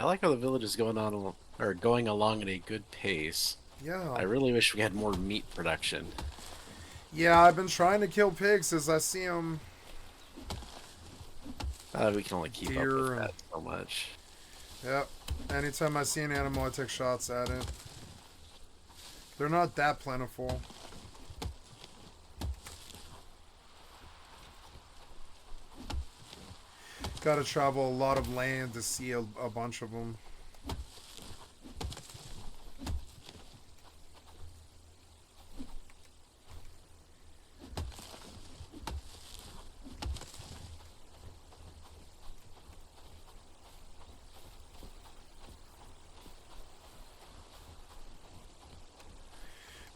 like how the village is going along at a good pace. Yeah. I really wish we had more meat production. Yeah, I've been trying to kill pigs as I see them. We can only keep up with Deer and... that so much. Yep. Anytime I see an animal, I take shots at it. They're not that plentiful. Gotta travel a lot of land to see a bunch of them.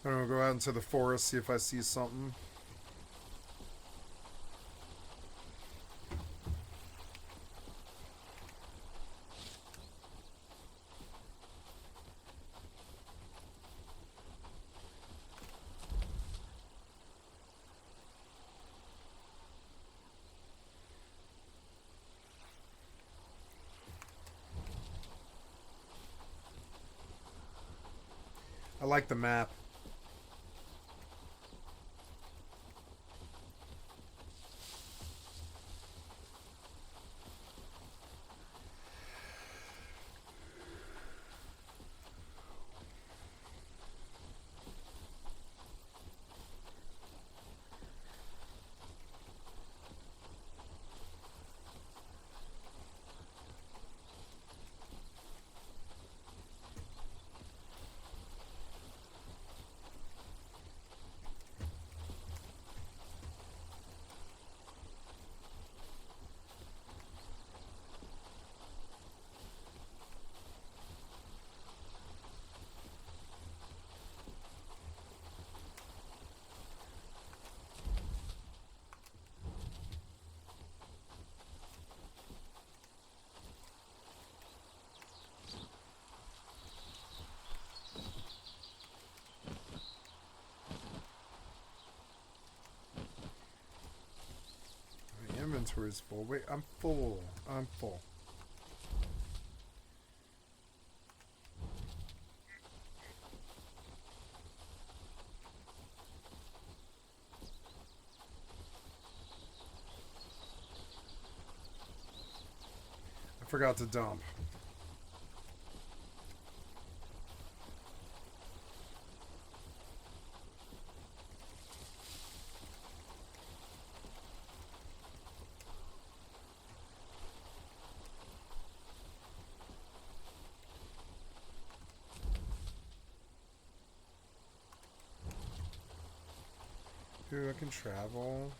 I'm gonna go out into the forest, see if I see something. I like the map. My inventory's full. Wait, I'm full. I'm full. I forgot to dump. Dude, I can travel.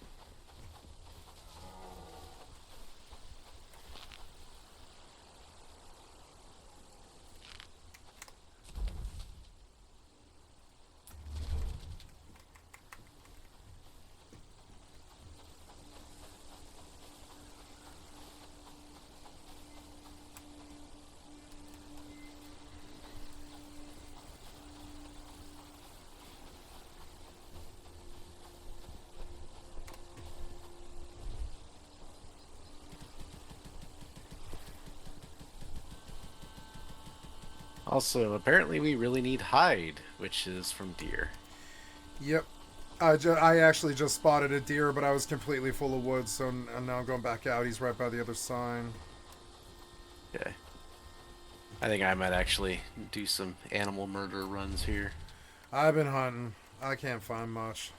Also, apparently we really need hide, which is from deer. Yep. I actually just spotted a deer, but I was completely full of wood, so I'm now going back out. He's right by the other sign. Okay. I think I might actually do some animal murder runs here. I've been hunting. I can't find much.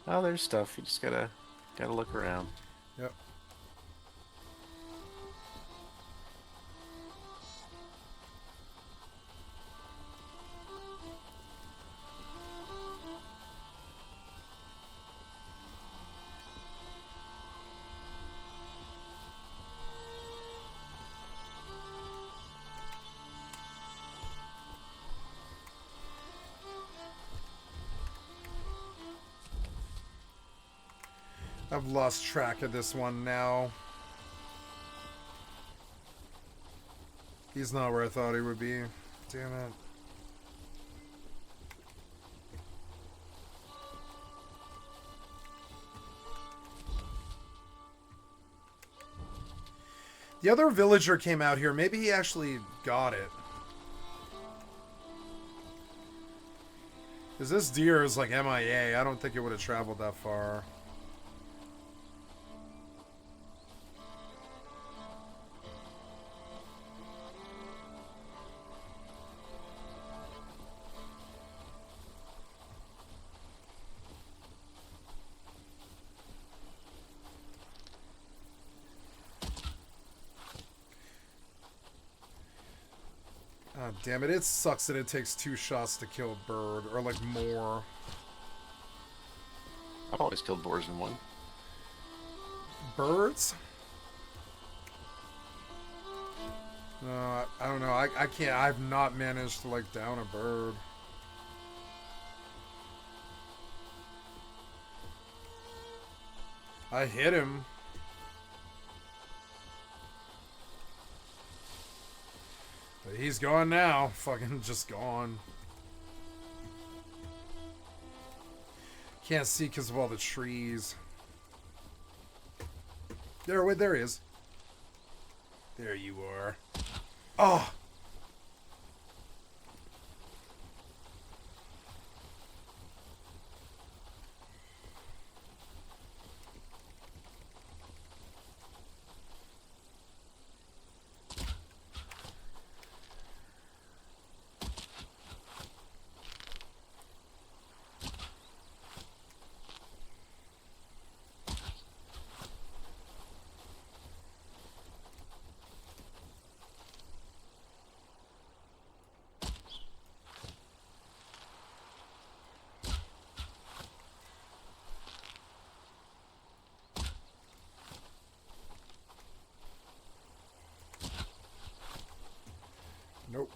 Oh, there's stuff. You just gotta look around. Yep. I've lost track of this one now. He's not where I thought he would be. Damn it. The other villager came out here. Maybe he actually got it. Because this deer is like MIA. I don't think it would have traveled that far. Oh, damn it. It sucks that it takes 2 shots to kill a bird. Or, like, more. I've always killed boars in one. Birds? No, I don't know. I can't. I've not managed to, like, down a bird. I hit him. But he's gone now. Fucking just gone. Can't see because of all the trees. Wait, there he is. There you are. Oh! Nope.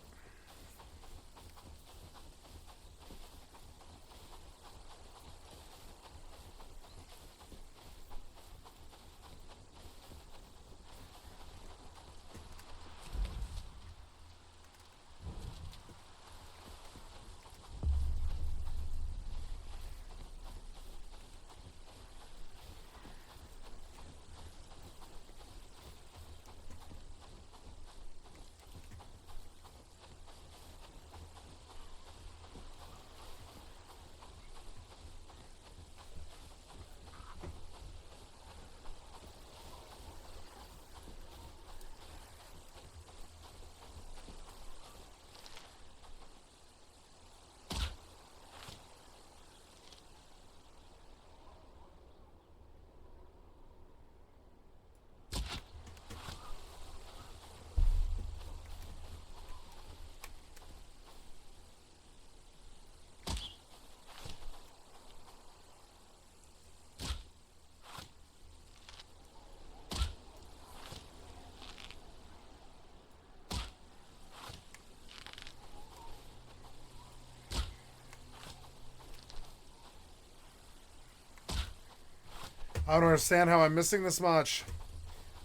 I don't understand how I'm missing this much.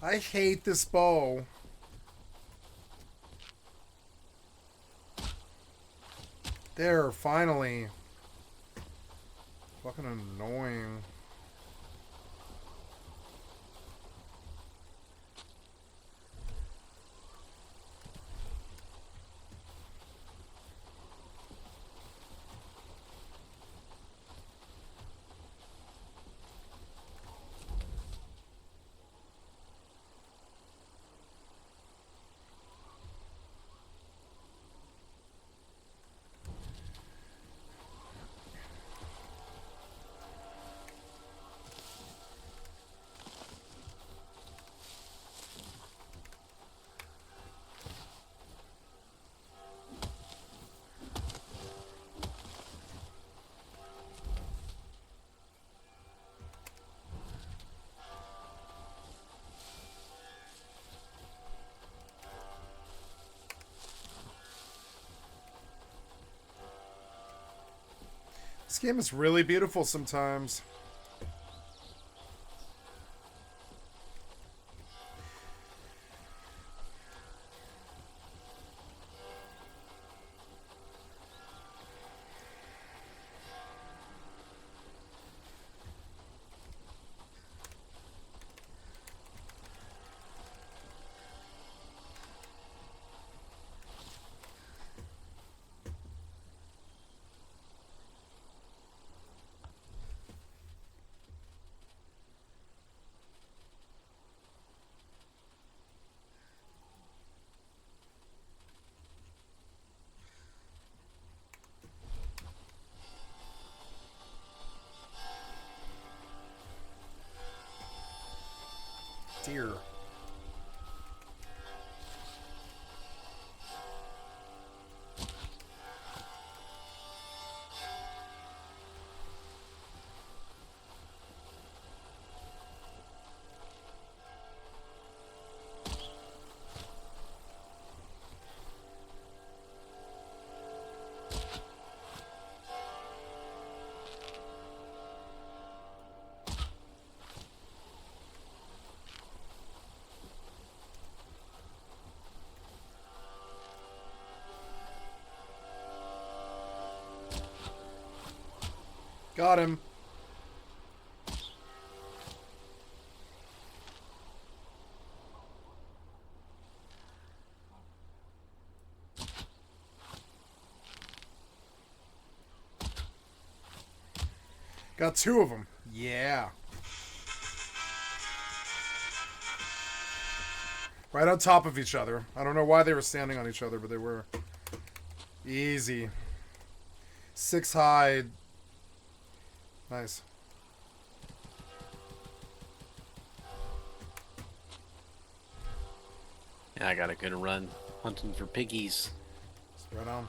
I hate this bow. There, finally. Fucking annoying. This game is really beautiful sometimes. deer. Got him. Got 2 of them. Yeah. Right on top of each other. I don't know why they were standing on each other, but they were. Easy. 6 hide. Nice. Yeah, I got a good run hunting for piggies. Right on.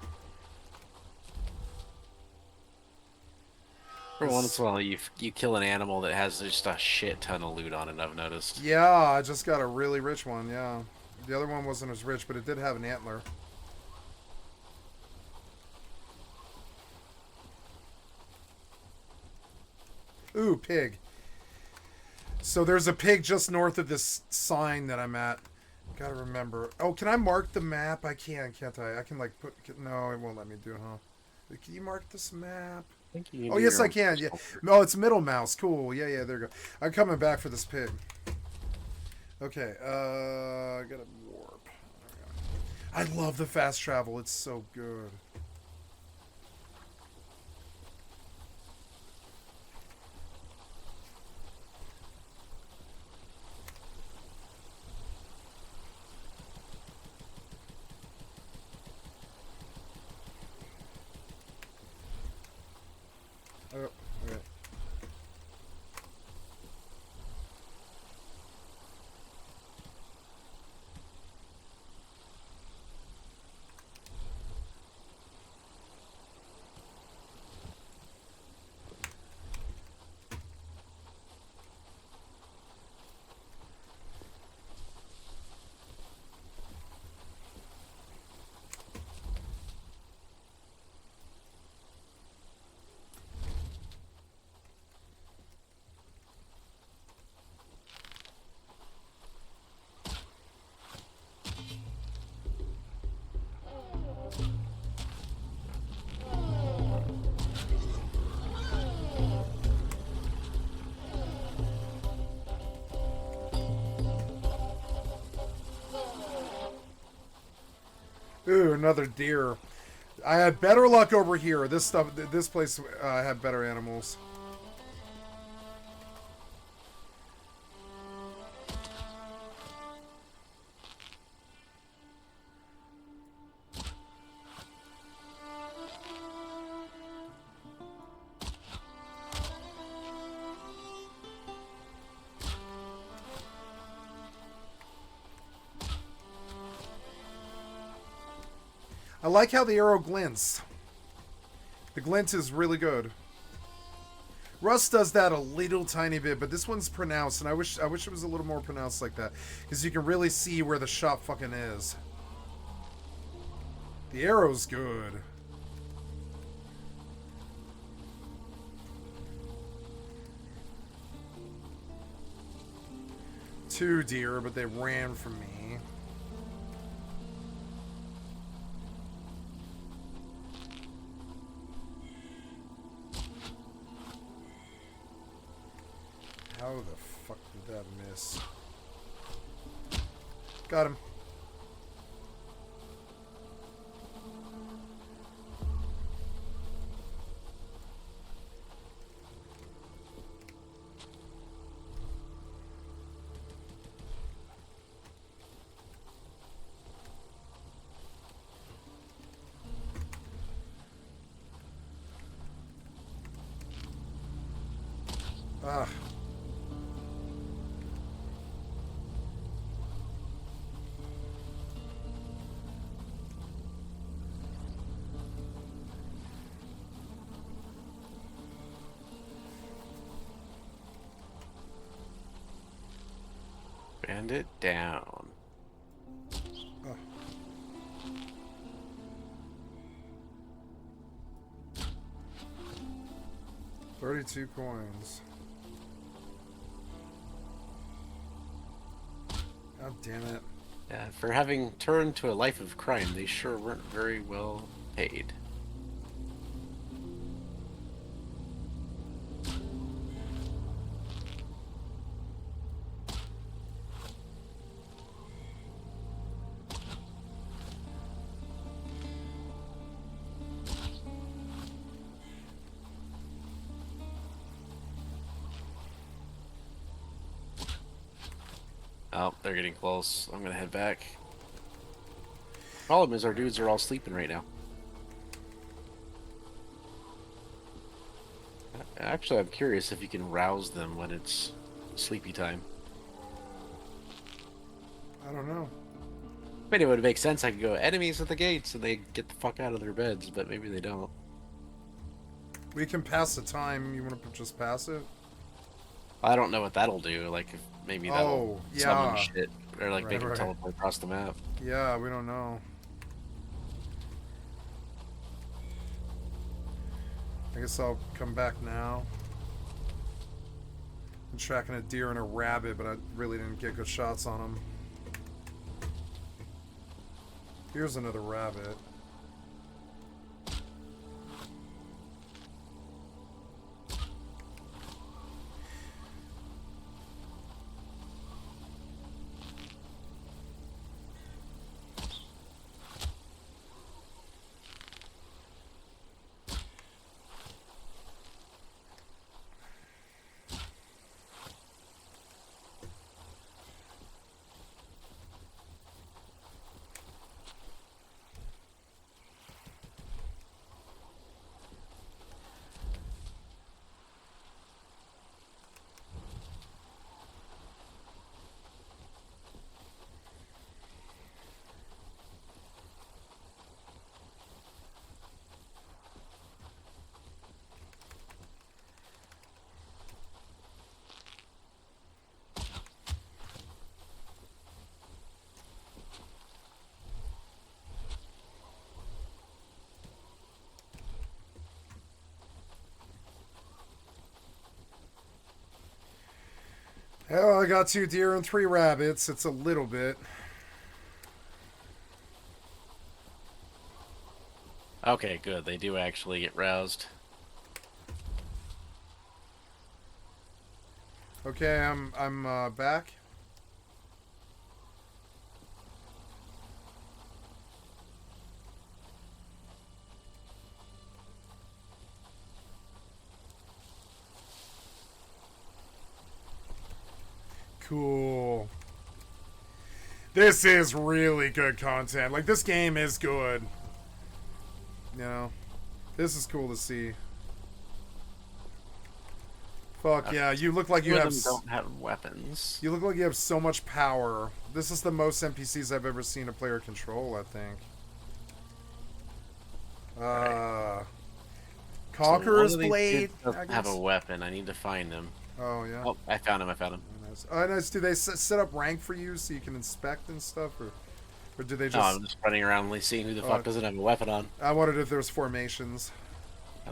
For once in a while, you kill an animal that has just a shit ton of loot on it, I've noticed. Yeah, I just got a really rich one, yeah. The other one wasn't as rich, but it did have an antler. Ooh, pig. So there's a pig just north of this sign that I'm at. Gotta remember. Oh, can I mark the map? I can, can't I? I can like put... No, it won't let me do it, huh? Can you mark this map? Oh, yes, I can. Yeah. No, it's middle mouse. Cool. Yeah, yeah, there you go. I'm coming back for this pig. Okay, I gotta warp. I love the fast travel. It's so good. Oh, okay. Ooh, another deer. I had better luck over here. This stuff, this place had better animals. I like how the arrow glints. The glint is really good. Rust does that a little tiny bit, but this one's pronounced, and I wish it was a little more pronounced like that, because you can really see where the shot fucking is. The arrow's good. Two deer, but they ran from me. How the fuck did that miss? Got him. Ah. Bandit down. Oh. $32 coins. God damn it. Yeah, for having turned to a life of crime, they sure weren't very well paid. Oh, they're getting close. I'm gonna head back. Problem is, our dudes are all sleeping right now. Actually, I'm curious if you can rouse them when it's sleepy time. I don't know. Maybe it would make sense. I could go enemies at the gates and they get the fuck out of their beds, but maybe they don't. We can pass the time. You want to just pass it? I don't know what that'll do. Like, if maybe that'll summon shit, or like make them teleport across the map. Yeah, we don't know. I guess I'll come back now. I'm tracking a deer and a rabbit, but I really didn't get good shots on them. Here's another rabbit. Oh, I got 2 deer and 3 rabbits. It's a little bit. Okay, good. They do actually get roused. Okay, I'm back. Cool. This is really good content. Like, this game is good. You know, this is cool to see. Fuck yeah, you look like you have... don't have weapons. You look like you have so much power. This is the most NPCs I've ever seen a player control, I think. Conqueror's so Blade, doesn't have a weapon. I need to find him. Oh, yeah. Oh, I found him. I found him. Nice. Oh, nice. Do they set up rank for you so you can inspect and stuff? Or do they just... No, I'm just running around seeing who the fuck doesn't have a weapon on. I wondered if there was formations.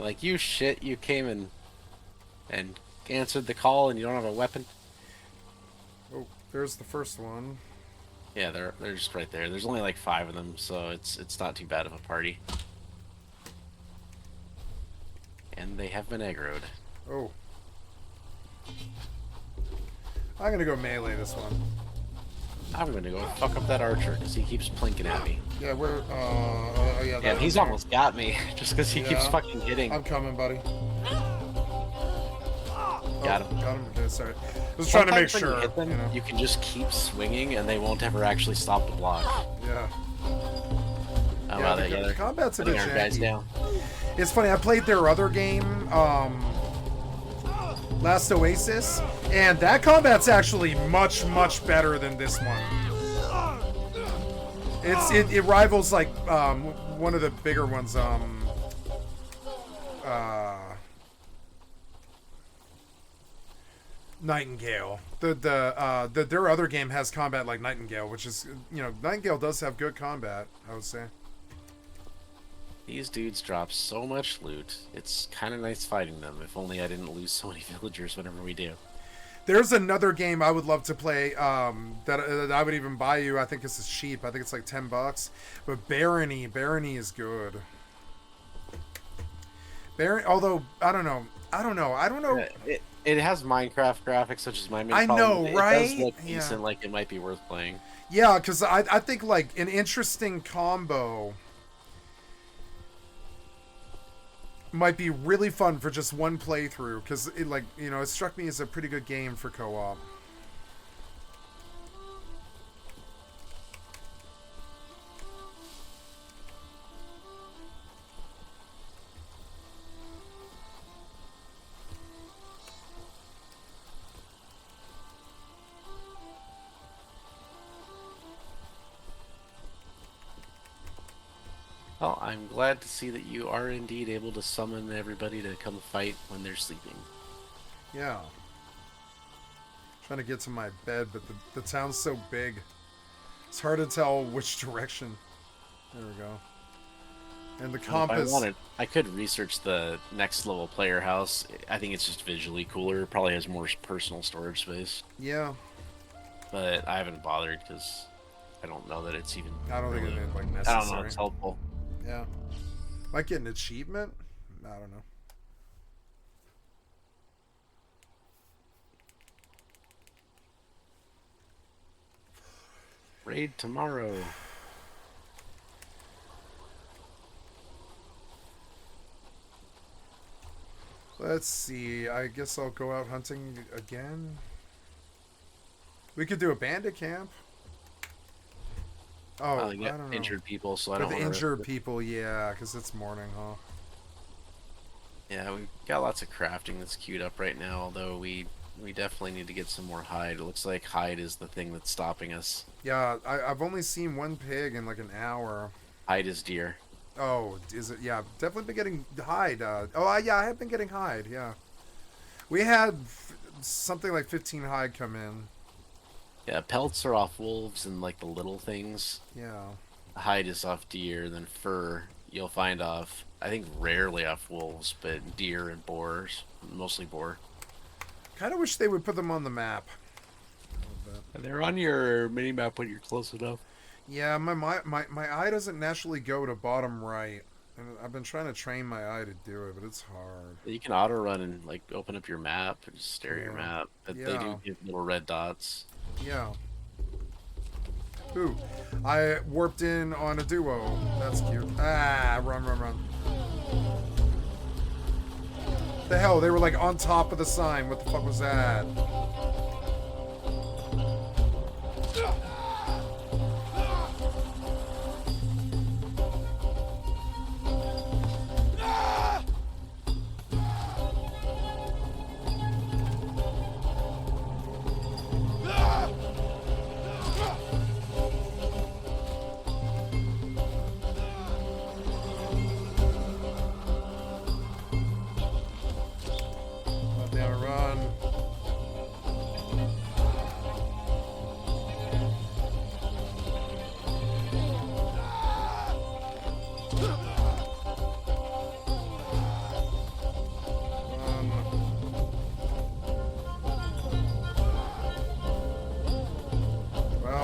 Like, you shit, you came and answered the call and you don't have a weapon? Oh, there's the first one. Yeah, they're just right there. There's only like 5 of them, so it's not too bad of a party. And they have been aggroed. Oh. I'm gonna go melee this one. I'm gonna go fuck up that archer because he keeps plinking at me. Yeah, we're Yeah, he's almost got me just because he keeps fucking hitting. I'm coming, buddy. Got him. Got him. Okay, sorry. I was trying to make sure. When you hit them, you can just keep swinging and they won't ever actually stop the block. Yeah. Oh, wow, the combat's a bit janky. Guys down. It's funny, I played their other game, Last Oasis, and that combat's actually much, much better than this one. It rivals like one of the bigger ones, Nightingale. Their other game has combat like Nightingale, which is, you know, Nightingale does have good combat, I would say. These dudes drop so much loot. It's kind of nice fighting them. If only I didn't lose so many villagers whenever we do. There's another game I would love to play that I would even buy you. I think this is cheap. I think it's like $10. But Barony is good. Although I don't know. It has Minecraft graphics, which is my main I problem. know, right? It does look Yeah. decent, like it might be worth playing. Yeah, because I think like an interesting combo might be really fun for just one playthrough, because it, like, you know, it struck me as a pretty good game for co-op. Well, I'm glad to see that you are indeed able to summon everybody to come fight when they're sleeping. Yeah. Trying to get to my bed, but the town's so big. It's hard to tell which direction. There we go. And the compass. I could research the next level player house. I think it's just visually cooler. It probably has more personal storage space. Yeah. But I haven't bothered because I don't know that it's even. I don't think it's like I necessary. don't know. It's helpful. Yeah. Might get an achievement? I don't know. Raid tomorrow. Let's see. I guess I'll go out hunting again. We could do a bandit camp. Oh, I don't know. Injured people, so I For don't the want injured people, yeah, because it's morning, huh? Yeah, we've got lots of crafting that's queued up right now, although we definitely need to get some more hide. It looks like hide is the thing that's stopping us. Yeah, I've only seen one pig in like an hour. Hide is deer. Oh, is it? Yeah, definitely been getting hide. Yeah, I have been getting hide, yeah. We had something like 15 hide come in. Yeah, pelts are off wolves and like the little things. Yeah. Hide is off deer, then fur you'll find off, I think rarely off wolves, but deer and boars, mostly boar. Kind of wish they would put them on the map. They're on your mini map when you're close enough. Yeah, my eye doesn't naturally go to bottom right. And I've been trying to train my eye to do it, but it's hard. You can auto run and like open up your map and just stare at your map. But they do give little red dots. Yeah. Ooh, I warped in on a duo. That's cute. Ah, run. The hell, they were like on top of the sign. What the fuck was that?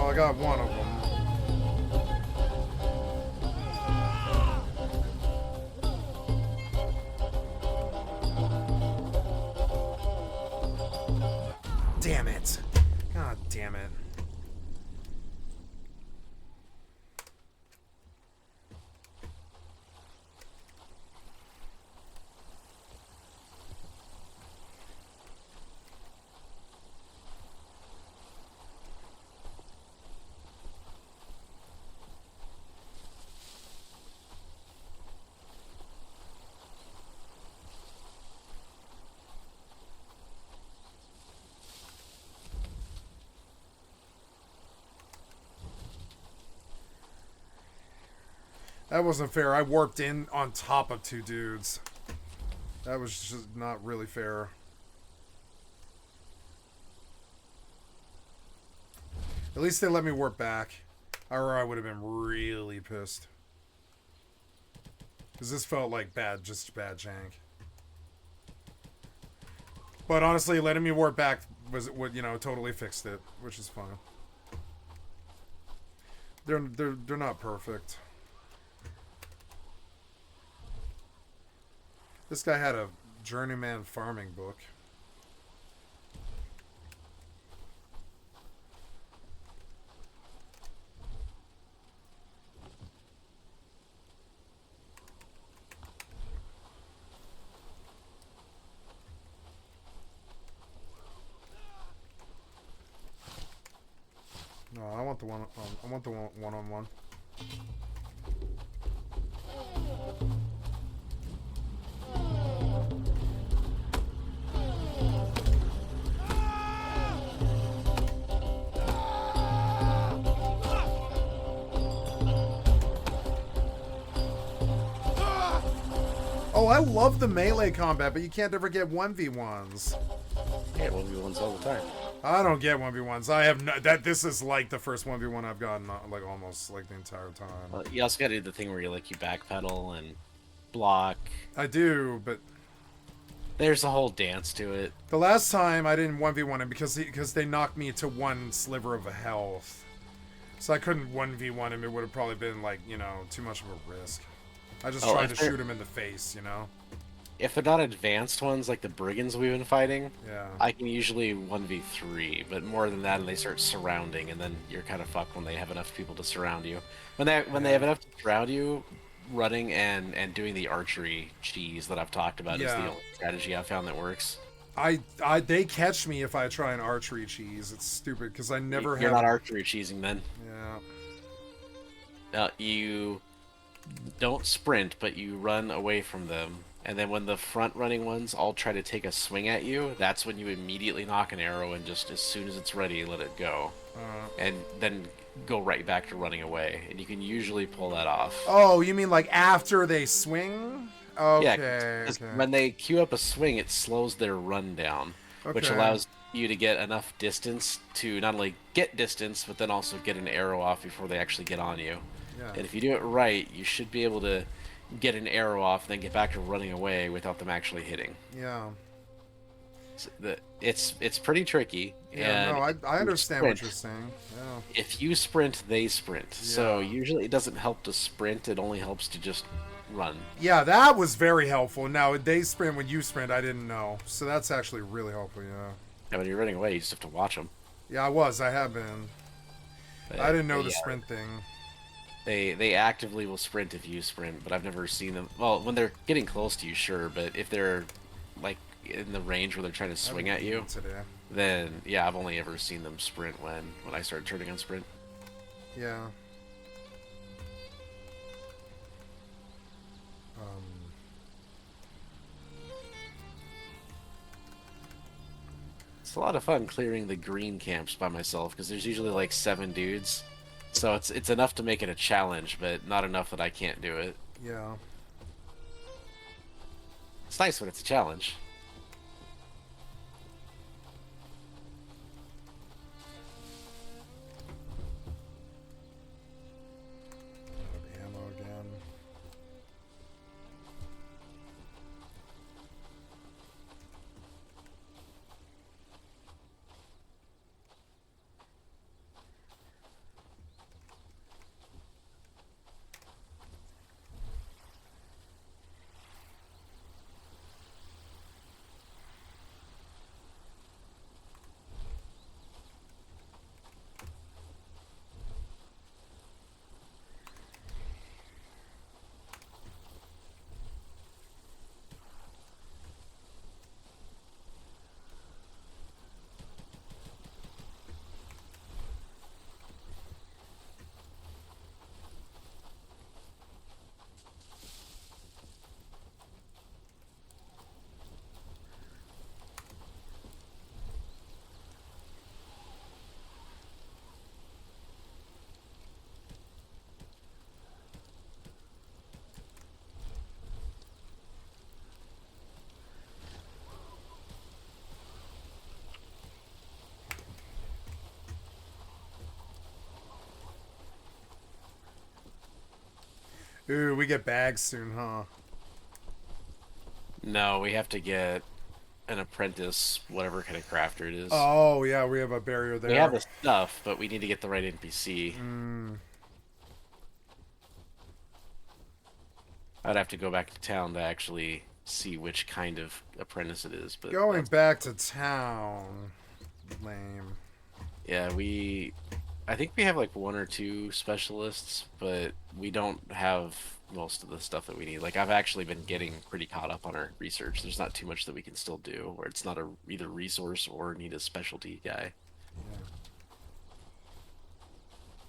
I got one of them. Damn it. God damn it. That wasn't fair. I warped in on top of two dudes. That was just not really fair. At least they let me warp back. Or I would have been really pissed. Because this felt like just bad jank. But honestly, letting me warp back would totally fixed it, which is fine. They're not perfect. This guy had a journeyman farming book. No, I want the one. I want the one-on-one. Oh, I love the melee combat, but you can't ever get 1v1s. Yeah, 1v1s all the time. I don't get 1v1s. I have no, that. This is like the first 1v1 I've gotten, like almost like the entire time. Well, you also gotta do the thing where you backpedal and block. I do, but there's a whole dance to it. The last time I didn't 1v1 him because they knocked me to one sliver of a health. So I couldn't 1v1 him. It would have probably been like, too much of a risk. I just tried to shoot him in the face, If they're not advanced ones like the brigands we've been fighting, yeah, I can usually 1v3, but more than that, and they start surrounding, and then you're kind of fucked when they have enough people to surround you. When they have enough to surround you, running and doing the archery cheese that I've talked about is the only strategy I've found that works. They catch me if I try an archery cheese. It's stupid because I never have. You're not archery cheesing then. Yeah. You don't sprint, but you run away from them. And then when the front running ones all try to take a swing at you, that's when you immediately knock an arrow and just as soon as it's ready, let it go. And then go right back to running away. And you can usually pull that off. Oh, you mean like after they swing? Okay. Yeah, because when they queue up a swing, it slows their run down, which allows you to get enough distance to not only get distance, but then also get an arrow off before they actually get on you. Yeah. And if you do it right, you should be able to get an arrow off, then get back to running away without them actually hitting. Yeah. It's pretty tricky. Yeah, and no, I understand what you're saying. Yeah. If you sprint, they sprint. Yeah. So usually it doesn't help to sprint, it only helps to just run. Yeah, that was very helpful. Now, they sprint when you sprint, I didn't know. So that's actually really helpful, yeah. Yeah, when you're running away, you just have to watch them. Yeah, I have been. But I didn't know the sprint thing. They actively will sprint if you sprint, but I've never seen them. Well, when they're getting close to you, sure, but if they're like in the range where they're trying to swing at you, then yeah, I've only ever seen them sprint when I started turning on sprint. Yeah. It's a lot of fun clearing the green camps by myself because there's usually like 7 dudes. So it's enough to make it a challenge, but not enough that I can't do it. Yeah. It's nice when it's a challenge. Ammo again. Ooh, we get bags soon, huh? No, we have to get an apprentice, whatever kind of crafter it is. Oh, yeah, we have a barrier We have there. the stuff, but we need to get the right NPC. Mm. I'd have to go back to town to actually see which kind of apprentice it is, but Going that's back to town. Lame. yeah, I think we have like one or two specialists, but we don't have most of the stuff that we need. Like I've actually been getting pretty caught up on our research. There's not too much that we can still do, where it's not a either resource or need a specialty guy. Yeah.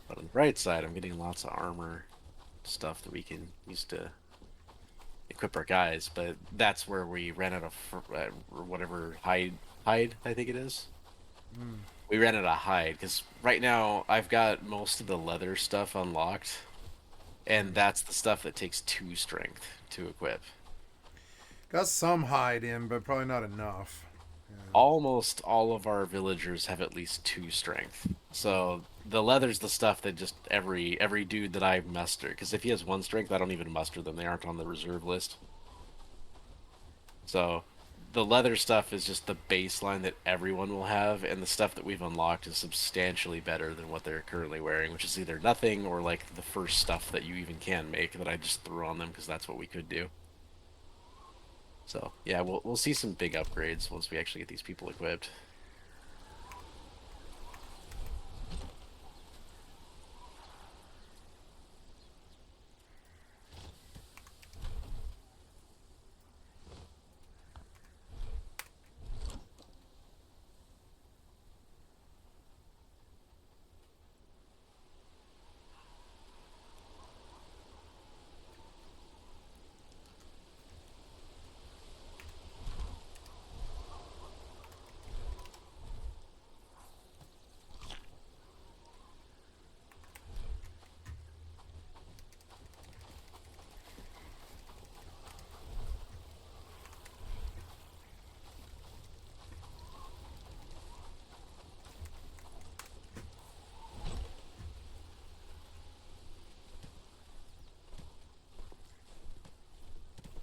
But on the bright side, I'm getting lots of armor stuff that we can use to equip our guys. But that's where we ran out of whatever hide I think it is. Mm. We ran out of hide because right now I've got most of the leather stuff unlocked, and that's the stuff that takes 2 strength to equip. Got some hide in, but probably not enough. Yeah. Almost all of our villagers have at least 2 strength. So the leather's the stuff that just every dude that I muster, because if he has 1 strength, I don't even muster them. They aren't on the reserve list. So the leather stuff is just the baseline that everyone will have, and the stuff that we've unlocked is substantially better than what they're currently wearing, which is either nothing or like the first stuff that you even can make that I just threw on them because that's what we could do. So yeah, we'll see some big upgrades once we actually get these people equipped.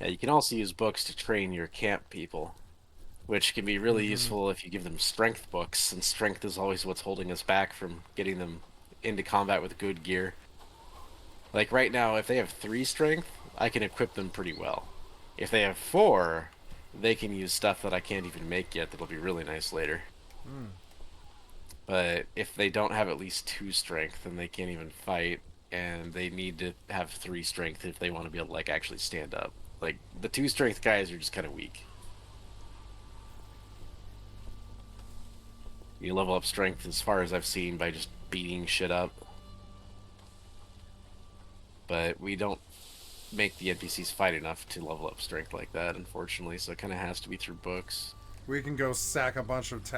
Yeah, you can also use books to train your camp people, which can be really Mm-hmm. useful if you give them strength books, and strength is always what's holding us back from getting them into combat with good gear. Like right now, if they have 3 strength, I can equip them pretty well. If they have 4, they can use stuff that I can't even make yet that'll be really nice later. Mm. But if they don't have at least 2 strength, then they can't even fight, and they need to have 3 strength if they want to be able to like actually stand up. Like the 2 strength guys are just kind of weak. You level up strength as far as I've seen by just beating shit up. But we don't make the NPCs fight enough to level up strength like that, unfortunately, so it kind of has to be through books. We can go sack a bunch of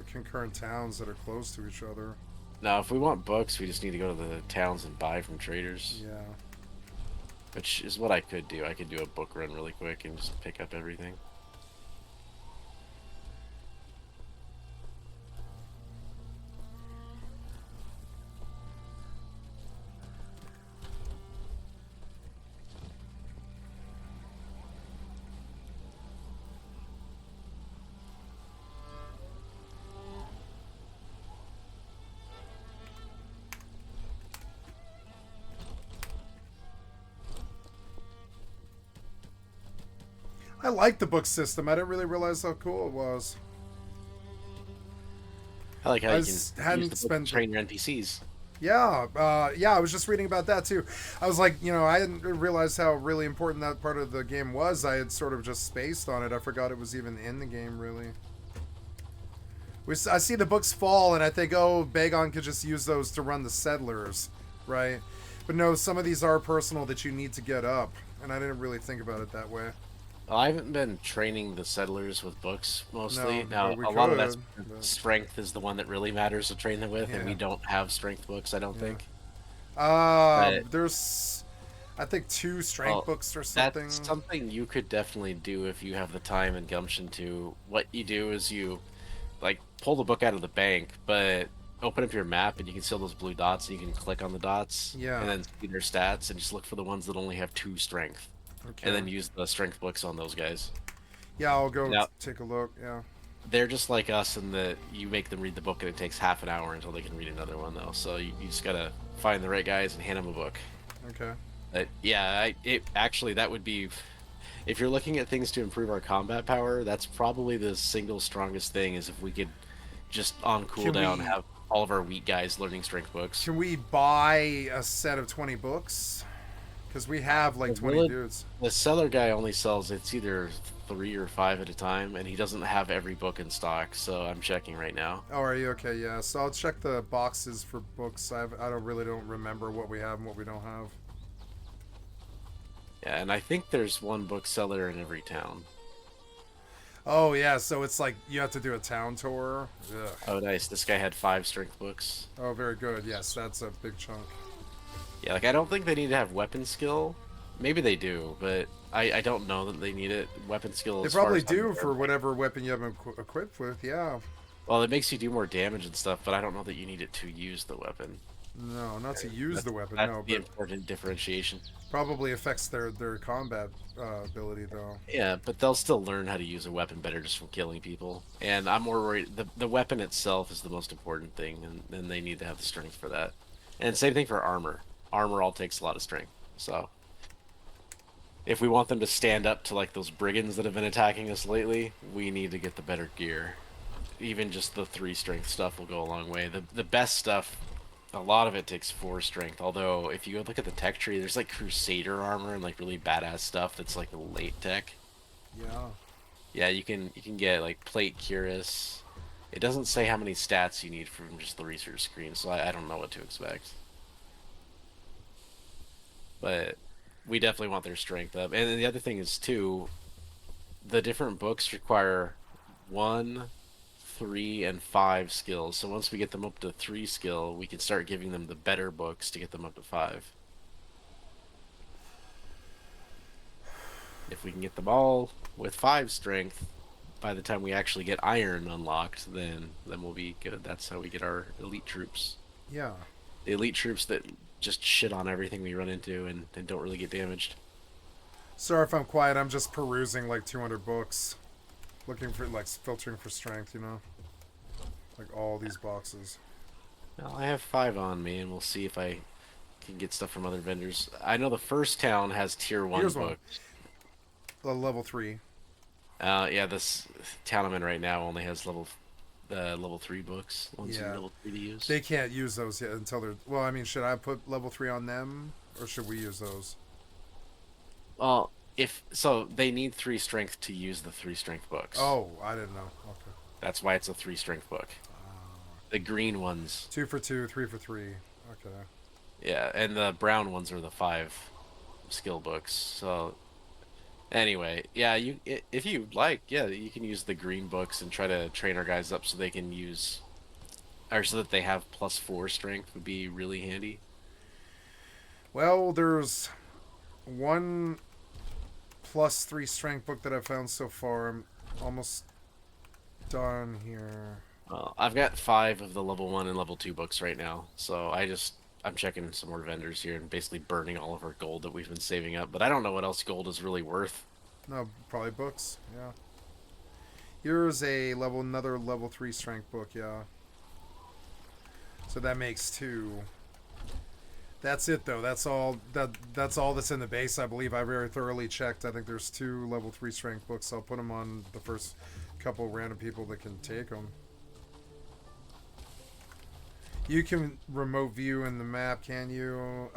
concurrent towns that are close to each other. Now, if we want books, we just need to go to the towns and buy from traders, Yeah. which is what I could do. I could do a book run really quick and just pick up everything. I like the book system. I didn't really realize how cool it was. I like how I you can use hadn't the book to spent. train your NPCs. Yeah, yeah. I was just reading about that too. I was like, I didn't realize how really important that part of the game was. I had sort of just spaced on it. I forgot it was even in the game, really. I see the books fall, and I think, oh, Bagon could just use those to run the settlers, right? But no, some of these are personal that you need to get up, and I didn't really think about it that way. Well, I haven't been training the settlers with books mostly. No, Now, but we a lot of that's could. But, strength is the one that really matters to train them with, and we yeah, don't have strength books, I don't yeah. think. But There's, I think, 2 strength well, books or something. that's something you could definitely do if you have the time and gumption to. What you do is you like pull the book out of the bank, but open up your map and you can see all those blue dots and you can click on the dots Yeah. and then see their stats and just look for the ones that only have 2 strength and Okay. then use the strength books on those guys. Yeah, I'll go Now, take a look. Yeah. they're just like us in that you make them read the book and it takes half an hour until they can read another one though. So you just gotta find the right guys and hand them a book. Okay. But yeah, it actually that would be if you're looking at things to improve our combat power, that's probably the single strongest thing is if we could just on Can cooldown we have all of our weak guys learning strength books. can we buy a set of 20 books? Because we have like The 20 village, dudes. the seller guy only sells it's either 3 or 5 at a time, and he doesn't have every book in stock. So I'm checking right now. Oh, are you okay? Yeah. So I'll check the boxes for books. I don't remember what we have and what we don't have. Yeah, and I think there's one bookseller in every town. Oh yeah. So it's like you have to do a town tour. Ugh. Oh, nice. This guy had 5 strength books. Oh, very good. Yes, that's a big chunk. Yeah, like I don't think they need to have weapon skill. Maybe they do, but I don't know that they need it. Weapon skill They as far probably as I'm do aware. for whatever weapon you have them equipped with. Yeah. Well, it makes you do more damage and stuff, but I don't know that you need it to use the weapon. No, not to use That's, the weapon. that's No, the but important differentiation. probably affects their combat ability though. Yeah, but they'll still learn how to use a weapon better just from killing people. And I'm more worried the weapon itself is the most important thing, and they need to have the strength for that. And same thing for armor. Armor all takes a lot of strength. So if we want them to stand up to like those brigands that have been attacking us lately, we need to get the better gear. Even just the 3 strength stuff will go a long way. The best stuff, a lot of it takes 4 strength. Although if you go look at the tech tree, there's like Crusader armor and like really badass stuff that's like late tech. Yeah. Yeah, you can get like plate cuirass. It doesn't say how many stats you need from just the research screen, so I don't know what to expect. But we definitely want their strength up. And then the other thing is too, the different books require 1, 3, and 5 skills. So once we get them up to 3 skill, we can start giving them the better books to get them up to 5. If we can get them all with 5 strength, by the time we actually get iron unlocked, then we'll be good. That's how we get our elite troops. Yeah. The elite troops that just shit on everything we run into and don't really get damaged. Sorry if I'm quiet. I'm just perusing like 200 books, looking for like filtering for strength. You know, like all these boxes. Well, I have 5 on me, and we'll see if I can get stuff from other vendors. I know the first town has tier 1 Here's one. books. Level 3. Yeah, this town I'm in right now only has level 3 books. One's Yeah. level 3 to use. They can't use those yet until they're. Well, I mean, should I put level 3 on them, or should we use those? Well, if so, they need 3 strength to use the 3 strength books. Oh, I didn't know. Okay. That's why it's a 3 strength book. The green ones, 2 for 2, 3 for 3. Okay. yeah, and the brown ones are the 5 skill books. So anyway, yeah, if you like, yeah, you can use the green books and try to train our guys up so they can use, or so that they have +4 strength would be really handy. Well, there's one +3 strength book that I've found so far. I'm almost done here. Well, I've got 5 of the level 1 and level 2 books right now, so I'm checking some more vendors here and basically burning all of our gold that we've been saving up. But I don't know what else gold is really worth. No, probably books. Yeah. Here's another level 3 strength book. Yeah. So that makes 2. That's it though. That's all. That's all that's in the base. I believe I very thoroughly checked. I think there's 2 level 3 strength books. I'll put them on the first couple random people that can take them. You can remote view in the map, can you?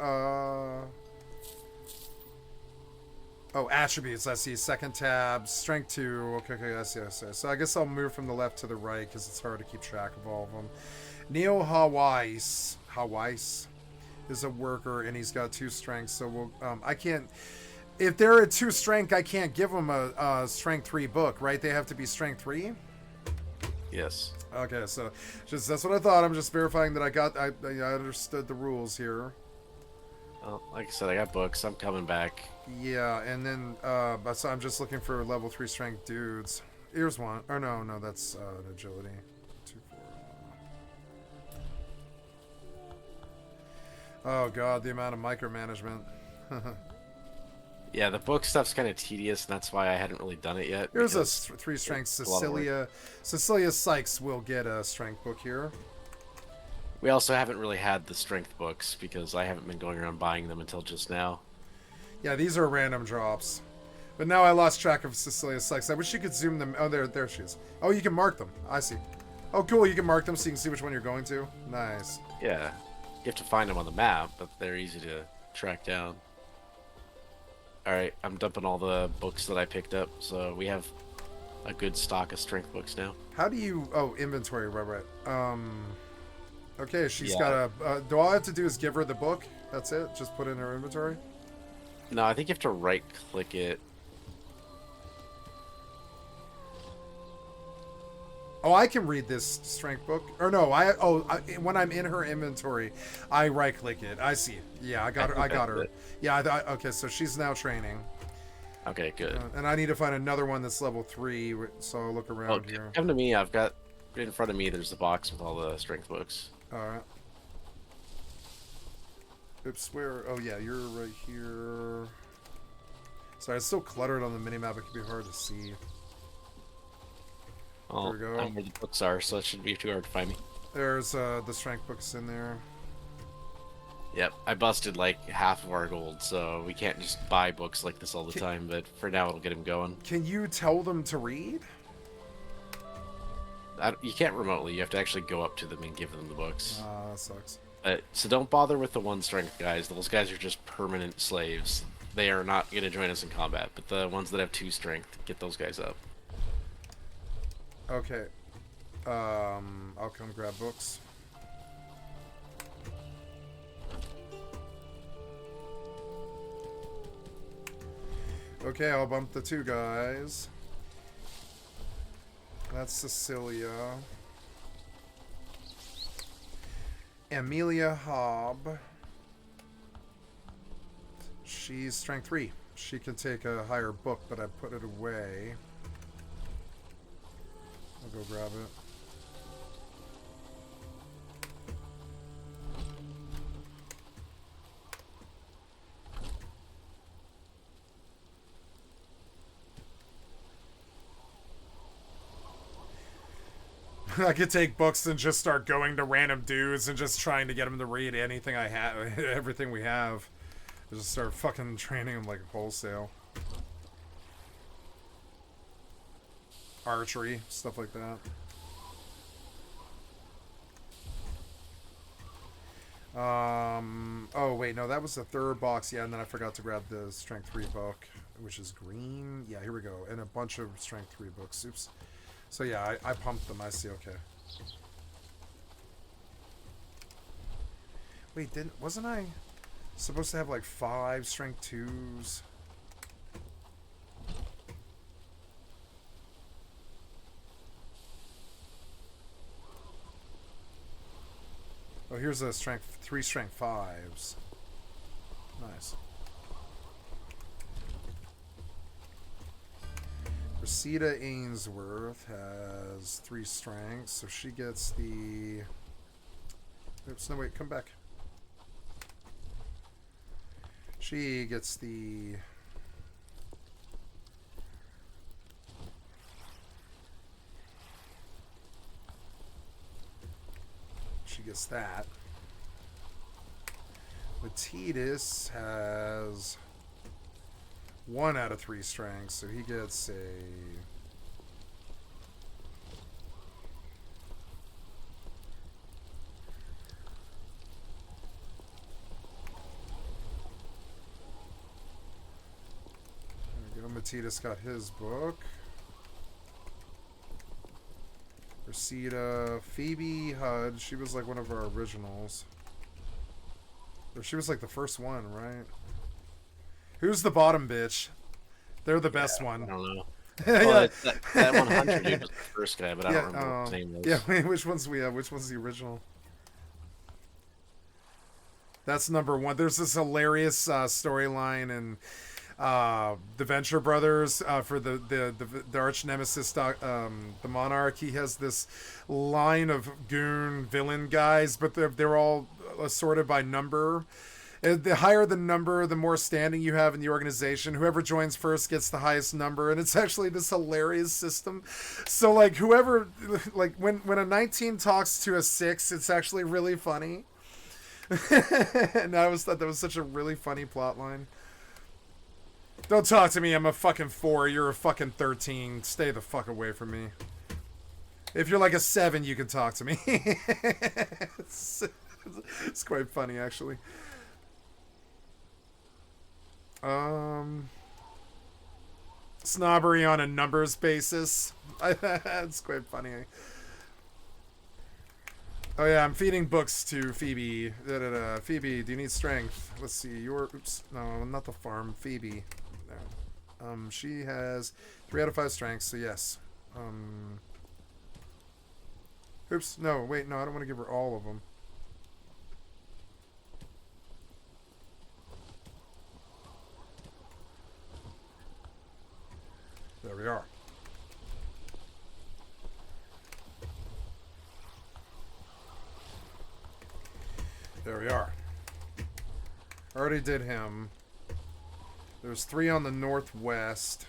Oh, attributes. I see. Second tab, strength 2. Okay, I see. So I guess I'll move from the left to the right because it's hard to keep track of all of them. Neo Hawais is a worker and he's got 2 strength. So we'll. I can't. If they're at 2 strength, I can't give them a strength 3 book, right? They have to be strength 3. Yes. Okay, so just that's what I thought. I'm just verifying that I understood the rules here. Well, like I said, I got books. I'm coming back. Yeah, and then so I'm just looking for level 3 strength dudes. Here's one. Or no, that's an agility. 2, 4. Oh god, the amount of micromanagement. Yeah, the book stuff's kind of tedious, and that's why I hadn't really done it yet. Here's a Because 3 strength it's a lot of work. Cecilia Sykes will get a strength book here. We also haven't really had the strength books because I haven't been going around buying them until just now. Yeah, these are random drops. But now I lost track of Cecilia Sykes. I wish you could zoom them. Oh, there she is. Oh, you can mark them. I see. Oh, cool. You can mark them so you can see which one you're going to. Nice. Yeah, you have to find them on the map, but they're easy to track down. Alright, I'm dumping all the books that I picked up, so we have a good stock of strength books now. How do you... Oh, inventory. Right. Okay, she's Yeah. got a... do all I have to do is give her the book? That's it? Just put it in her inventory? No, I think you have to right-click it. Oh, I can read this strength book. Or no, when I'm in her inventory, I right-click it. I see. Yeah, I got her. I got her. Yeah, okay, so she's now training. Okay, good. And I need to find another one that's level 3, so I'll look around here. Come to me. I've got in front of me. There's the box with all the strength books. All right. Oops, where? Oh yeah, you're right here. Sorry, it's so cluttered on the minimap. It can be hard to see. Oh, There we go. I know where the books are, so it shouldn't be too hard to find me. There's the strength books in there. Yep, I busted like half of our gold, so we can't just buy books like this all the time, but for now it'll get him going. Can you tell them to read? You can't remotely, you have to actually go up to them and give them the books. That sucks. So don't bother with the 1 strength guys, those guys are just permanent slaves. They are not going to join us in combat, but the ones that have 2 strength, get those guys up. Okay. I'll come grab books. Okay, I'll bump the 2 guys. That's Cecilia. Amelia Hobb. She's strength 3. She can take a higher book, but I put it away. I'll go grab it. I could take books and just start going to random dudes and just trying to get them to read anything I have, everything we have. Just start fucking training them like wholesale. Archery, stuff like that. Oh wait, no, that was the 3rd box. Yeah, and then I forgot to grab the strength 3 book, which is green. Yeah, here we go, and a bunch of strength 3 books. Oops. So yeah, I pumped them. I see. Okay. Wait, wasn't I supposed to have like 5 strength 2s? Oh, here's a 3 strength 5s. Nice. Rosita Ainsworth has 3 strengths, so she gets the... Oops, no wait, come back. She gets the... She gets that. Matitas has 1 out of 3 strengths, so he gets a... There we go, Matitas got his book. Rosita, Phoebe Hud, she was like one of our originals. Or she was like the first one, right? Who's the bottom bitch? They're the best one. I don't know. Yeah. Well, that 100 dude was the first guy, but I don't remember what his name was. Yeah, wait, which one's we have? Which one's the original? That's number 1. There's this hilarious storyline in The Venture Brothers for the arch nemesis, the Monarch. He has this line of goon villain guys, but they're all assorted by number. The higher the number, the more standing you have in the organization. Whoever joins first gets the highest number, and it's actually this hilarious system. So like whoever, like when a 19 talks to a 6, it's actually really funny. And I always thought that was such a really funny plot line. Don't talk to me. I'm a fucking 4. You're a fucking 13. Stay the fuck away from me. If you're like a 7, you can talk to me. It's quite funny, actually. Snobbery on a numbers basis. It's quite funny. Oh yeah, I'm feeding books to Phoebe. Phoebe, do you need strength? Let's see. Oops. No, not the farm. Phoebe. No. She has 3 out of 5 strengths, so yes. Oops. No, wait. No, I don't want to give her all of them. There we are. There we are. Already did him. There's 3 on the northwest.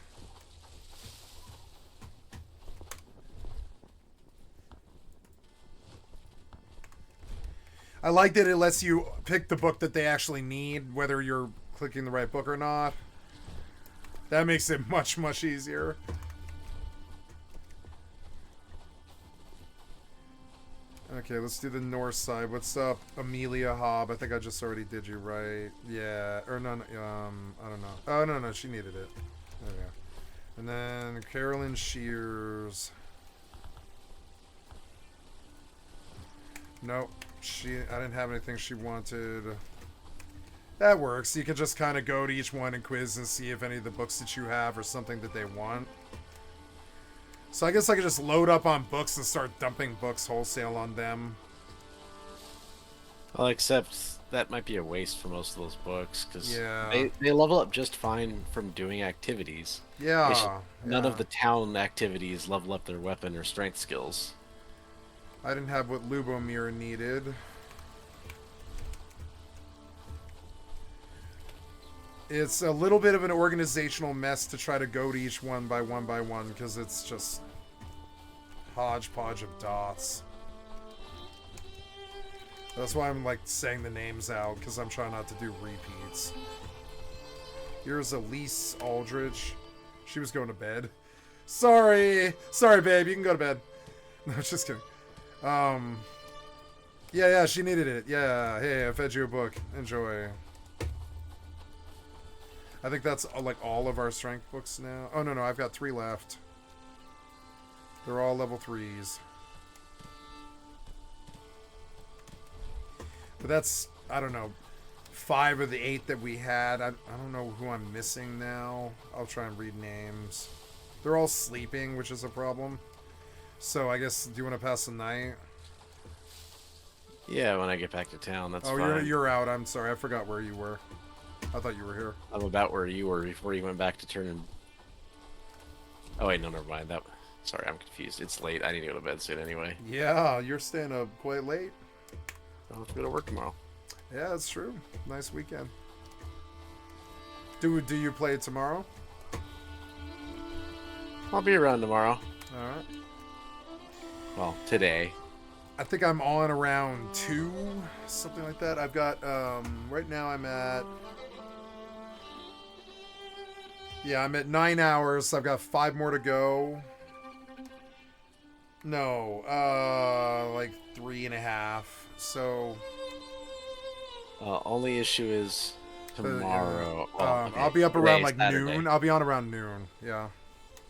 I like that it lets you pick the book that they actually need, whether you're clicking the right book or not. That makes it much, much easier. Okay, let's do the north side. What's up, Amelia Hobb? I think I just already did you right. Yeah, or no, I don't know. Oh, no, she needed it. There we go. And then Carolyn Shears. Nope. I didn't have anything she wanted. That works. You can just kind of go to each one and quiz and see if any of the books that you have are something that they want. So I guess I could just load up on books and start dumping books wholesale on them. Well, except that might be a waste for most of those books, because yeah. they level up just fine from doing activities. Yeah. None of the town activities level up their weapon or strength skills. I didn't have what Lubomir needed. It's a little bit of an organizational mess to try to go to each one by one, because it's just hodgepodge of dots. That's why I'm like saying the names out, because I'm trying not to do repeats. Here's Elise Aldridge. She was going to bed. Sorry, babe. You can go to bed. No, just kidding. Yeah, she needed it. Yeah, hey, I fed you a book. Enjoy. I think that's like all of our strength books now. Oh, no, I've got 3 left. They're all level 3s. But that's, I don't know, 5 of the 8 that we had. I don't know who I'm missing now. I'll try and read names. They're all sleeping, which is a problem. So I guess, do you want to pass the night? Yeah, when I get back to town, that's fine. Oh, you're out. I'm sorry. I forgot where you were. I thought you were here. I'm about where you were before you went back to turn in. Oh wait, no, never mind. Sorry, I'm confused. It's late. I need to go to bed soon anyway. Yeah, you're staying up quite late. I'll have to go to work tomorrow. Yeah, that's true. Nice weekend. Do you play tomorrow? I'll be around tomorrow. All right. Well, today. I think I'm on around 2, something like that. I've got, right now I'm at... Yeah, I'm at 9 hours. I've got 5 more to go. No, like 3.5. So... Only issue is tomorrow. Okay, I'll be up around like Saturday. noon. I'll be on around noon. Yeah.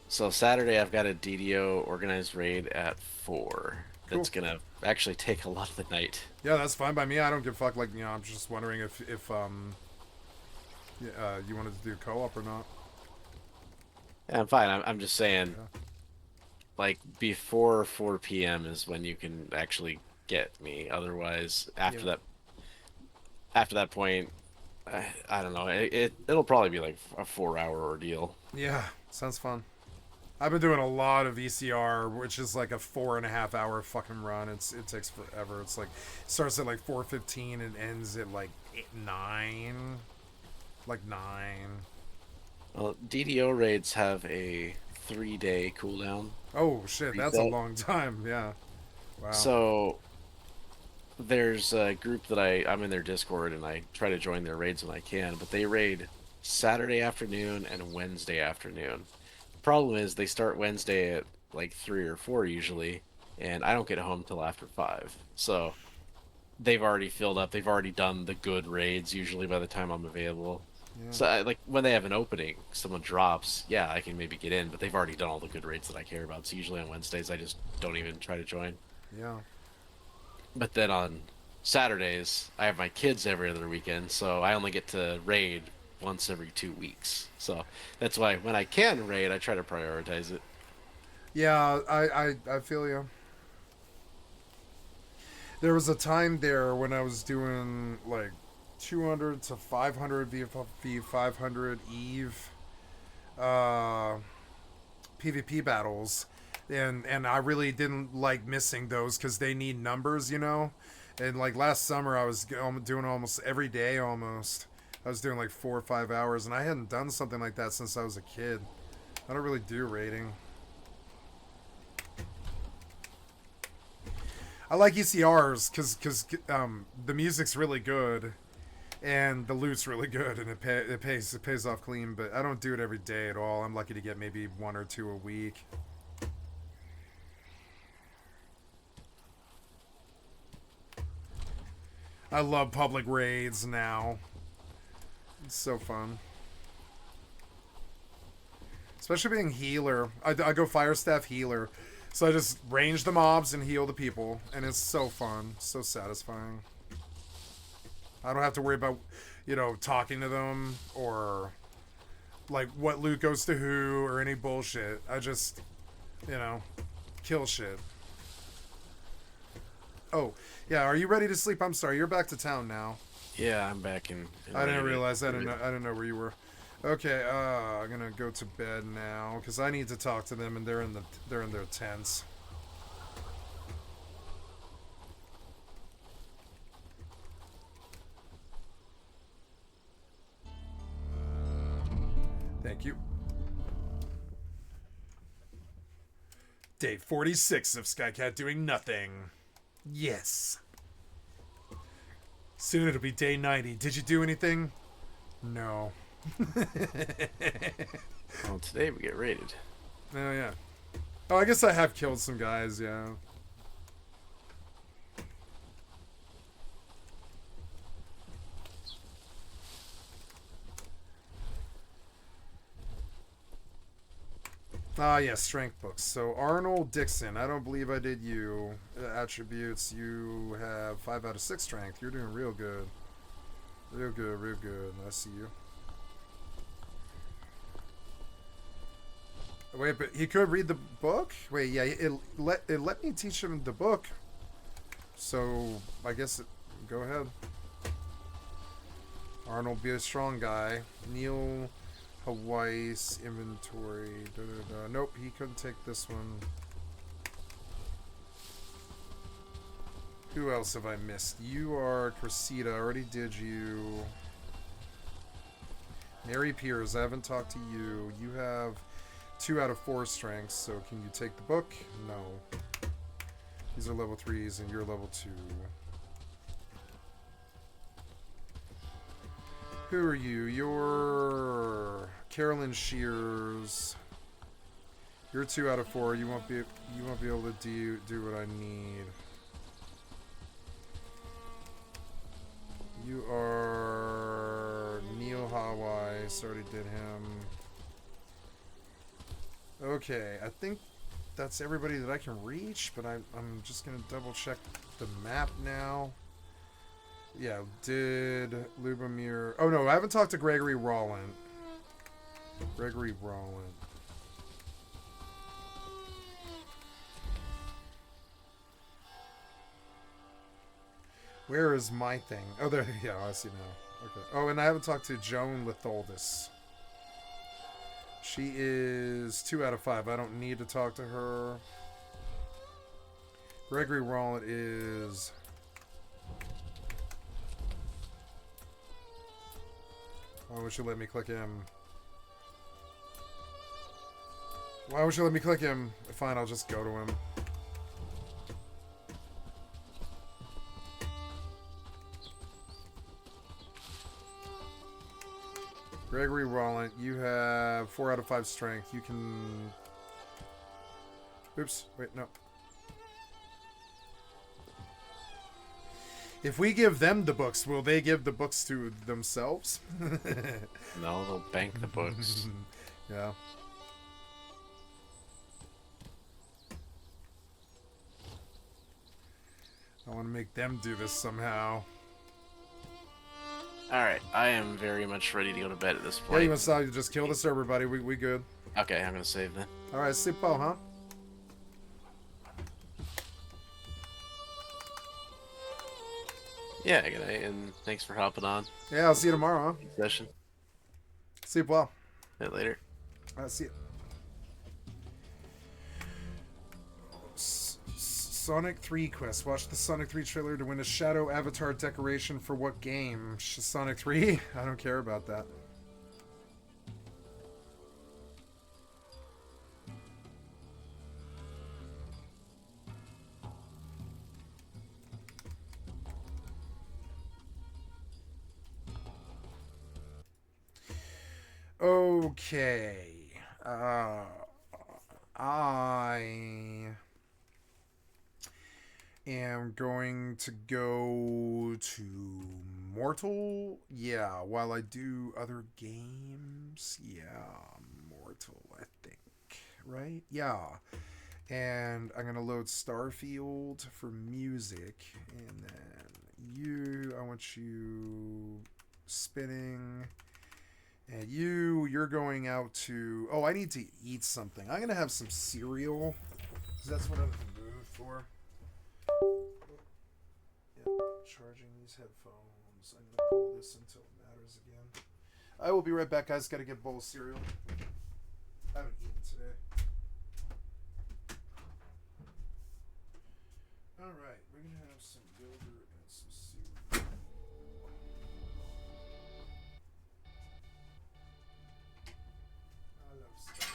So Saturday I've got a DDO organized raid at 4. That's Cool. gonna actually take a lot of the night. Yeah, that's fine by me. I don't give a fuck. Like, I'm just wondering if you wanted to do co-op or not. Yeah, I'm fine. I'm just saying, Yeah. like, before 4 p.m. is when you can actually get me. Otherwise, after that point, I don't know. It'll probably be like a 4 hour ordeal. Yeah, sounds fun. I've been doing a lot of VCR, which is like a 4.5 hour fucking run. It takes forever. It's like starts at like 4:15 and ends at like 9, like 9. Well, DDO raids have a 3 day cooldown Oh shit, that's a reset. long time. Yeah. Wow. So there's a group that I'm in their Discord and I try to join their raids when I can, but they raid Saturday afternoon and Wednesday afternoon. Problem is they start Wednesday at like 3 or 4 usually, and I don't get home till after 5. So they've already filled up. They've already done the good raids usually by the time I'm available. Yeah. So like when they have an opening, someone drops, yeah, I can maybe get in, but they've already done all the good raids that I care about. So usually on Wednesdays I just don't even try to join. Yeah. But then on Saturdays I have my kids every other weekend, so I only get to raid once every 2 weeks. So that's why when I can raid, I try to prioritize it. Yeah, I feel you. There was a time there when I was doing like 200 to 500 v 500 Eve uh, PvP battles, and I really didn't like missing those because they need numbers, you know. And like last summer, I was doing almost every day. Almost, I was doing like 4 or 5 hours, and I hadn't done something like that since I was a kid. I don't really do raiding. I like ECRs because the music's really good and the loot's really good and it pays off clean. But I don't do it every day at all. I'm lucky to get maybe one or two a week. I love public raids now. It's so fun, especially being healer. I go fire staff healer, so I just range the mobs and heal the people, and it's so fun, so satisfying. I don't have to worry about, talking to them or like what loot goes to who or any bullshit. I just, you know, kill shit. Oh, yeah. Are you ready to sleep? I'm sorry. You're back to town now. Yeah, I'm back and I ready didn't to realize. I get didn't rid. know. I didn't know where you were. Okay. I'm gonna go to bed now because I need to talk to them, and they're in their tents. Thank you. Day 46 of Skycat doing nothing. Yes. Soon it'll be day 90. Did you do anything? No. Well, today we get raided. Oh, yeah. Oh, I guess I have killed some guys, yeah. Ah, yeah, strength books. So, Arnold Dixon, I don't believe I did you. Attributes, you have 5 out of 6 strength. You're doing real good. Real good, real good. I see you. Wait, but he could read the book? Wait, yeah, it let me teach him the book. So, I guess, go ahead. Arnold, be a strong guy. Neil Hawaii's inventory. Da, da, da. Nope, he couldn't take this one. Who else have I missed? You are Cressida. I already did you. Mary Piers. I haven't talked to you. You have 2 out of 4 strengths, so can you take the book? No. These are level 3s, and you're level 2. Who are you? You're Carolyn Shears. You're 2 out of 4. You won't be able to do what I need. You are Neil Hawaii. So already did him. Okay, I think that's everybody that I can reach, but I'm just gonna double check the map now. Yeah, did Lubomir... Oh, no, I haven't talked to Gregory Rowland. Gregory Rowland. Where is my thing? Oh, there. Yeah, I see now. Okay. Oh, and I haven't talked to Joan Litholdis. She is 2 out of 5. I don't need to talk to her. Gregory Wallet is... Why would you let me click him? Why would you let me click him? Fine, I'll just go to him. Gregory Wallet, you have 4 out of 5 strength. You can... Oops, wait, no. If we give them the books, will they give the books to themselves? No, they'll bank the books. Yeah. I want to make them do this somehow. Alright, I am very much ready to go to bed at this Yeah, point. you must just kill the server, buddy. We good. Okay, I'm gonna save then. Alright, Sipo, huh? Yeah, good night, and thanks for hopping on. Yeah, I'll see you tomorrow, huh? Session. Sleep well. See you later. I'll see you. Sonic 3 quest. Watch the Sonic 3 trailer to win a shadow avatar decoration for what game? Sonic 3? I don't care about that. Okay. I am going to go to Mortal. Yeah, while I do other games. Yeah, Mortal, I think. Right? Yeah. And I'm going to load Starfield for music. And then I want you spinning. And you're going out to... Oh, I need to eat something. I'm going to have some cereal. Because that's what I'm in the mood for. Yep, charging these headphones. I'm going to pull this until it matters again. I will be right back, guys. Got to get a bowl of cereal. I haven't eaten today. Alright, we're going to have some yogurt and some cereal. I love stuff.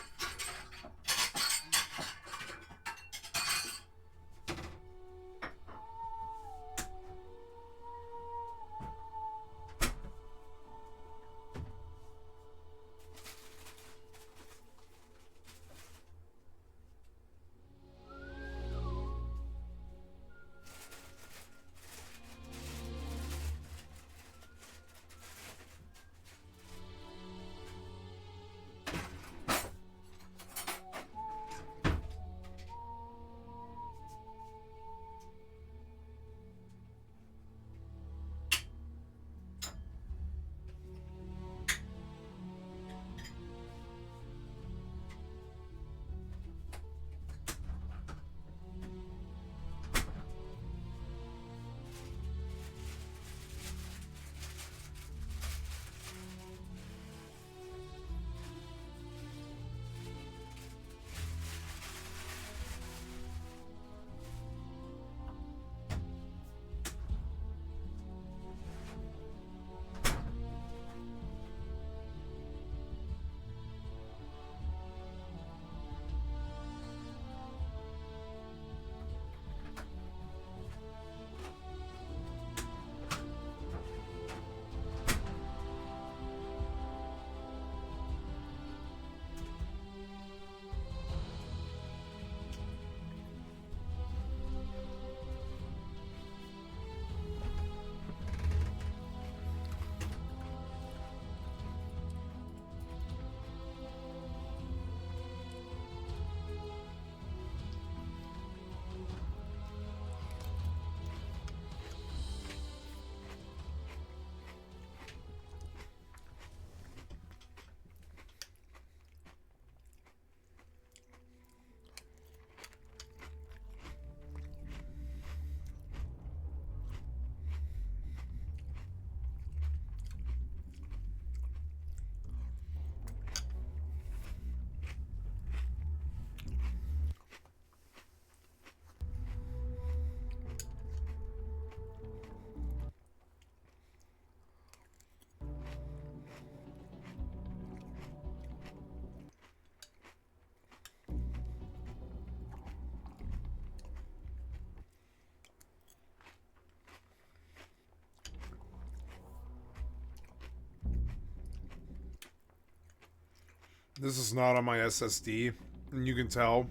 This is not on my SSD, and you can tell.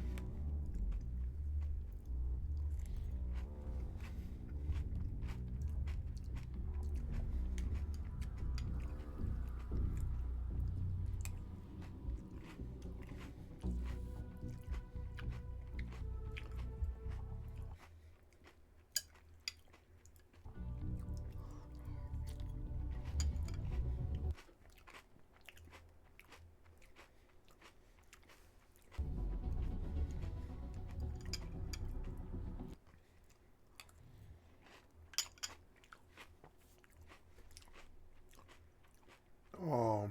Oh.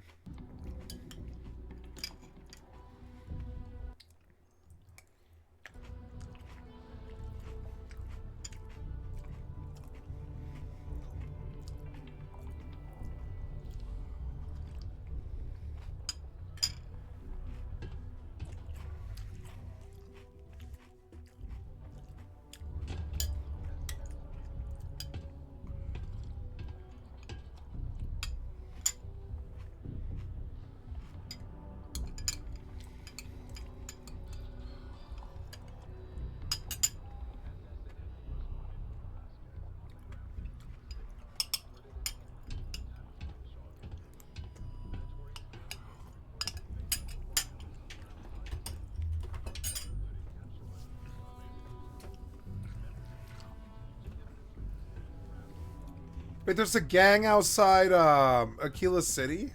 Wait, there's a gang outside Aquila City?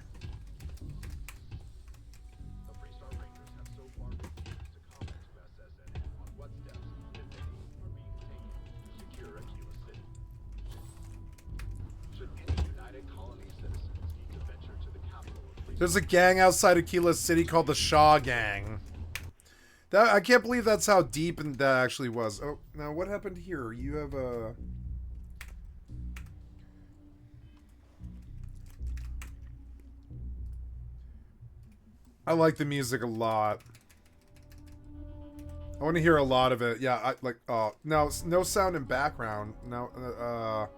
There's a gang outside Aquila City called the Shaw Gang. That I can't believe that's how deep and that actually was. Oh, now what happened here? You have a... I like the music a lot. I want to hear a lot of it. Yeah, I like. No, no sound in background. No.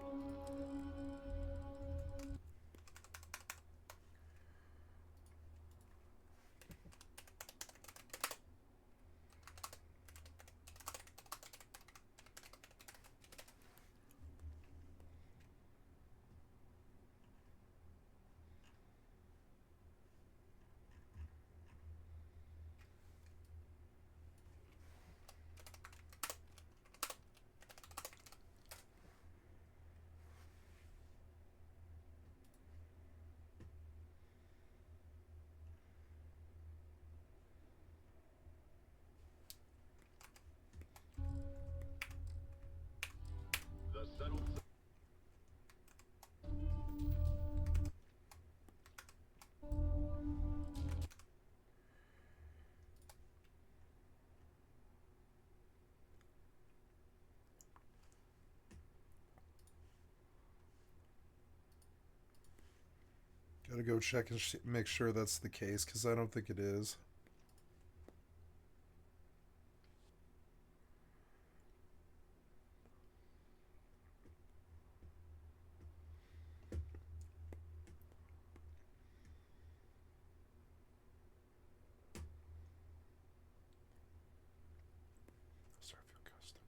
Gotta go check and make sure that's the case, because I don't think it is. Starfield custom.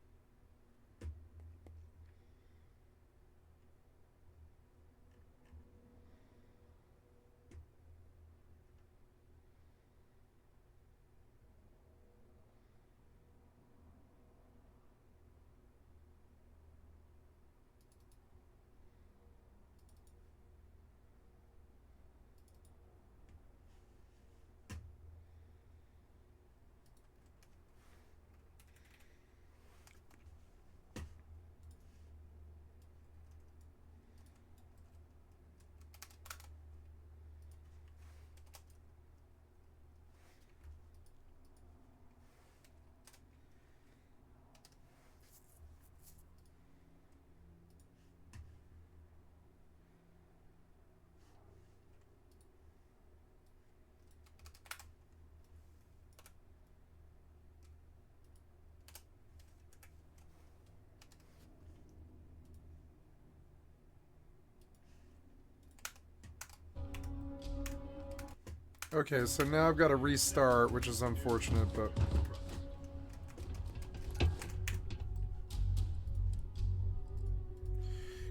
Okay, so now I've got to restart, which is unfortunate, but...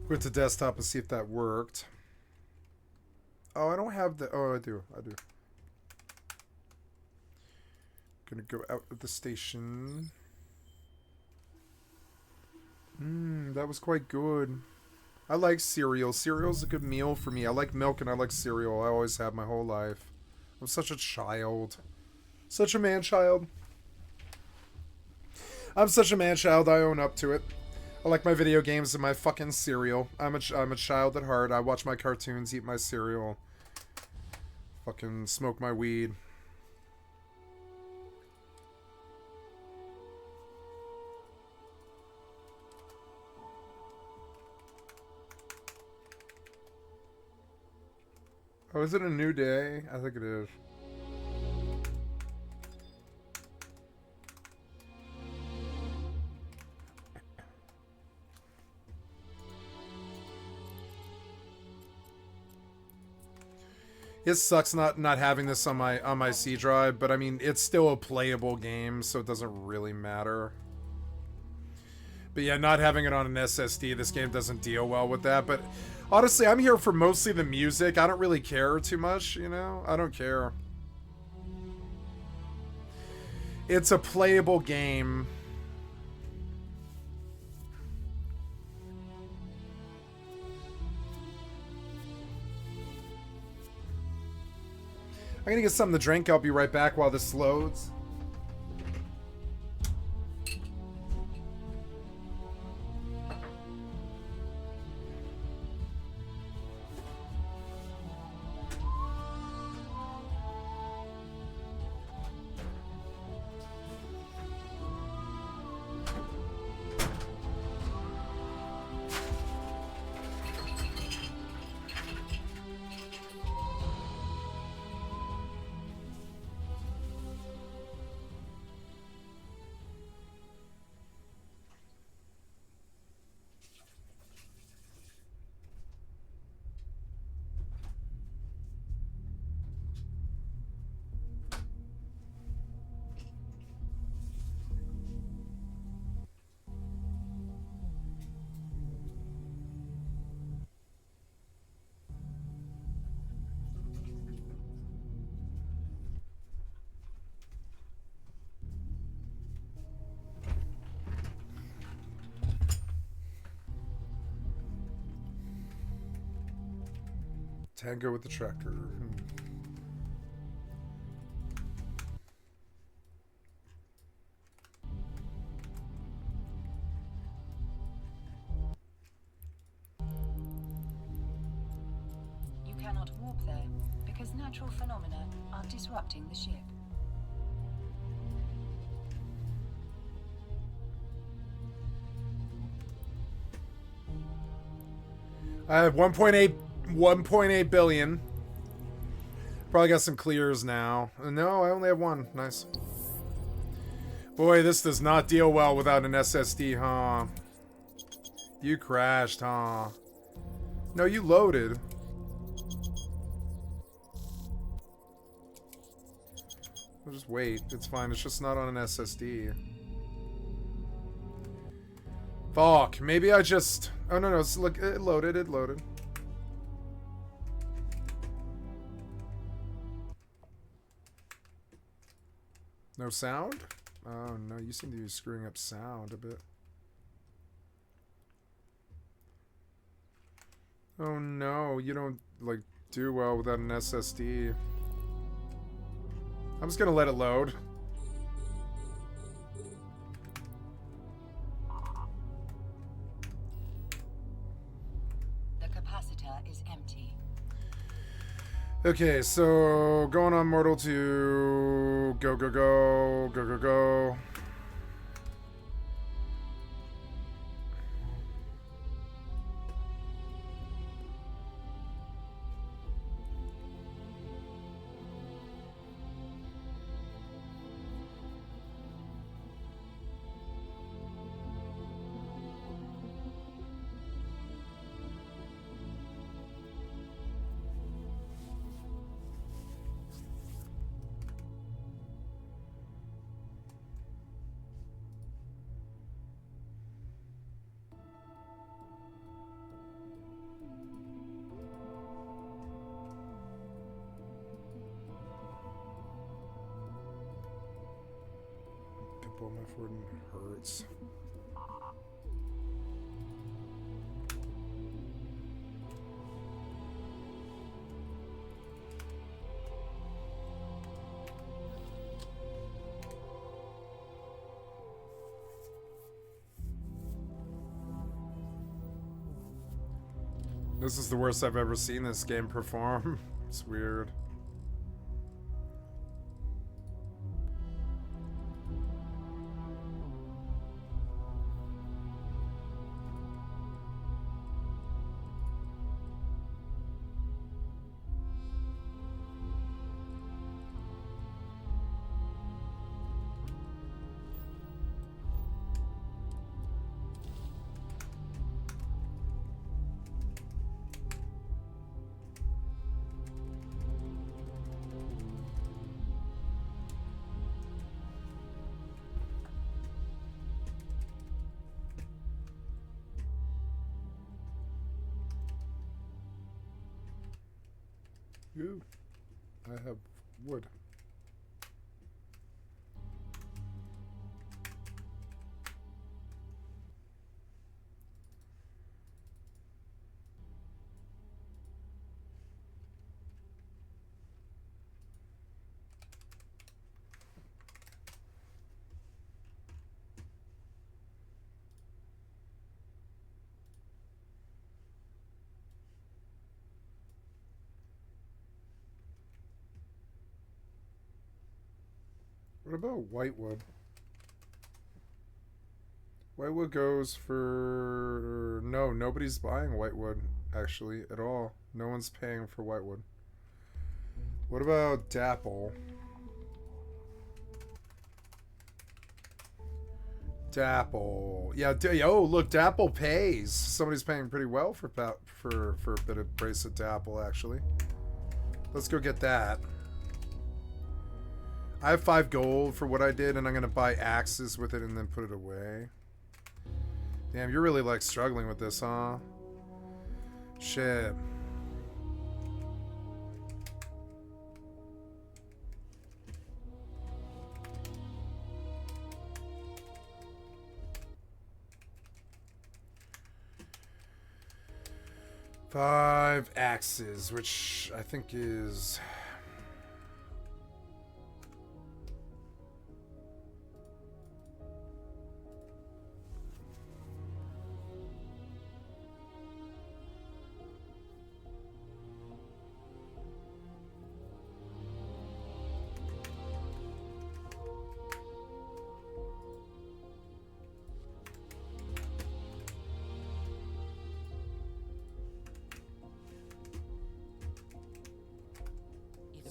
Quit to desktop and see if that worked. Oh, I don't have the... Oh, I do. I do. Gonna go out of the station. That was quite good. I like cereal. Cereal's a good meal for me. I like milk and I like cereal. I always have my whole life. I'm such a child. Such a man-child. I'm such a man-child. I own up to it. I like my video games and my fucking cereal. I'm a child at heart. I watch my cartoons, eat my cereal. Fucking smoke my weed. Oh, is it a new day? I think it is. It sucks not having this on my C drive, but I mean it's still a playable game, so it doesn't really matter. But yeah, not having it on an SSD, this game doesn't deal well with that. But honestly, I'm here for mostly the music. I don't really care too much, you know? I don't care. It's a playable game. I'm gonna get something to drink. I'll be right back while this loads. Tango with the tractor. You cannot warp there because natural phenomena are disrupting the ship. I have 1.8 billion. Probably got some clears now. No, I only have one. Nice. Boy, this does not deal well without an SSD, huh? You crashed, huh? No, you loaded. We'll just wait. It's fine. It's just not on an SSD. Fuck. Maybe I just... Oh, no, no. It's, look, it loaded. It loaded. No sound? Oh, no. You seem to be screwing up sound a bit. Oh, no. You don't, like, do well without an SSD. I'm just gonna let it load. The capacitor is empty. Okay, so going on Mortal to go, go, go, go, go, go. Apple, my foot hurts. This is the worst I've ever seen this game perform. It's weird. Ooh, I have wood. What about whitewood? Whitewood goes for... No, nobody's buying whitewood, actually, at all. No one's paying for whitewood. What about dapple? Dapple. Yeah, oh, look, dapple pays. Somebody's paying pretty well for a bit of bracelet dapple, actually. Let's go get that. I have 5 gold for what I did, and I'm going to buy axes with it and then put it away. Damn, you're really, like, struggling with this, huh? Shit. Five axes, which I think is...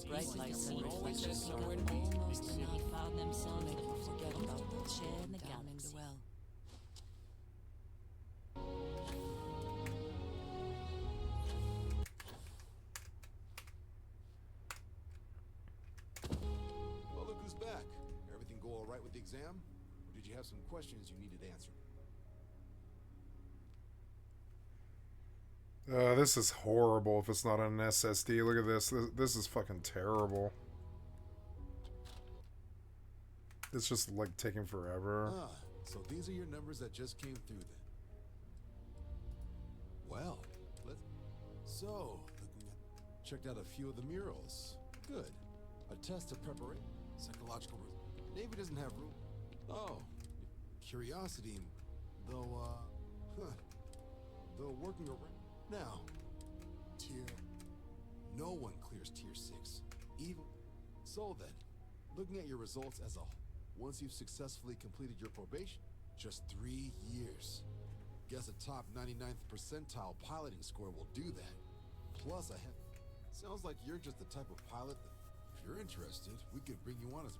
Bright lights and reflections are almost enough. Found themselves to forget about the chair and the galaxy. Well, look who's back. Everything go all right with the exam? Or did you have some questions you needed answered? This is horrible if it's not on an SSD. Look at this. This is fucking terrible. It's just like taking forever. Ah, so these are your numbers that just came through then. Well, so, looking at... Checked out a few of the murals. Good. A test of preparation. Psychological... Navy doesn't have room. Oh. Curiosity, though, though working around... Now, tier... No one clears tier 6. Even... So then, looking at your results as a whole, once you've successfully completed your probation, just 3 years. Guess a top 99th percentile piloting score will do that. Plus a head... Sounds like you're just the type of pilot that, if you're interested, we could bring you on as a...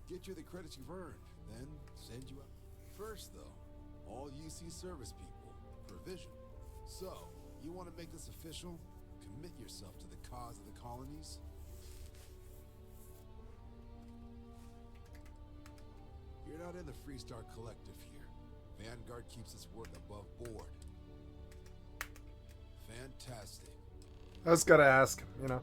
Get you the credits you've earned, then send you out. First, though, all UC service people, provision. So, you want to make this official? Commit yourself to the cause of the colonies? You're not in the Freestar Collective here. Vanguard keeps its work above board. Fantastic. I just gotta ask, you know.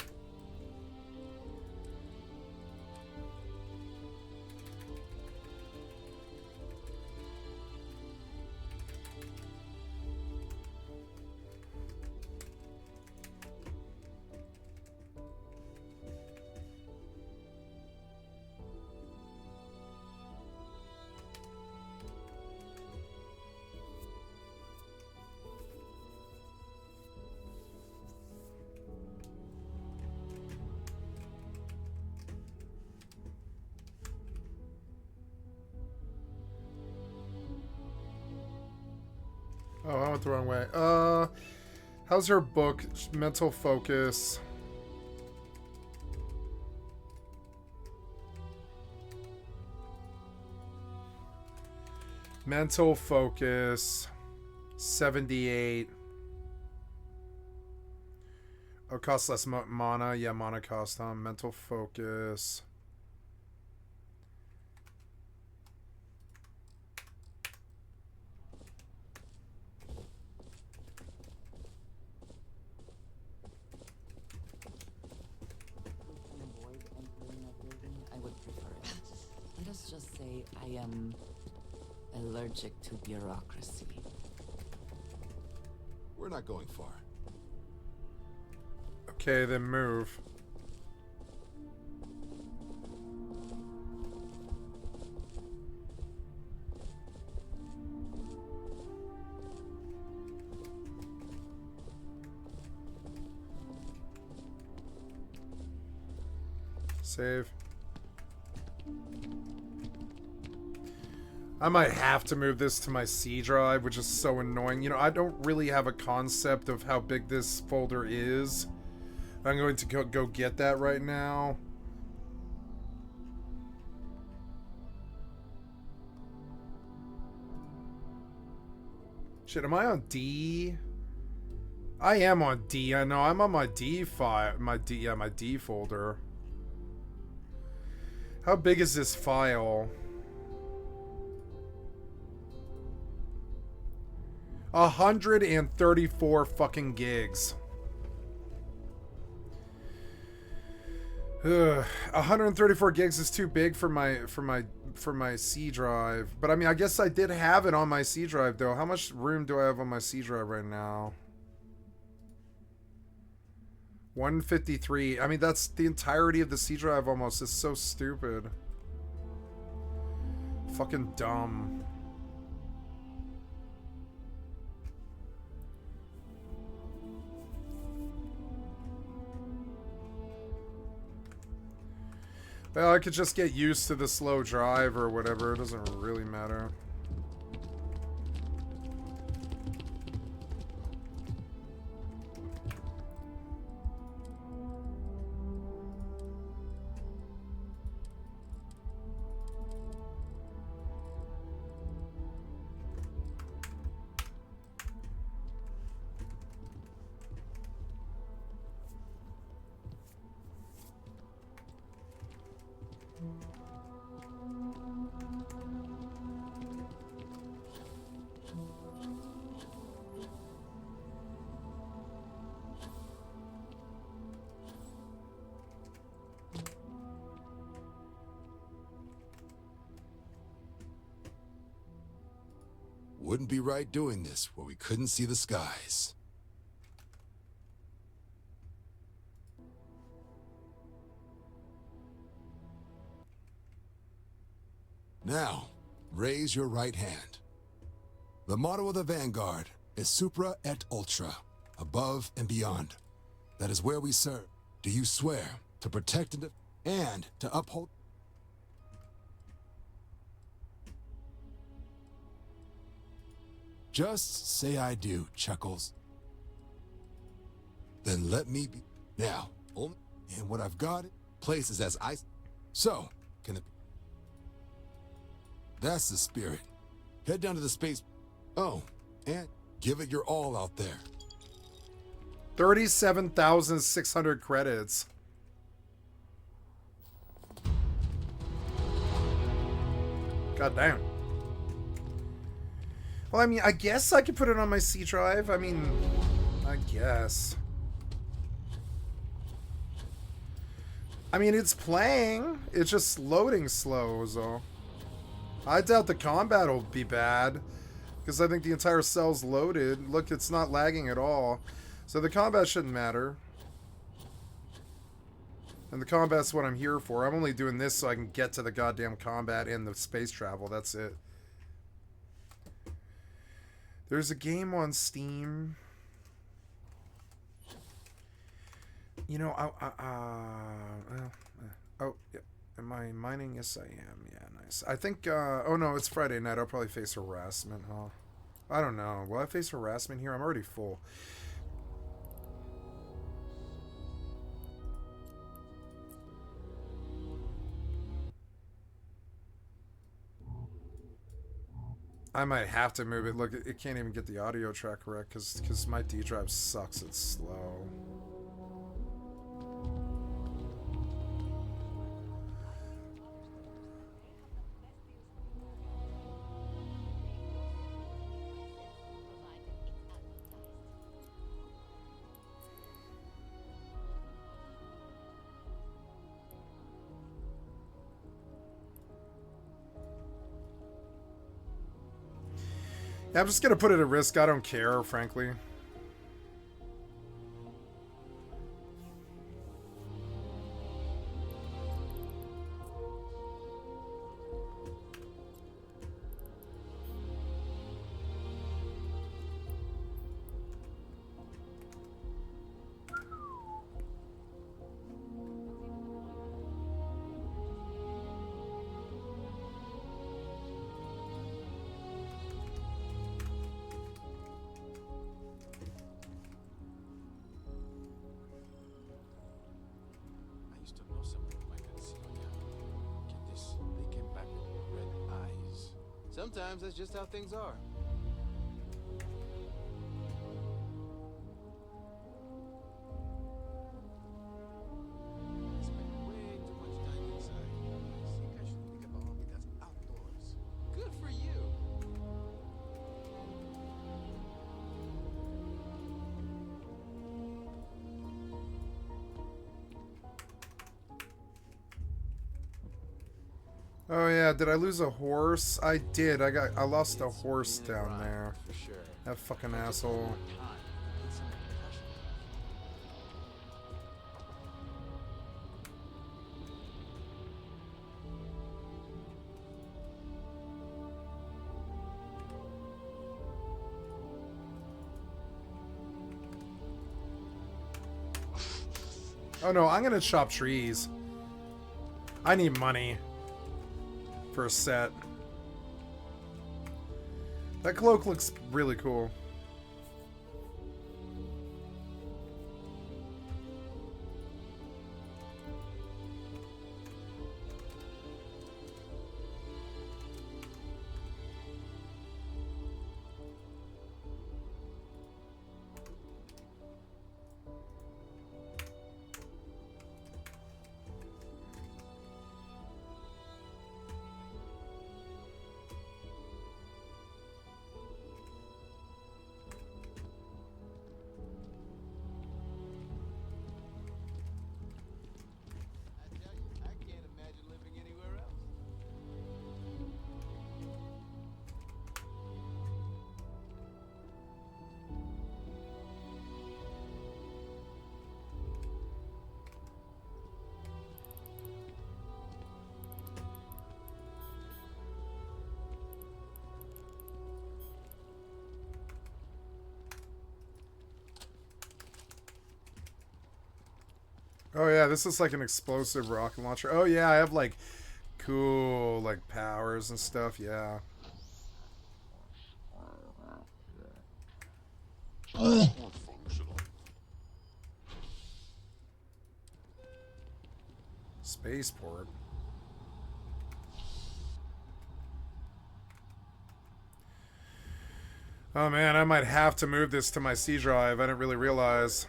went the wrong way. How's her book? Mental focus. Mental focus. 78. Oh, costs less mana. Yeah, mana cost, huh? Mental focus. Avoid entering a building, I would prefer it. Let us just say I am allergic to bureaucracy. We're not going far. Okay, then move. Save. I might have to move this to my C drive, which is so annoying. You know, I don't really have a concept of how big this folder is. I'm going to go get that right now. Shit, am I on D? I am on D. I know I'm on my D file. My D folder. How big is this file? 134 fucking gigs. Ugh, 134 gigs is too big for my C drive. But I mean, I guess I did have it on my C drive though. How much room do I have on my C drive right now? 153. I mean, that's the entirety of the C drive almost. It's so stupid. Fucking dumb. Well, I could just get used to the slow drive or whatever. It doesn't really matter. Wouldn't be right doing this where we couldn't see the skies. Now, raise your right hand. The motto of the Vanguard is Supra et Ultra, above and beyond. That is where we serve. Do you swear to protect and to uphold? Just say I do, Chuckles. Then let me be. Now, and what I've got, places as I. So, can it be? That's the spirit. Head down to the space. Oh, and give it your all out there. 37,600 credits. God damn. Well, I mean, I guess I could put it on my C drive. I mean, I guess. I mean, it's playing. It's just loading slow, so. I doubt the combat will be bad. Because I think the entire cell's loaded. Look, it's not lagging at all. So the combat shouldn't matter. And the combat's what I'm here for. I'm only doing this so I can get to the goddamn combat and the space travel. That's it. There's a game on Steam. You know, oh, yeah. Am I mining? Yes, I am. Yeah, nice. I think, oh no, it's Friday night. I'll probably face harassment, huh? I don't know. Will I face harassment here? I'm already full. I might have to move it. Look, it can't even get the audio track correct because my D drive sucks. It's slow. Yeah, I'm just gonna put it at risk. I don't care, frankly. I used to know someone who might get SEAL account. Get this, they came back with red eyes. Sometimes that's just how things are. I spend way too much time inside. I think I should pick up a hobby that's outdoors. Good for you. Oh yeah, did I lose a horse? I did. I lost a horse It's been a down ride, there. for sure. That fucking If I took asshole. more time, I could put some of the pressure off. Oh no, I'm gonna chop trees. I need money for a set. That cloak looks really cool. I tell you, I can't imagine living anywhere else. Oh yeah, this is like an explosive rocket launcher. Oh yeah, I have like cool like powers and stuff. Yeah. Spaceport. Oh man, I might have to move this to my C drive. I didn't really realize.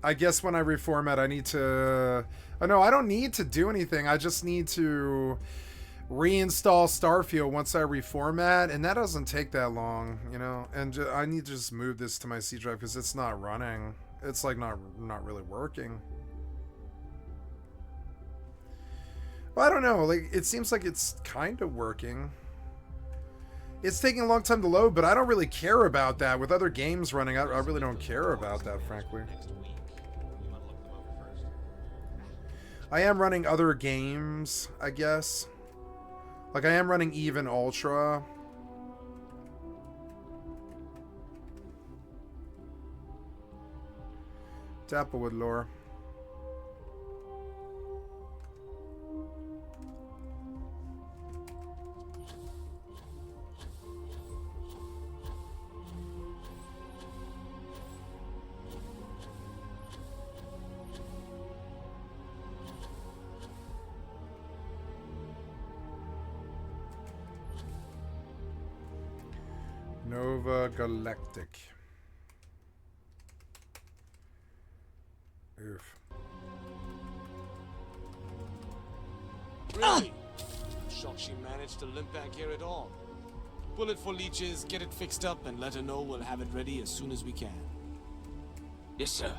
I guess when I reformat, I need to... Oh no, I don't need to do anything. I just need to reinstall Starfield once I reformat, and that doesn't take that long, you know? And I need to just move this to my C drive because it's not running. It's like not really working. Well, I don't know. Like, it seems like it's kind of working. It's taking a long time to load, but I don't really care about that. With other games running, I really don't care about that, frankly. I am running other games, I guess. Like, I am running Even Ultra. Dapplewood lore. Nova Galactic. Oof. Really? I'm shocked she managed to limp back here at all. Pull it for leeches, get it fixed up, and let her know we'll have it ready as soon as we can. Yes, sir.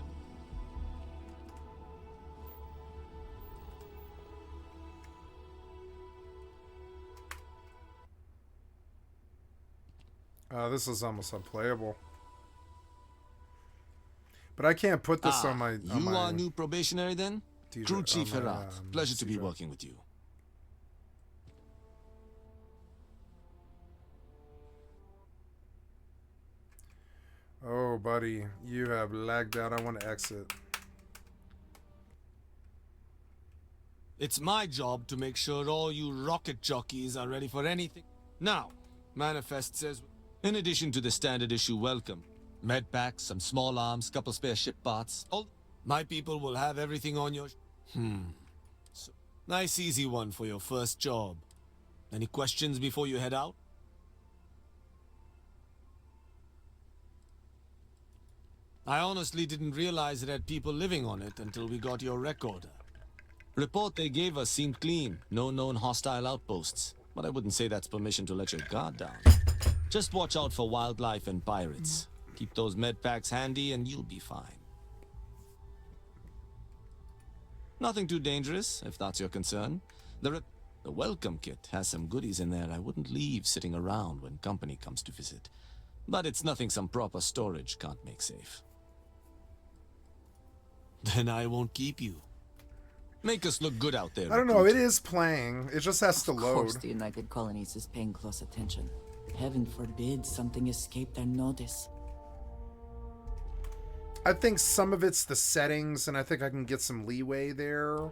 This is almost unplayable. But I can't put this on my. You are new probationary then? DJ Crew Chief on my, Herat. Pleasure to be C-drive. working with you. Oh, buddy, you have lagged out. I want to exit. It's my job to make sure all you rocket jockeys are ready for anything. Now, Manifest says, in addition to the standard issue welcome, med packs, some small arms, couple spare ship parts, all my people will have everything on your... So, nice easy one for your first job. Any questions before you head out? I honestly didn't realize it had people living on it until we got your recorder. Report they gave us seemed clean. No known hostile outposts. But I wouldn't say that's permission to let your guard down. Just watch out for wildlife and pirates. Keep those med packs handy and you'll be fine. Nothing too dangerous, if that's your concern. The welcome kit has some goodies in there I wouldn't leave sitting around when company comes to visit. But it's nothing some proper storage can't make safe. Then I won't keep you. Make us look good out there. I don't know. It is playing. It just has to Of load. course the United Colonies is paying close attention. Heaven forbid something escaped their notice. I think some of it's the settings, and I think I can get some leeway there.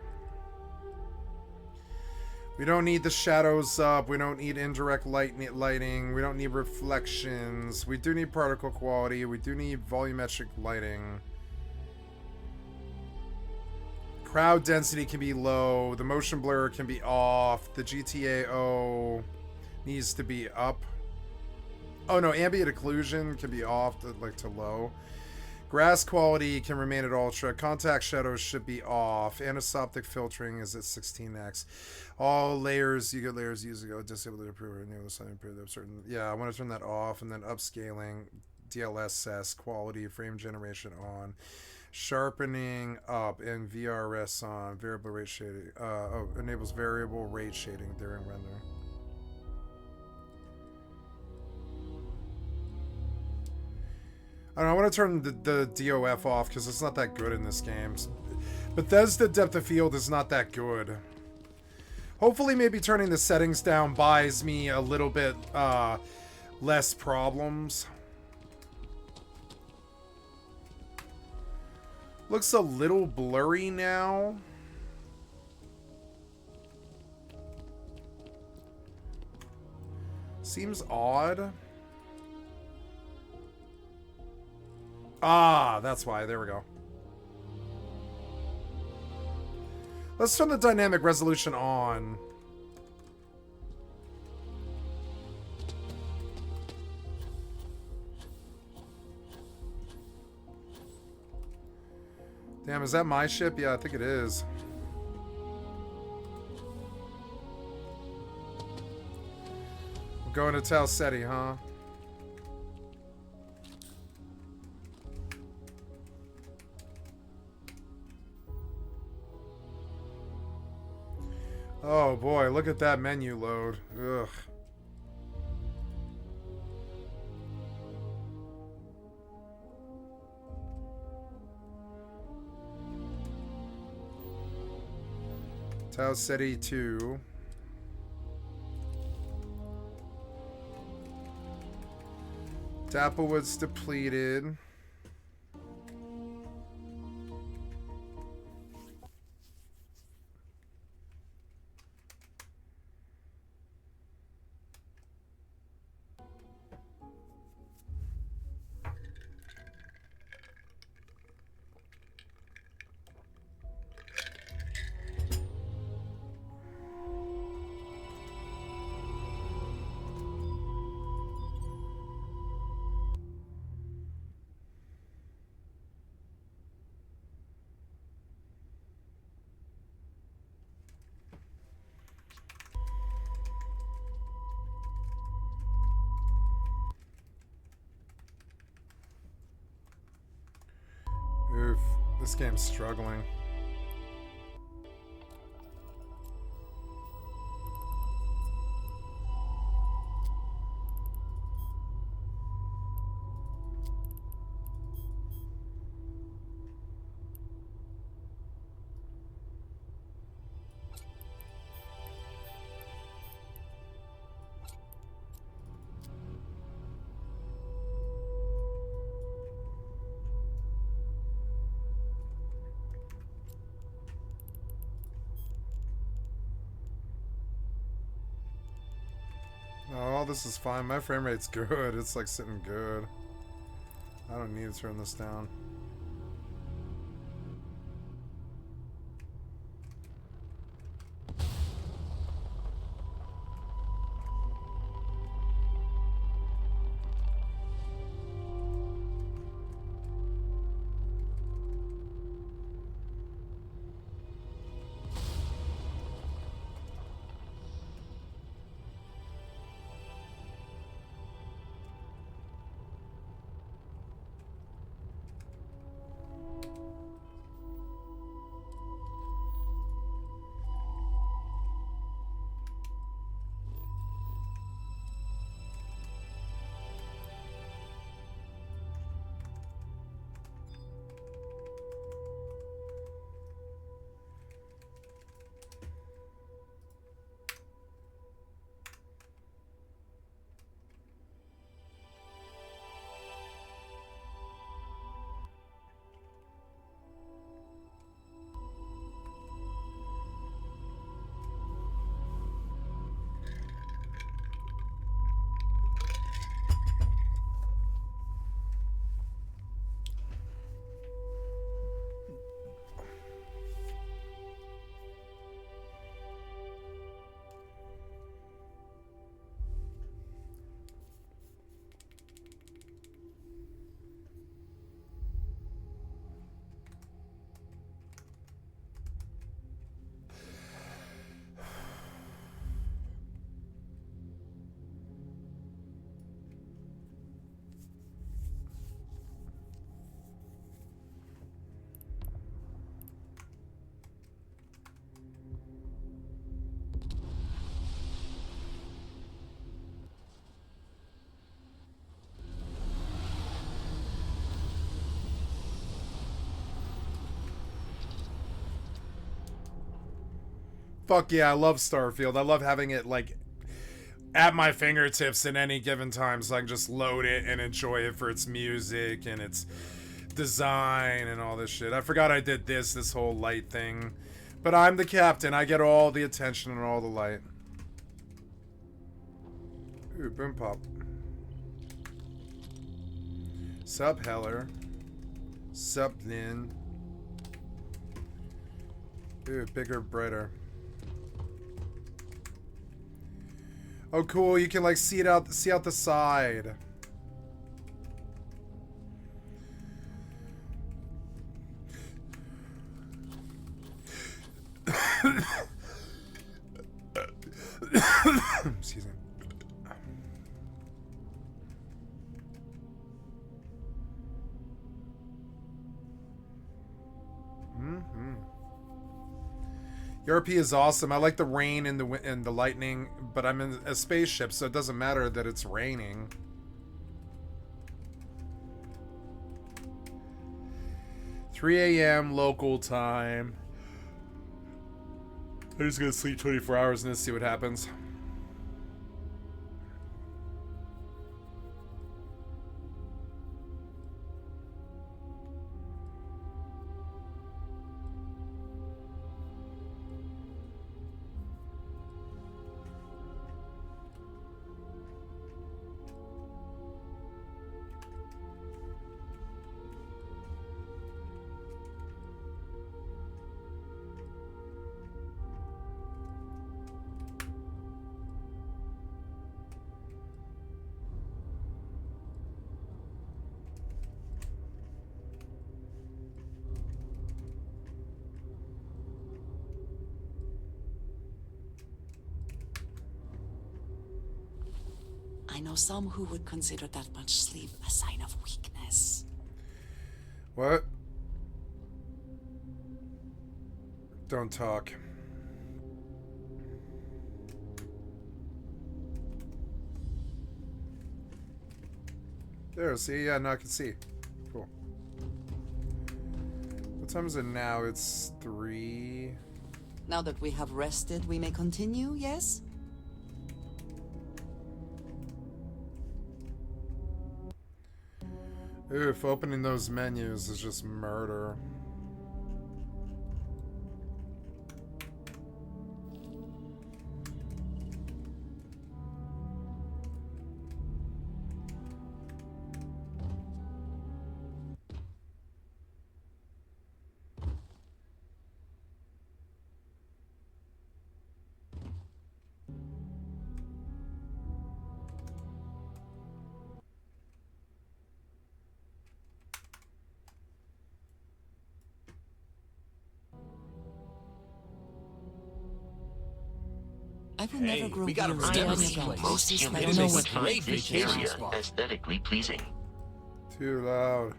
We don't need the shadows up. We don't need indirect lighting. We don't need reflections. We do need particle quality. We do need volumetric lighting. Crowd density can be low. The motion blur can be off. The GTAO needs to be up. Oh no, ambient occlusion can be off to low. Grass quality can remain at ultra. Contact shadows should be off. Anisoptic filtering is at 16x. All layers, you get layers use ago. Disable the improve enable the sign improve certain. Yeah, I want to turn that off, and then upscaling, DLSS quality, frame generation on. Sharpening up and VRS on. Variable rate shading. Enables variable rate shading during render. I don't know, I want to turn the DOF off because it's not that good in this game. Bethesda depth of field is not that good. Hopefully maybe turning the settings down buys me a little bit less problems. Looks a little blurry now. Seems odd. Ah, that's why. There we go. Let's turn the dynamic resolution on. Damn, is that my ship? Yeah, I think it is. We're going to Tau Ceti, huh? Oh boy, look at that menu load. Ugh. Tau Ceti 2. Dapplewood's depleted. This game's struggling. Oh, this is fine. My frame rate's good. It's like sitting good. I don't need to turn this down. Fuck yeah, I love Starfield. I love having it, like, at my fingertips at any given time so I can just load it and enjoy it for its music and its design and all this shit. I forgot I did this whole light thing. But I'm the captain. I get all the attention and all the light. Ooh, boom pop. Sup, Heller. Sup, Lynn. Ooh, bigger, brighter. Oh, cool! You can like see out the side. Excuse me. ERP is awesome. I like the rain and the lightning, but I'm in a spaceship, so it doesn't matter that it's raining. "3 a.m. local time." I'm just gonna sleep 24 hours and then see what happens. I know some who would consider that much sleep a sign of weakness. What? Don't talk. There, see? Yeah, now I can see. Cool. What time is it now? It's 3. Now that we have rested, we may continue, yes? Oof, opening those menus is just murder. I will never grow we gotta weary of remember this this place. place. Most Just humans like It will is a find great this vacation area spot. aesthetically pleasing. Too loud.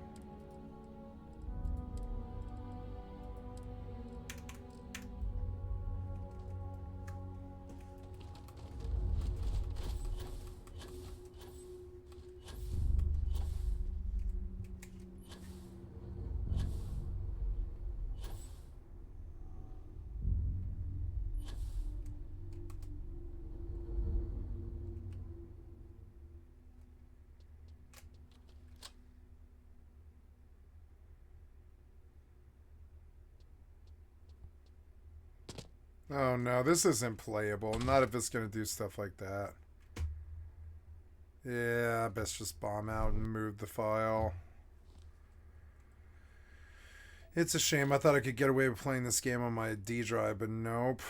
Oh no, this isn't playable. Not if it's gonna do stuff like that. Yeah, best just bomb out and move the file. It's a shame. I thought I could get away with playing this game on my D drive, but nope.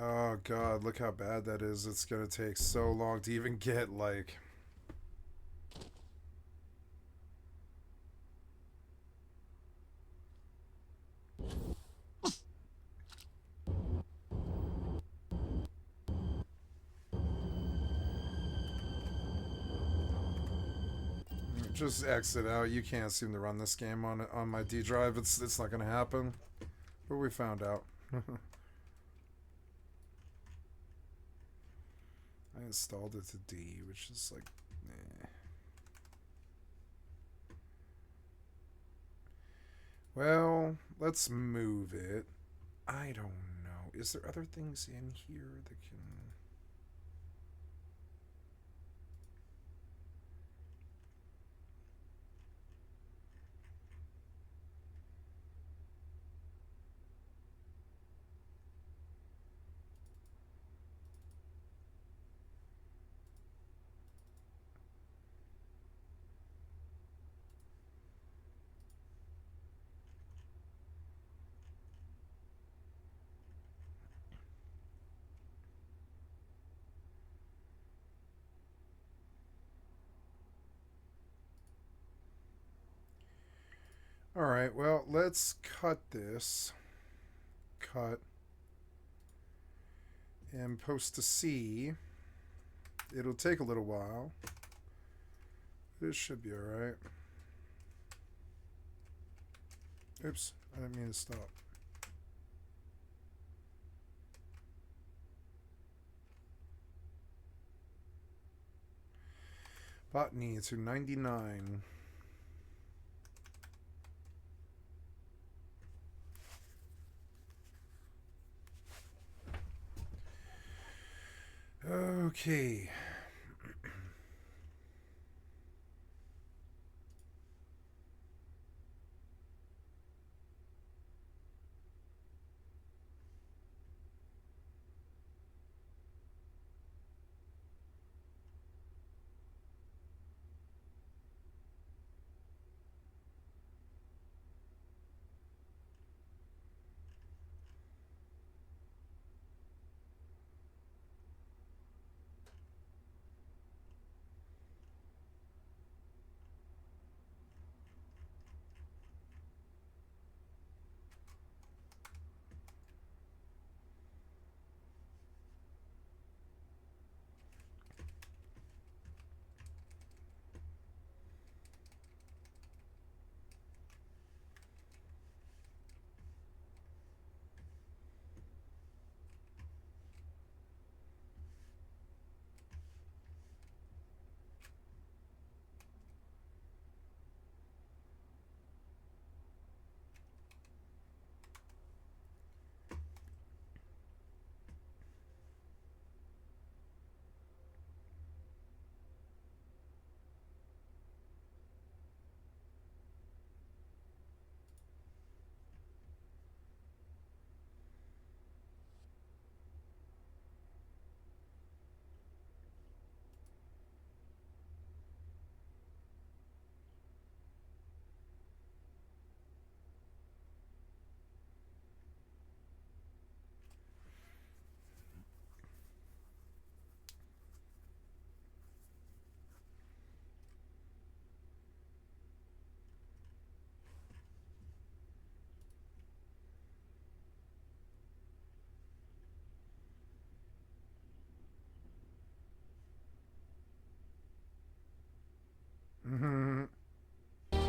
Oh god, look how bad that is. It's gonna take so long to even get, like... Just exit out. You can't seem to run this game on my D drive. It's not gonna happen. But we found out. I installed it to D, which is like, eh. Well, let's move it. I don't know. Is there other things in here that can... Alright, well, let's cut this. Cut. And post to C. It'll take a little while. This should be alright. Oops, I didn't mean to stop. Botany to 99. Okay.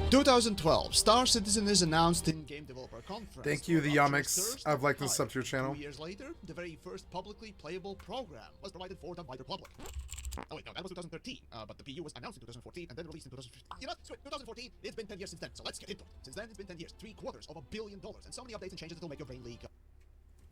2012, Star Citizen is announced in Game Developer Conference. Thank you, the On Yumix. Thursday, I've liked and Friday. subbed to your channel. 2 years later, the very first publicly playable program was provided for the wider public. Oh wait, no, that was 2013, but the PU was announced in 2014 and then released in 2015. You know, sweet, 2014, it's been 10 years since then, so let's get into it. Since then, it's been 10 years, $750 million, and so many updates and changes that'll make your brain leak.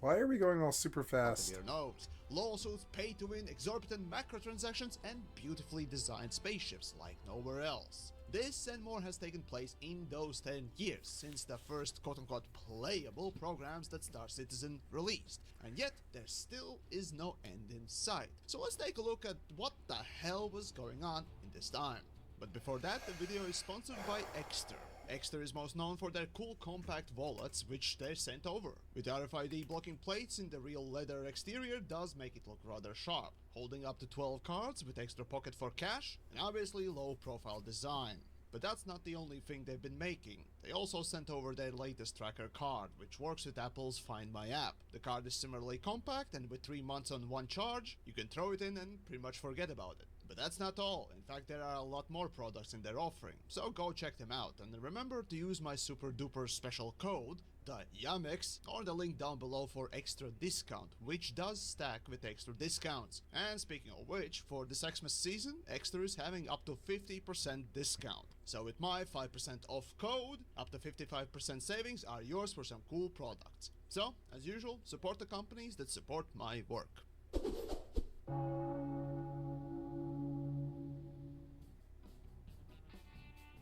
Why are we going all super fast? Your nose. Lawsuits, pay-to-win, exorbitant macrotransactions, and beautifully designed spaceships like nowhere else. This and more has taken place in those 10 years since the first quote-unquote playable programs that Star Citizen released. And yet, there still is no end in sight. So let's take a look at what the hell was going on in this time. But before that, the video is sponsored by Exter. Exter is most known for their cool compact wallets, which they sent over. With RFID blocking plates in the real leather exterior does make it look rather sharp, holding up to 12 cards with extra pocket for cash, and obviously low profile design. But that's not the only thing they've been making. They also sent over their latest tracker card, which works with Apple's Find My app. The card is similarly compact, and with 3 months on one charge, you can throw it in and pretty much forget about it. But that's not all. In fact, there are a lot more products in their offering, so go check them out. And remember to use my super duper special code, the Yumix, or the link down below for extra discount, which does stack with extra discounts. And speaking of which, for this Xmas season, Extra is having up to 50% discount. So with my 5% off code, up to 55% savings are yours for some cool products. So, as usual, support the companies that support my work.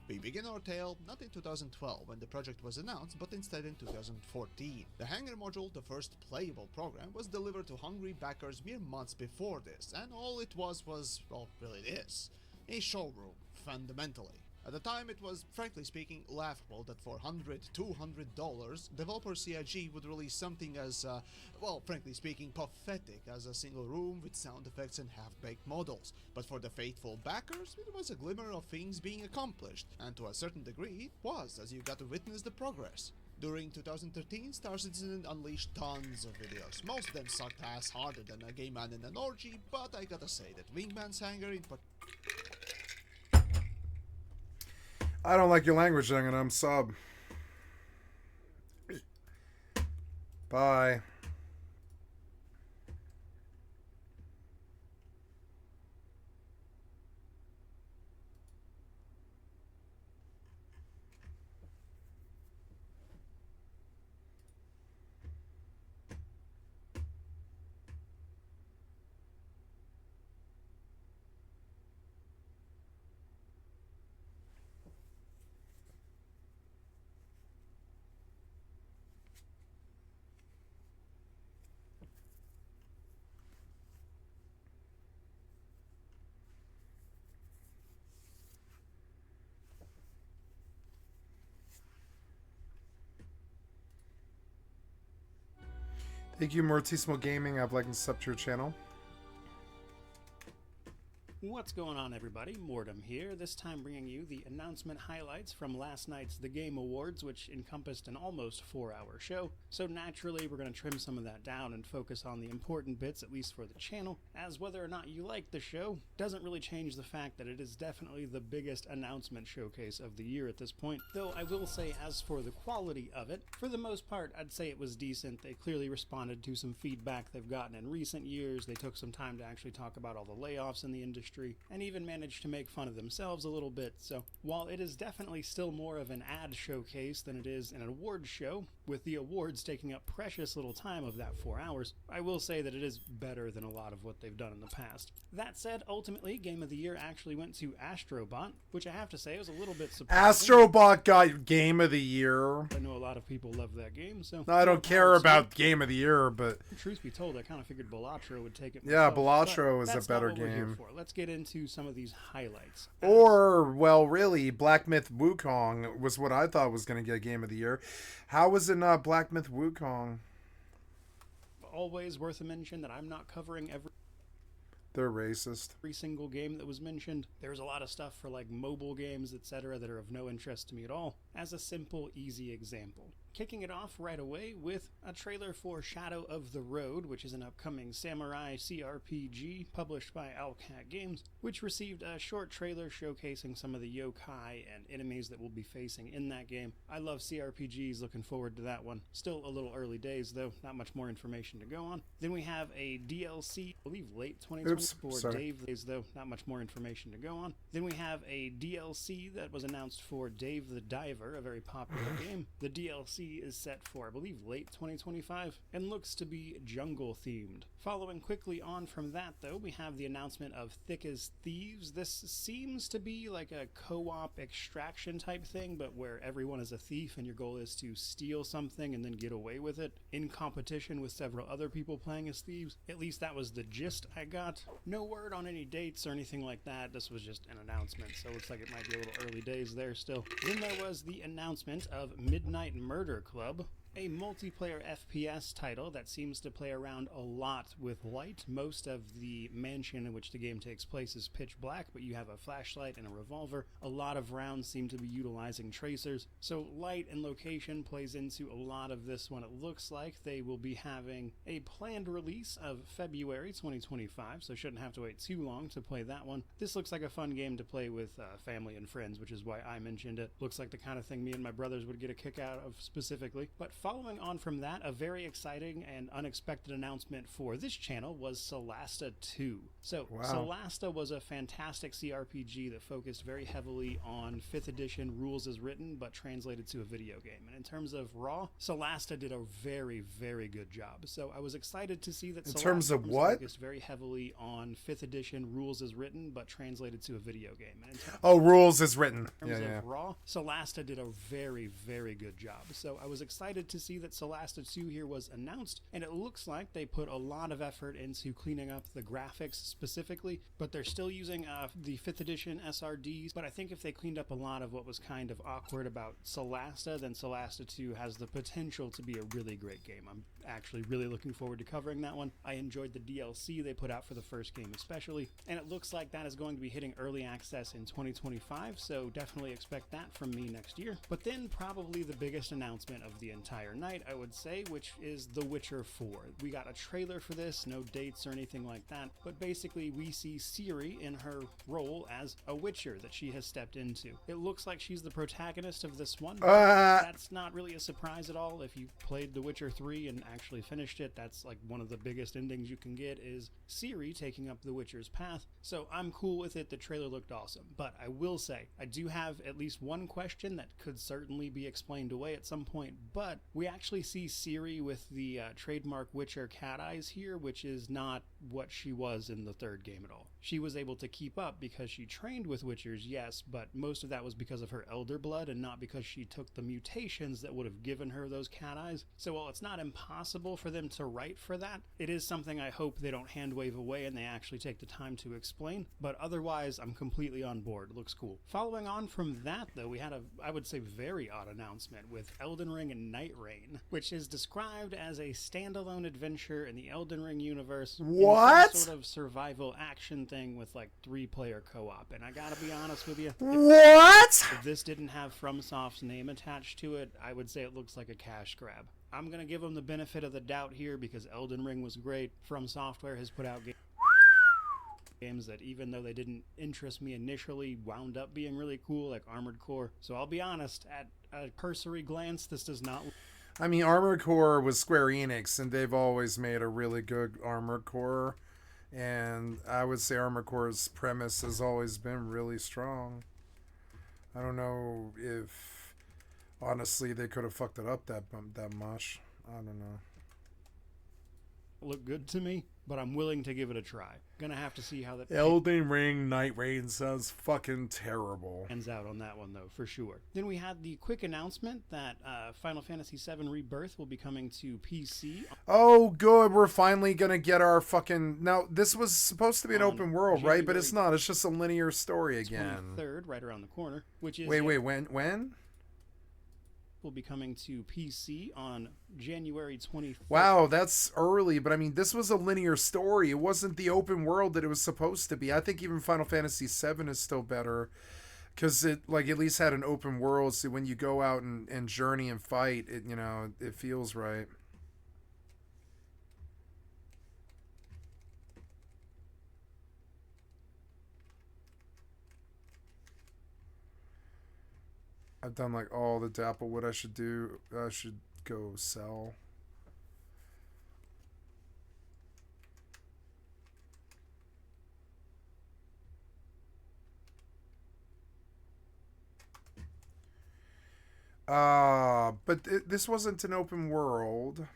We begin our tale not in 2012 when the project was announced, but instead in 2014. The Hangar module, the first playable program, was delivered to hungry backers mere months before this, and all it was, well, really this. A showroom, fundamentally. At the time, it was, frankly speaking, laughable that for $100, $200, developer CIG would release something as, well, frankly speaking, pathetic as a single room with sound effects and half-baked models. But for the faithful backers, it was a glimmer of things being accomplished, and to a certain degree, it was, as you got to witness the progress. During 2013, Star Citizen unleashed tons of videos. Most of them sucked ass harder than a gay man in an orgy, but I gotta say that Wingman's Hangar in particular. I don't like your language, I'm gonna unsub. Bye. Thank you, Mortissimo Gaming. I've liked and subbed to your channel. What's going on, everybody? Mortem here, this time bringing you the announcement highlights from last night's The Game Awards, which encompassed an almost 4-hour show. So naturally, we're going to trim some of that down and focus on the important bits, at least for the channel, as whether or not you like the show doesn't really change the fact that it is definitely the biggest announcement showcase of the year at this point. Though I will say, as for the quality of it, for the most part, I'd say it was decent. They clearly responded to some feedback they've gotten in recent years. They took some time to actually talk about all the layoffs in the industry, and even managed to make fun of themselves a little bit. So while it is definitely still more of an ad showcase than it is an awards show, with the awards taking up precious little time of that 4 hours, I will say that it is better than a lot of what they've done in the past. That said, ultimately, Game of the Year actually went to Astrobot, which I have to say was a little bit surprising. Astrobot got Game of the Year. I know a lot of people love that game, so... No, I don't care about Game of the Year, but... Truth be told, I kind of figured Balatro would take it Yeah, myself, Balatro is a that's not better what we're here game. for. Let's get into some of these highlights. Or, well, really, Black Myth Wukong was what I thought was going to get Game of the Year. How was it not Black Myth Wukong? Always worth a mention that I'm not covering They're racist. every single game that was mentioned. There's a lot of stuff for like mobile games, etc., that are of no interest to me at all. As a simple, easy example, kicking it off right away with a trailer for Shadow of the Road, which is an upcoming samurai CRPG published by Owlcat Games, which received a short trailer showcasing some of the yokai and enemies that we'll be facing in that game. I love CRPGs, looking forward to that one. Still a little early days though, not much more information to go on. Then we have a DLC, I believe late 2020 for Dave Days though, not much more information to go on. Then we have a DLC that was announced for Dave the Diver, a very popular game. The DLC is set for, I believe, late 2025 and looks to be jungle themed. Following quickly on from that though, we have the announcement of Thick as Thieves. This seems to be like a co-op extraction type thing, but where everyone is a thief and your goal is to steal something and then get away with it in competition with several other people playing as thieves. At least that was the gist I got. No word on any dates or anything like that. This was just an announcement, so it looks like it might be a little early days there still. Then there was the announcement of Midnight Murder Club, a multiplayer FPS title that seems to play around a lot with light. Most of the mansion in which the game takes place is pitch black, but you have a flashlight and a revolver. A lot of rounds seem to be utilizing tracers, so light and location plays into a lot of this one. It looks like they will be having a planned release of February 2025, so shouldn't have to wait too long to play that one. This looks like a fun game to play with family and friends, which is why I mentioned it. Looks like the kind of thing me and my brothers would get a kick out of specifically. But following on from that, a very exciting and unexpected announcement for this channel was Solasta 2. So, wow. Solasta was a fantastic CRPG that focused very heavily on 5th edition rules as written, but translated to a video game. And in terms of raw, Solasta did a very, very good job. So I was excited to see that Solasta focused very heavily on 5th edition rules as written, but translated to a video game. And rules as written. In terms of raw, Solasta did a very, very good job. So I was excited to see that Solasta 2 here was announced, and it looks like they put a lot of effort into cleaning up the graphics specifically, but they're still using the 5th edition SRDs. But I think if they cleaned up a lot of what was kind of awkward about Solasta, then Solasta 2 has the potential to be a really great game. I'm actually really looking forward to covering that one. I enjoyed the DLC they put out for the first game especially, and it looks like that is going to be hitting early access in 2025, so definitely expect that from me next year. But then probably the biggest announcement of the entire night, I would say, which is The Witcher 4. We got a trailer for this, no dates or anything like that, but basically we see Ciri in her role as a Witcher that she has stepped into. It looks like she's the protagonist of this one. That's not really a surprise at all. If you played The Witcher 3 and actually finished it, that's like one of the biggest endings you can get, is Ciri taking up the Witcher's path. So I'm cool with it. The trailer looked awesome, but I will say I do have at least one question that could certainly be explained away at some point, but we actually see Ciri with the trademark Witcher cat eyes here, which is not what she was in the third game at all. She was able to keep up because she trained with Witchers, yes, but most of that was because of her elder blood and not because she took the mutations that would have given her those cat eyes. So while it's not impossible for them to write for that, it is something I hope they don't hand wave away and they actually take the time to explain, but otherwise I'm completely on board. It looks cool. Following on from that though, we had a, I would say, very odd announcement with Elden Ring and Night Rain, which is described as a standalone adventure in the Elden Ring universe. What? Some sort of survival action thing with like 3-player co-op. And I gotta be honest with you. If this didn't have FromSoft's name attached to it, I would say it looks like a cash grab. I'm gonna give them the benefit of the doubt here because Elden Ring was great. From Software has put out games that, even though they didn't interest me initially, wound up being really cool, like Armored Core. So I'll be honest, at a cursory glance, this does not... I mean, Armored Core was Square Enix, and they've always made a really good Armored Core. And I would say Armored Core's premise has always been really strong. I don't know if, honestly, they could have fucked it up that much. I don't know. Look good to me, but I'm willing to give it a try. Gonna have to see how that Elden Ring Night Rain sounds fucking terrible. Ends out on that one though, for sure. Then we had the quick announcement that Final Fantasy VII Rebirth will be coming to PC. Oh, good. We're finally gonna get our fucking... Now, this was supposed to be an open world, January, right? But it's not. It's just a linear story again. 23rd, right around the corner, which is... Wait, when? Will be coming to PC on January 24th. Wow, that's early, but I mean, this was a linear story. It wasn't the open world that it was supposed to be. I think even Final Fantasy VII is still better. Because it like at least had an open world, so when you go out and journey and fight, it it feels right. I've done like all the dapple. What I should do, I should go sell. But this wasn't an open world.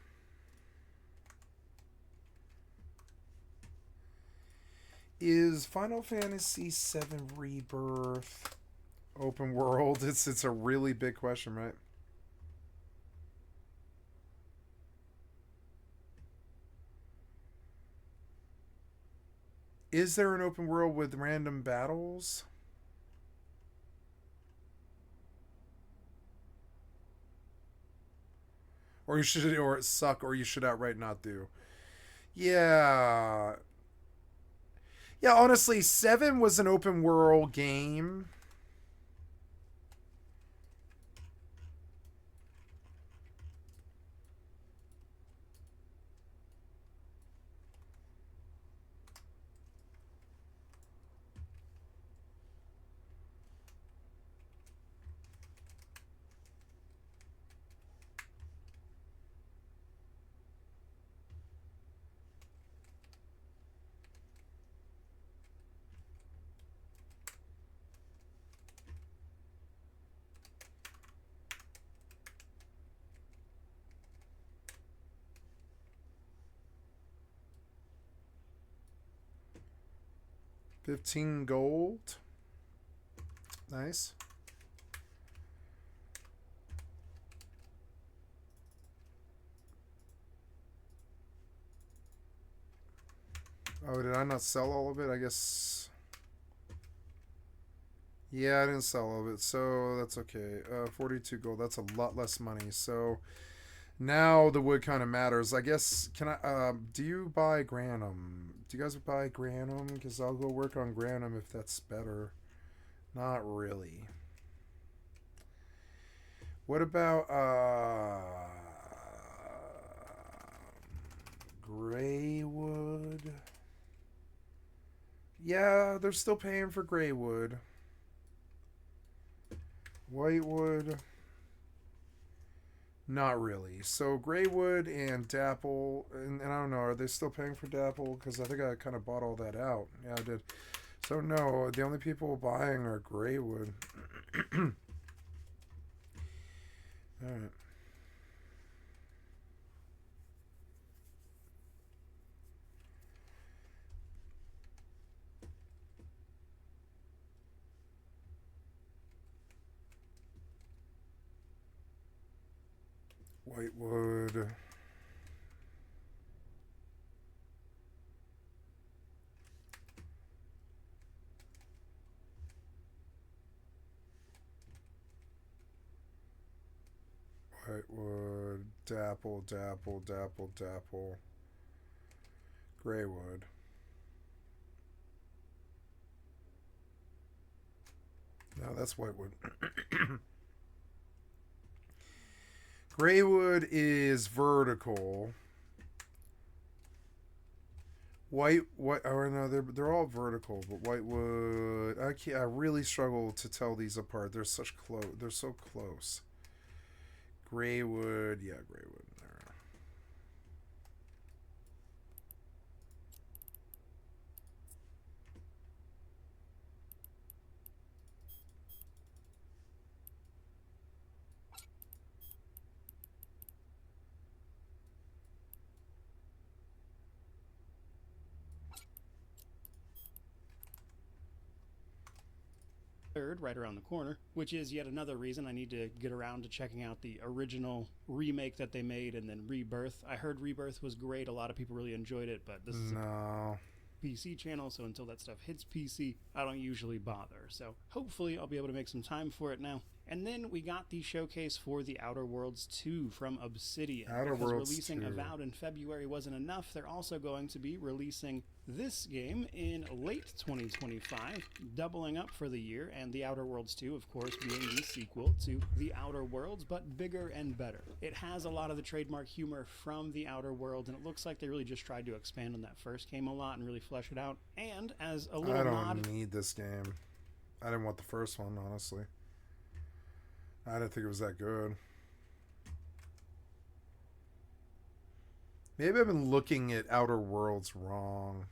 Is Final Fantasy VII Rebirth open world? It's a really big question, right? Is there an open world with random battles? Or you should, or it suck, or you should outright not do. Yeah. Yeah, honestly, 7 was an open world game. $15 gold. Nice. Oh, did I not sell all of it? I guess. Yeah, I didn't sell all of it, so that's okay. 42 gold. That's a lot less money. So now the wood kind of matters. I guess. Can I? Do you buy Granum? Do you guys buy Granum? Because I'll go work on Granum if that's better. Not really. What about Greywood? Yeah, they're still paying for Greywood. Whitewood. Not really. So Greywood and Dapple, and I don't know, are they still paying for Dapple? Because I think I kind of bought all that out. Yeah, I did. So no, the only people buying are Greywood. Alright. Whitewood. Whitewood. Dapple, Dapple, Dapple, Dapple. Greywood. No, that's Whitewood. Greywood is vertical. White, oh no, they're all vertical, but Whitewood, I really struggle to tell these apart. They're so close. Greywood, yeah, Greywood. Third, right around the corner, which is yet another reason I need to get around to checking out the original remake that they made and then Rebirth. I heard Rebirth was great. A lot of people really enjoyed it, but this is a PC channel, so until that stuff hits PC, I don't usually bother. So hopefully I'll be able to make some time for it now. And then we got the showcase for the Outer Worlds 2 from Obsidian. Outer because Worlds releasing 2. Avowed in February wasn't enough, they're also going to be releasing this game in late 2025, doubling up for the year, and The Outer Worlds 2, of course, being the sequel to The Outer Worlds, but bigger and better. It has a lot of the trademark humor from The Outer Worlds, and it looks like they really just tried to expand on that first game a lot and really flesh it out. And as a little I don't nod... need this game. I didn't want the first one, honestly. I didn't think it was that good. Maybe I've been looking at Outer Worlds wrong.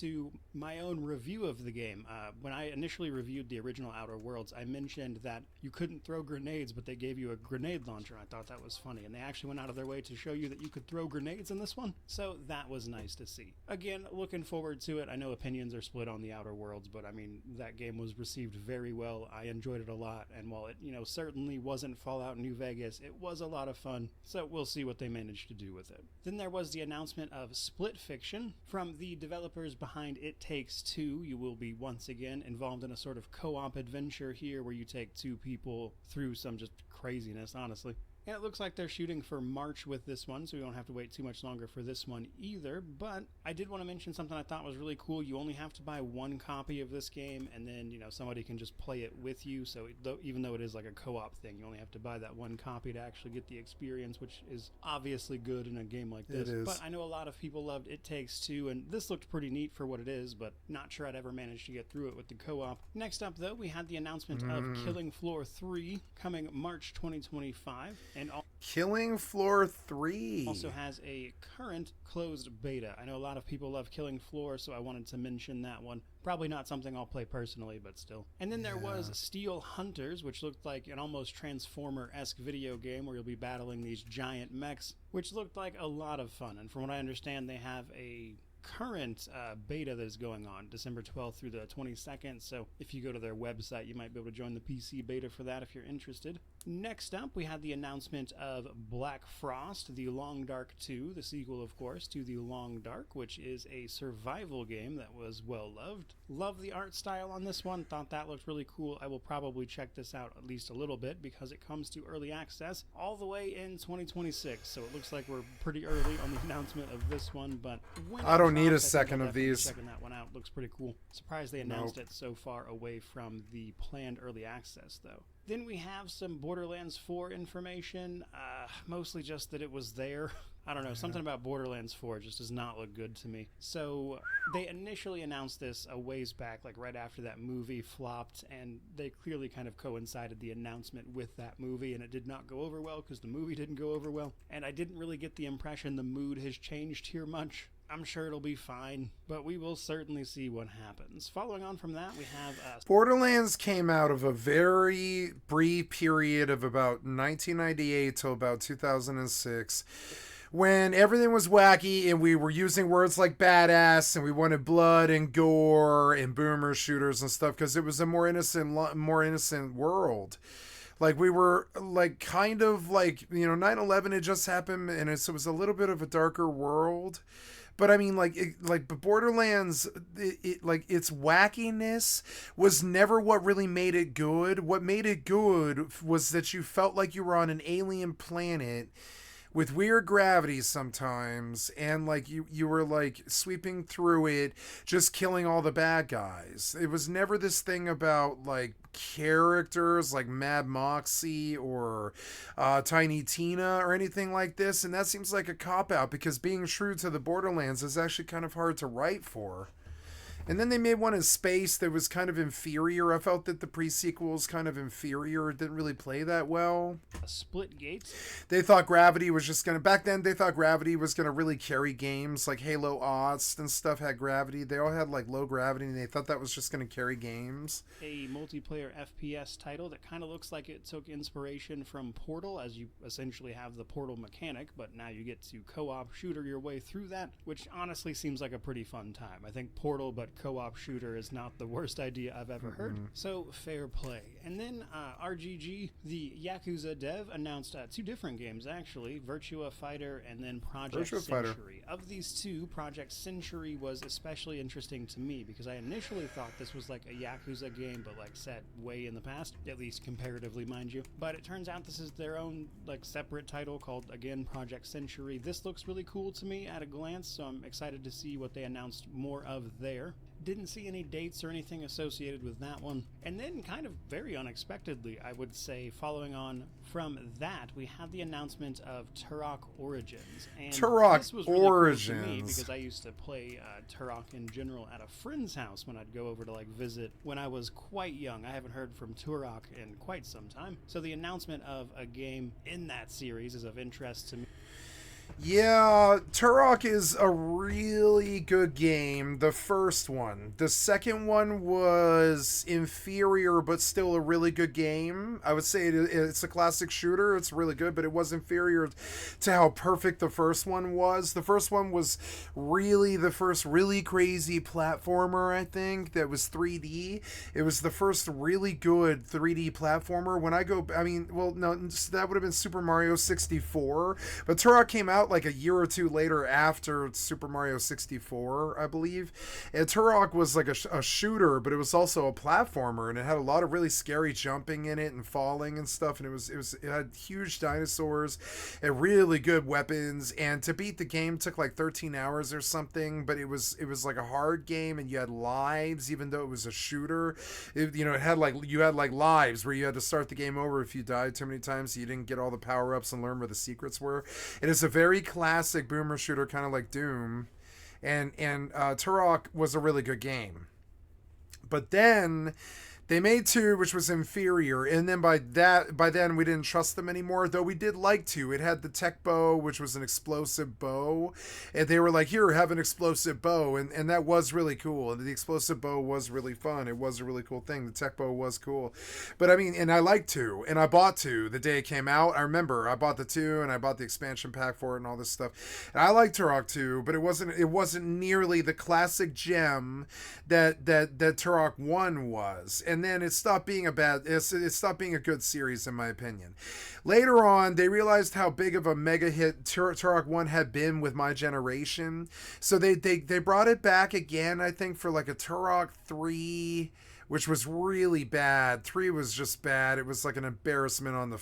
To my own review of the game. When I initially reviewed the original Outer Worlds, I mentioned that you couldn't throw grenades, but they gave you a grenade launcher. I thought that was funny, and they actually went out of their way to show you that you could throw grenades in this one, so that was nice to see. Again, looking forward to it. I know opinions are split on the Outer Worlds, but I mean, that game was received very well. I enjoyed it a lot, and while it, certainly wasn't Fallout New Vegas, it was a lot of fun, so we'll see what they managed to do with it. Then there was the announcement of Split Fiction from the developers behind It Takes Two. You will be once again involved in a sort of co-op adventure here where you take two people through some just craziness, honestly. And it looks like they're shooting for March with this one, so we don't have to wait too much longer for this one either. But I did want to mention something I thought was really cool. You only have to buy one copy of this game, and then, somebody can just play it with you. So even though it is like a co-op thing, you only have to buy that one copy to actually get the experience, which is obviously good in a game like this. It is. But I know a lot of people loved It Takes Two, and this looked pretty neat for what it is, but not sure I'd ever manage to get through it with the co-op. Next up, though, we had the announcement of Killing Floor 3 coming March 2025, and Killing Floor 3 also has a current closed beta. I know a lot of people love Killing Floor, so I wanted to mention that one. Probably not something I'll play personally, but still. And then there was Steel Hunters, which looked like an almost Transformer-esque video game where you'll be battling these giant mechs, which looked like a lot of fun. And from what I understand, they have a current beta that is going on December 12th through the 22nd, so if you go to their website, you might be able to join the PC beta for that if you're interested. Next up, we had the announcement of Black Frost, The Long Dark 2, the sequel, of course, to The Long Dark, which is a survival game that was well loved. Love the art style on this one, thought that looked really cool. I will probably check this out at least a little bit because it comes to early access all the way in 2026, so it looks like we're pretty early on the announcement of this one, but when I don't need a I think second I'll of definitely be these. checking that one out. Looks pretty cool. Surprised they announced it so far away from the planned early access, though. Then we have some Borderlands 4 information, mostly just that it was there. I don't know, something about Borderlands 4 just does not look good to me. So they initially announced this a ways back, like right after that movie flopped, and they clearly kind of coincided the announcement with that movie, and it did not go over well because the movie didn't go over well. And I didn't really get the impression the mood has changed here much. I'm sure it'll be fine, but we will certainly see what happens. Following on from that, we have... Borderlands came out of a very brief period of about 1998 till about 2006, when everything was wacky and we were using words like badass and we wanted blood and gore and boomer shooters and stuff because it was a more innocent world. Like we were like kind of like, 9/11 had just happened and it was a little bit of a darker world. But I mean, but Borderlands, its wackiness was never what really made it good. What made it good was that you felt like you were on an alien planet with weird gravity sometimes, and like you were like sweeping through it, just killing all the bad guys. It was never this thing about like characters like Mad Moxie or Tiny Tina or anything like this, and that seems like a cop-out because being true to the Borderlands is actually kind of hard to write for. And then they made one in space that was kind of inferior. I felt that the pre-sequel was kind of inferior. It didn't really play that well. Splitgate. They thought Gravity was just going to... Back then, they thought Gravity was going to really carry games. Like Halo Ost and stuff had Gravity. They all had like low gravity, and they thought that was just going to carry games. A multiplayer FPS title that kind of looks like it took inspiration from Portal, as you essentially have the Portal mechanic, but now you get to co-op shooter your way through that, which honestly seems like a pretty fun time. I think Portal, but co-op shooter is not the worst idea I've ever heard. So fair play. And then RGG, the Yakuza dev, announced 2 different games actually, Virtua Fighter and then Project Virtua Fighter. Century. Of these 2, Project Century was especially interesting to me because I initially thought this was like a Yakuza game, but like set way in the past, at least comparatively, mind you. But it turns out this is their own like separate title called, again, Project Century. This looks really cool to me at a glance, so I'm excited to see what they announced more of there. Didn't see any dates or anything associated with that one. And then, kind of very unexpectedly, I would say, following on from that, we had the announcement of Turok Origins. And Turok this was really cool to me Origins. because I used to play Turok in general at a friend's house when I'd go over to like visit when I was quite young. I haven't heard from Turok in quite some time. So the announcement of a game in that series is of interest to me. Yeah, Turok is a really good game, the first one. The second one was inferior, but still a really good game. I would say it's a classic shooter. It's really good, but it was inferior to how perfect the first one was. The first one was really the first really crazy platformer, I think, that was 3D. It was the first really good 3D platformer. That would have been Super Mario 64, but Turok came out like a year or two later after Super Mario 64, I believe. And Turok was like a shooter, but it was also a platformer, and it had a lot of really scary jumping in it and falling and stuff. And it had huge dinosaurs and really good weapons. And to beat the game took like 13 hours or something. But it was like a hard game, and you had lives, even though it you had lives where you had to start the game over if you died too many times. So you didn't get all the power ups and learn where the secrets were. It is a very classic boomer shooter, kind of like Doom, and Turok was a really good game. But then they made 2, which was inferior, and then by then we didn't trust them anymore, though we did like 2. It had the tech bow, which was an explosive bow, and they were like, here, have an explosive bow, and that was really cool. The explosive bow was really fun. It was a really cool thing. The tech bow was cool. But I mean, and I liked 2, and I bought 2 the day it came out. I remember I bought the 2, and I bought the expansion pack for it and all this stuff. And I liked Turok 2, but it wasn't nearly the classic gem that Turok 1 was. And then it stopped being it stopped being a good series, in my opinion. Later on, they realized how big of a mega hit Turok 1 had been with my generation, so they brought it back again, I think, for like a Turok 3, which was really bad. 3 was just bad. It was like an embarrassment on the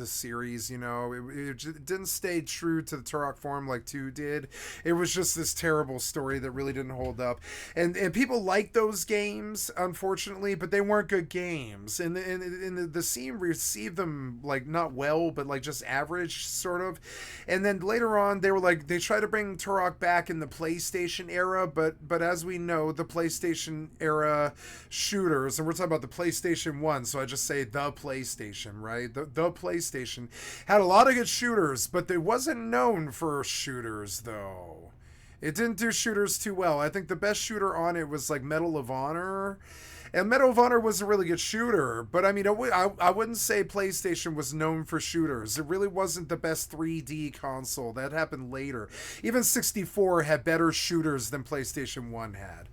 series, you know. It didn't stay true to the Turok form like 2 did. It was just this terrible story that really didn't hold up. And people liked those games, unfortunately, but they weren't good games. And the scene received them like not well, but like just average, sort of. And then later on, they tried to bring Turok back in the PlayStation era, but as we know, the PlayStation era shooters, and we're talking about the PlayStation 1, so I just say the PlayStation, right? The PlayStation had a lot of good shooters, but it wasn't known for shooters, though. It didn't do shooters too well. I think the best shooter on it was like Medal of Honor, and Medal of Honor was a really good shooter, but I mean, I wouldn't say PlayStation was known for shooters. It really wasn't the best 3D console. That happened later. Even 64 had better shooters than PlayStation 1 had.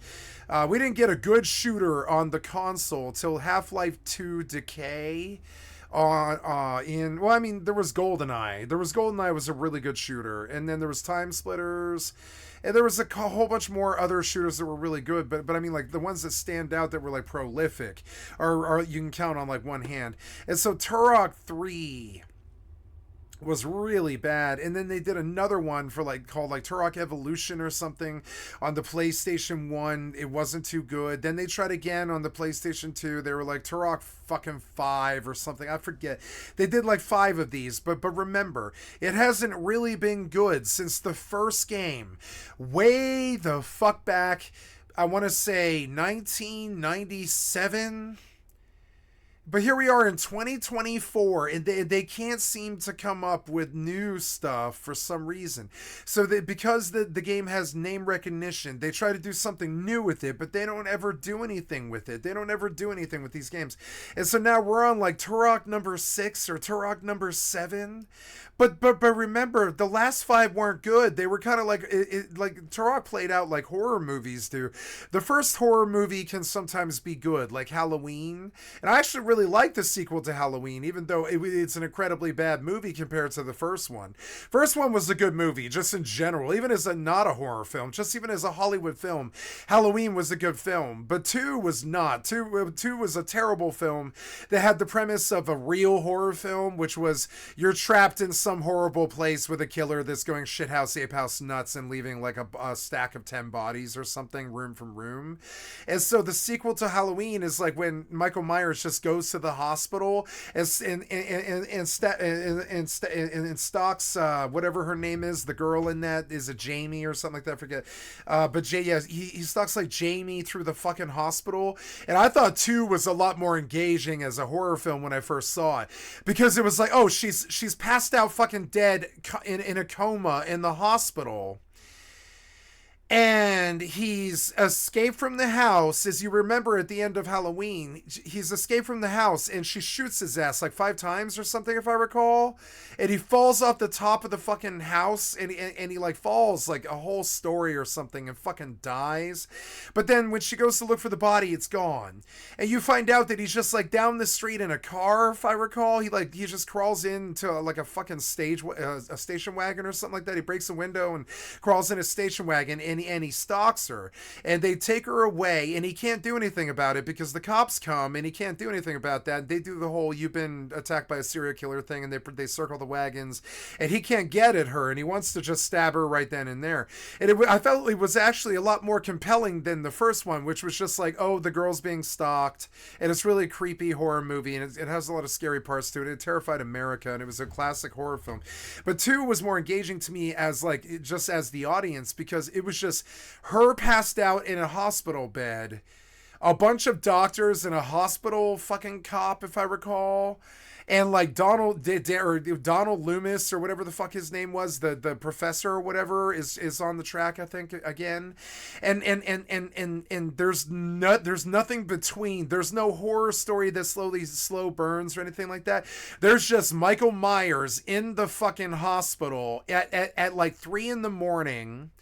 We didn't get a good shooter on the console till Half-Life 2 Decay. There was GoldenEye. GoldenEye was a really good shooter, and then there was Time Splitters, and there was a whole bunch more other shooters that were really good. But I mean, like the ones that stand out that were like prolific, or you can count on like one hand. And so Turok 3 was really bad, and then they did another one called Turok Evolution or something on the PlayStation 1. It wasn't too good. Then they tried again on the PlayStation 2. They were like Turok fucking 5 or something, I forget. They did like 5 of these, but remember, it hasn't really been good since the first game, way the fuck back, I want to say 1997. But here we are in 2024, and they can't seem to come up with new stuff for some reason. So because the game has name recognition, they try to do something new with it, but they don't ever do anything with it. They don't ever do anything with these games. And so now we're on like Turok number 6 or Turok number 7. But remember, the last 5 weren't good. They were kind of like like Turok played out like horror movies do. The first horror movie can sometimes be good, like Halloween. And I actually really like the sequel to Halloween, even though it's an incredibly bad movie compared to the first one. First one was a good movie, just in general, even as not a horror film, just even as a Hollywood film. Halloween was a good film, but 2 was not. 2 was a terrible film that had the premise of a real horror film, which was you're trapped in some horrible place with a killer that's going shithouse ape house nuts and leaving like a stack of 10 bodies or something, room from room. And so the sequel to Halloween is like when Michael Myers just goes to the hospital and stalks whatever her name is, the girl in that is a Jamie or something like that, I forget. But he stalks like Jamie through the fucking hospital. And I thought 2 was a lot more engaging as a horror film when I first saw it, because it was like, oh, she's passed out fucking dead in a coma in the hospital, and he's escaped from the house. As you remember at the end of Halloween, he's escaped from the house, and she shoots his ass like 5 times or something, if I recall. And he falls off the top of the fucking house, and he like falls like a whole story or something and fucking dies. But then when she goes to look for the body, it's gone. And you find out that he's just like down the street in a car, if I recall. He just crawls into like a fucking a station wagon or something like that. He breaks a window and crawls in a station wagon, and he stalks her, and they take her away, and he can't do anything about it because the cops come, and he can't do anything about that. They do the whole "you've been attacked by a serial killer" thing, and they circle the wagons, and he can't get at her, and he wants to just stab her right then and there. And I felt it was actually a lot more compelling than the first one, which was just like, oh, the girl's being stalked, and it's really a creepy horror movie, and it has a lot of scary parts to it. It terrified America, and it was a classic horror film. But 2 was more engaging to me as like just as the audience, because it was just her passed out in a hospital bed, a bunch of doctors and a hospital fucking cop, if I recall, and like Donald Loomis or whatever the fuck his name was, the professor or whatever is on the track, I think, again, and there's nothing between. There's no horror story that slow burns or anything like that. There's just Michael Myers in the fucking hospital at like 3 a.m.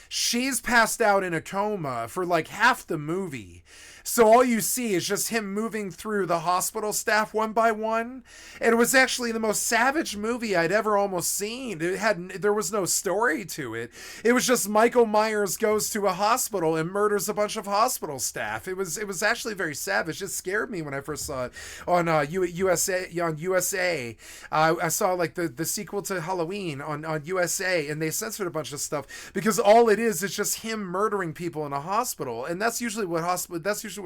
She's passed out in a coma for like half the movie. So all you see is just him moving through the hospital staff one by one. And it was actually the most savage movie I'd ever almost seen. There was no story to it. It was just Michael Myers goes to a hospital and murders a bunch of hospital staff. It was actually very savage. It scared me when I first saw it on USA. I saw like the sequel to Halloween on USA, and they censored a bunch of stuff because all it is just him murdering people in a hospital. And that's usually what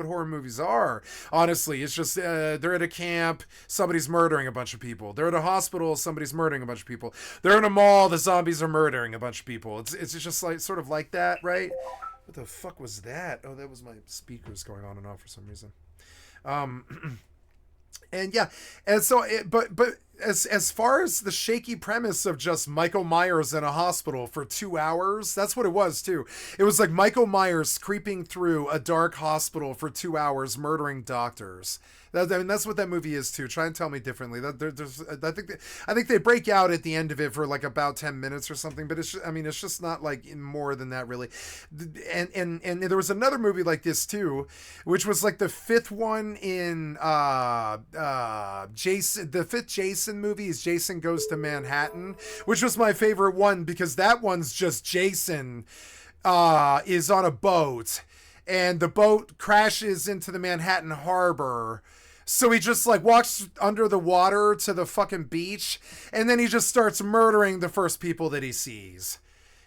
horror movies are. Honestly, it's just they're at a camp, somebody's murdering a bunch of people. They're at a hospital, somebody's murdering a bunch of people. They're in a mall, the zombies are murdering a bunch of people. It's just like sort of like that, right? What the fuck was that? Oh, that was my speakers going on and off for some reason. And yeah, and so but as far as the shaky premise of just Michael Myers in a hospital for 2 hours, that's what it was too. It was like Michael Myers creeping through a dark hospital for 2 hours, murdering doctors. That's what that movie is too. Try and tell me differently. I think they break out at the end of it for like about 10 minutes or something, but it's just not like more than that really. And there was another movie like this too, which was like the 5th one in Jason. The 5th Jason movie is Jason Goes to Manhattan, which was my favorite one because that one's just Jason is on a boat, and the boat crashes into the Manhattan harbor. So he just like walks under the water to the fucking beach, and then he just starts murdering the first people that he sees.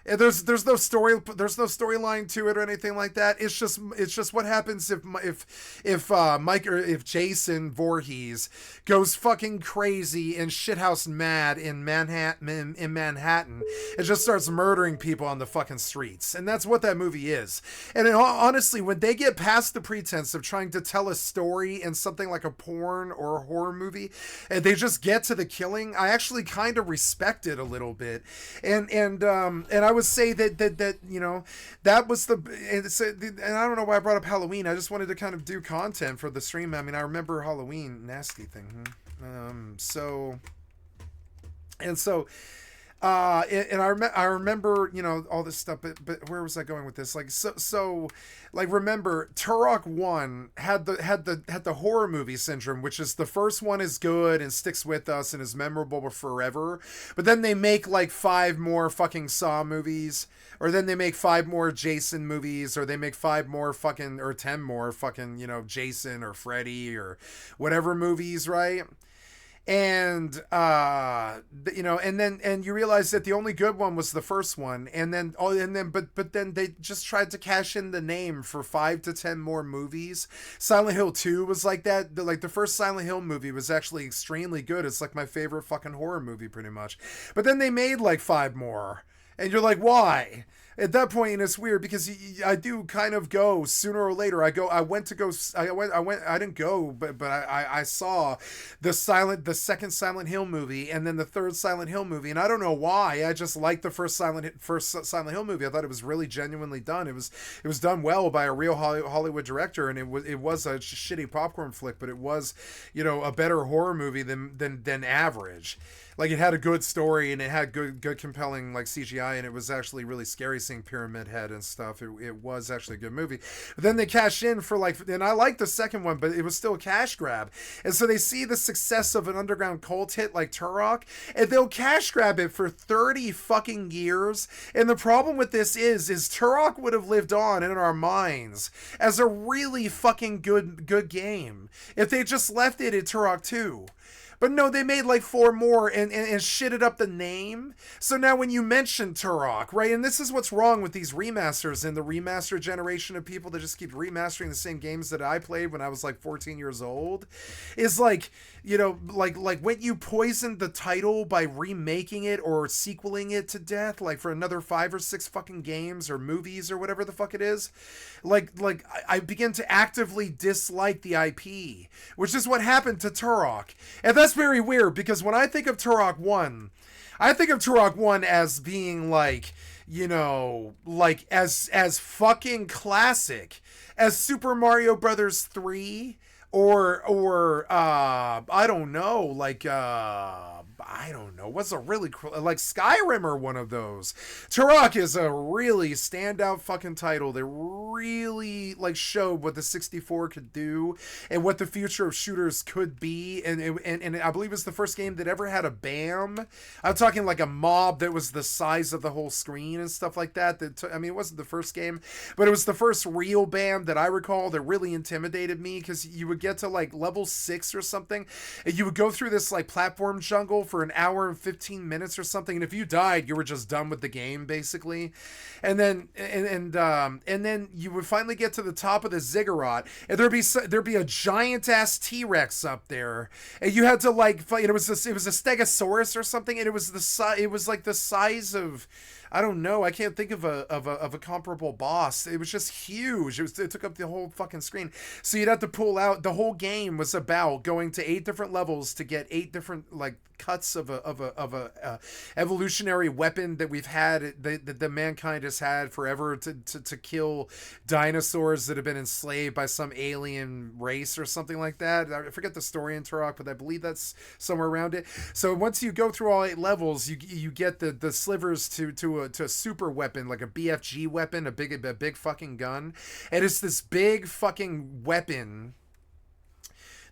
There's no storyline to it or anything like that. It's just what happens if Mike or if Jason Voorhees goes fucking crazy and shithouse mad in Manhattan and just starts murdering people on the fucking streets. And that's what that movie is. And honestly, when they get past the pretense of trying to tell a story in something like a porn or a horror movie, and they just get to the killing, I actually kind of respect it a little bit. And I would say that you know, that was and I don't know why I brought up Halloween. I just wanted to kind of do content for the stream. I mean, I remember Halloween, nasty thing. So I remember, you know, all this stuff, but where was I going with this? Like, so like, remember Turok 1 had the horror movie syndrome, which is the first one is good and sticks with us and is memorable forever. But then they make like 5 more fucking Saw movies, or then they make 5 more Jason movies, or they make 5 more fucking, or 10 more fucking, you know, Jason or Freddy or whatever movies, right? And you know, and you realize that the only good one was the first one, but then they just tried to cash in the name for 5 to 10 more movies. Silent Hill 2 was like that. Like, the first Silent Hill movie was actually extremely good. It's like my favorite fucking horror movie, pretty much. But then they made like 5 more, and you're like, why? At that point, and it's weird because I do kind of go sooner or later. I didn't go, but I saw the second Silent Hill movie and then the third Silent Hill movie, and I don't know why. I just liked the first Silent Hill movie. I thought it was really genuinely done. It was done well by a real Hollywood director, and it was a shitty popcorn flick, but it was, you know, a better horror movie than average. Like, it had a good story and it had good compelling like CGI, and it was actually really scary seeing Pyramid Head and stuff. It was actually a good movie. But then they cash in for like, and I liked the second one, but it was still a cash grab. And so they see the success of an underground cult hit like Turok, and they'll cash grab it for 30 fucking years. And the problem with this is Turok would have lived on in our minds as a really fucking good game if they just left it at Turok 2. But no, they made like 4 more and shitted up the name. So now when you mention Turok, right, and this is what's wrong with these remasters and the remaster generation of people that just keep remastering the same games that I played when I was like 14 years old, is like, you know, like when you poisoned the title by remaking it or sequeling it to death, like for another 5 or 6 fucking games or movies or whatever the fuck it is, like I begin to actively dislike the IP, which is what happened to Turok. And that's very weird, because when I think of Turok 1, I think of Turok 1 as being like, you know, like as fucking classic as Super Mario Brothers 3 or I don't know, like I don't know, what's a really like Skyrim or one of those. Turok is a really standout fucking title that really like showed what the 64 could do and what the future of shooters could be, and I believe it's the first game that ever had a BAM. I'm talking like a mob that was the size of the whole screen and stuff like that. I mean, it wasn't the first game, but it was the first real BAM that I recall that really intimidated me, because you would get to like level 6 or something, and you would go through this like platform jungle for an hour and 15 minutes or something, and if you died, you were just done with the game basically. And then then you would finally get to the top of the ziggurat, and there'd be a giant ass T-Rex up there, and you had to like fight. It was a Stegosaurus or something, and it was like the size of, I don't know, I can't think of a comparable boss. It was just huge. It took up the whole fucking screen. So you'd have to pull out. The whole game was about going to 8 different levels to get 8 different like cuts of a evolutionary weapon that we've had, that the mankind has had forever, to kill dinosaurs that have been enslaved by some alien race or something like that. I forget the story in Turok, but I believe that's somewhere around it. So once you go through all 8 levels, you get the slivers to a super weapon, like a BFG weapon, a big fucking gun, and it's this big fucking weapon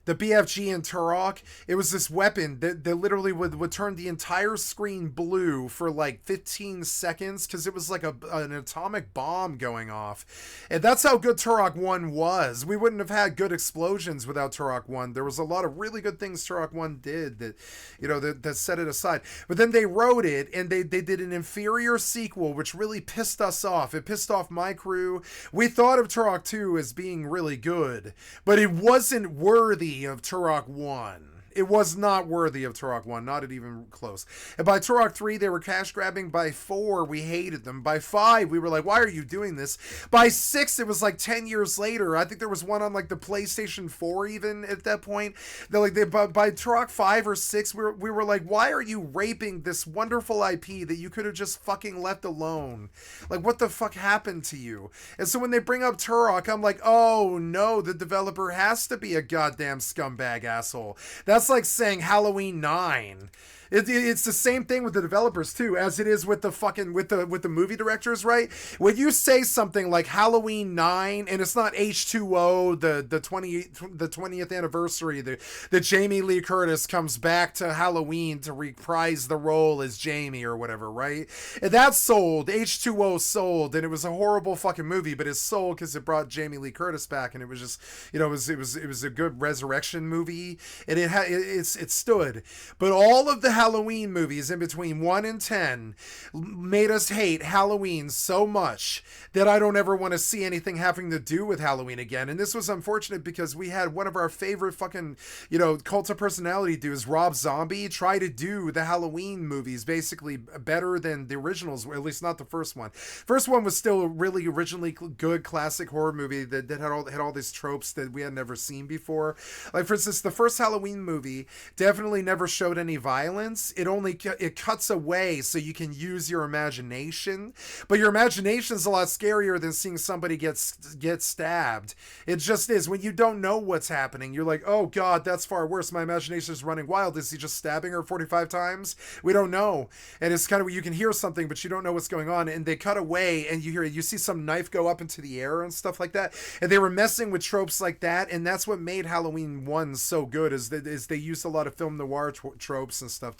the BFG in Turok, it was this weapon that literally would turn the entire screen blue for like 15 seconds because it was like an atomic bomb going off. And that's how good Turok 1 was. We wouldn't have had good explosions without Turok 1. There was a lot of really good things Turok 1 did that, you know, that set it aside. But then they wrote it and they did an inferior sequel, which really pissed us off. It pissed off my crew. We thought of Turok 2 as being really good, but it wasn't worthy of Turok 1. It was not worthy of Turok 1, not even close. And by Turok 3, they were cash grabbing. By 4, we hated them. By 5, we were like, why are you doing this? By 6, it was like 10 years later. I think there was one on like the PlayStation 4 even at that point. By Turok 5 or 6, we were like, why are you raping this wonderful IP that you could have just fucking left alone? Like, what the fuck happened to you? And so when they bring up Turok, I'm like, oh no, the developer has to be a goddamn scumbag asshole. That's like saying Halloween 9. It's the same thing with the developers too, as it is with the fucking with the movie directors, right? When you say something like Halloween 9 and it's not H2O, the 20th anniversary, the Jamie Lee Curtis comes back to Halloween to reprise the role as Jamie or whatever, right? And that's sold. H2O sold, and it was a horrible fucking movie, but it's sold because it brought Jamie Lee Curtis back, and it was just, you know, it was a good resurrection movie, and it stood. But all of the Halloween movies in between 1 and 10 made us hate Halloween so much that I don't ever want to see anything having to do with Halloween again. And this was unfortunate because we had one of our favorite fucking, you know, cult of personality dudes, Rob Zombie, try to do the Halloween movies basically better than the originals, or at least not the first one. First one was still a really originally good classic horror movie that had all these tropes that we had never seen before. Like, for instance, the first Halloween movie definitely never showed any violence. It cuts away so you can use your imagination, but your imagination is a lot scarier than seeing somebody get stabbed. It just is. When you don't know what's happening, you're like, oh god, that's far worse. My imagination is running wild. Is he just stabbing her 45 times? We don't know. And it's kind of, you can hear something but you don't know what's going on, and they cut away and you see some knife go up into the air and stuff like that, and they were messing with tropes like that, and that's what made Halloween 1 so good, is they used a lot of film noir tropes and stuff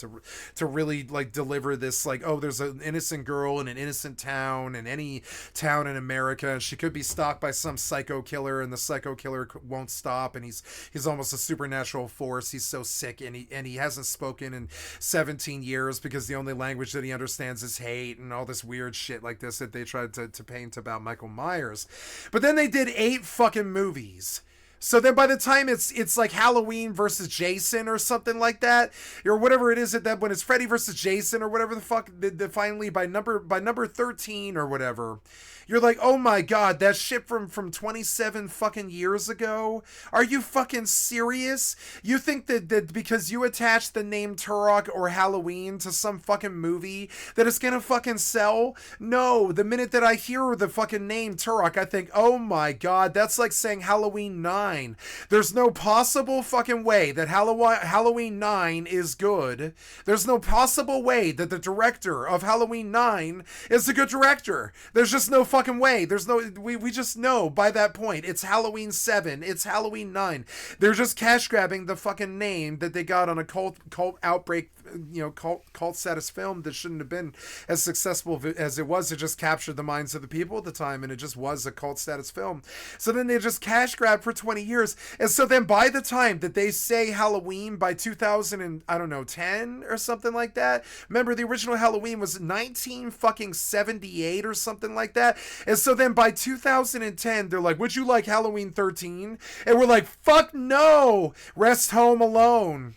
to really like deliver this, like, oh, there's an innocent girl in an innocent town, in any town in America, and she could be stalked by some psycho killer, and the psycho killer won't stop, and he's almost a supernatural force. He's so sick, and he hasn't spoken in 17 years because the only language that he understands is hate, and all this weird shit like this that they tried to paint about Michael Myers. But then they did 8 fucking movies. So then by the time it's like Halloween versus Jason or something like that, or whatever it is, that when it's Freddy versus Jason or whatever the fuck, finally by number 13 or whatever, you're like, oh my god, that shit from 27 fucking years ago? Are you fucking serious? You think that because you attach the name Turok or Halloween to some fucking movie that it's gonna fucking sell? No, the minute that I hear the fucking name Turok, I think, oh my god, that's like saying Halloween 9. There's no possible fucking way that Halloween 9 is good. There's no possible way that the director of Halloween 9 is a good director. There's just no fucking way. There's no, we just know by that point it's Halloween 7, it's Halloween 9. They're just cash grabbing the fucking name that they got on a cult outbreak, you know, cult status film that shouldn't have been as successful as it was. It just captured the minds of the people at the time, and it just was a cult status film. So then they just cash grab for 20 years, and so then by the time that they say Halloween by 2000 and I don't know 10 or something like that, remember the original Halloween was 1978 or something like that. And so then by 2010, they're like, would you like Halloween 13? And we're like, fuck no! Rest home alone.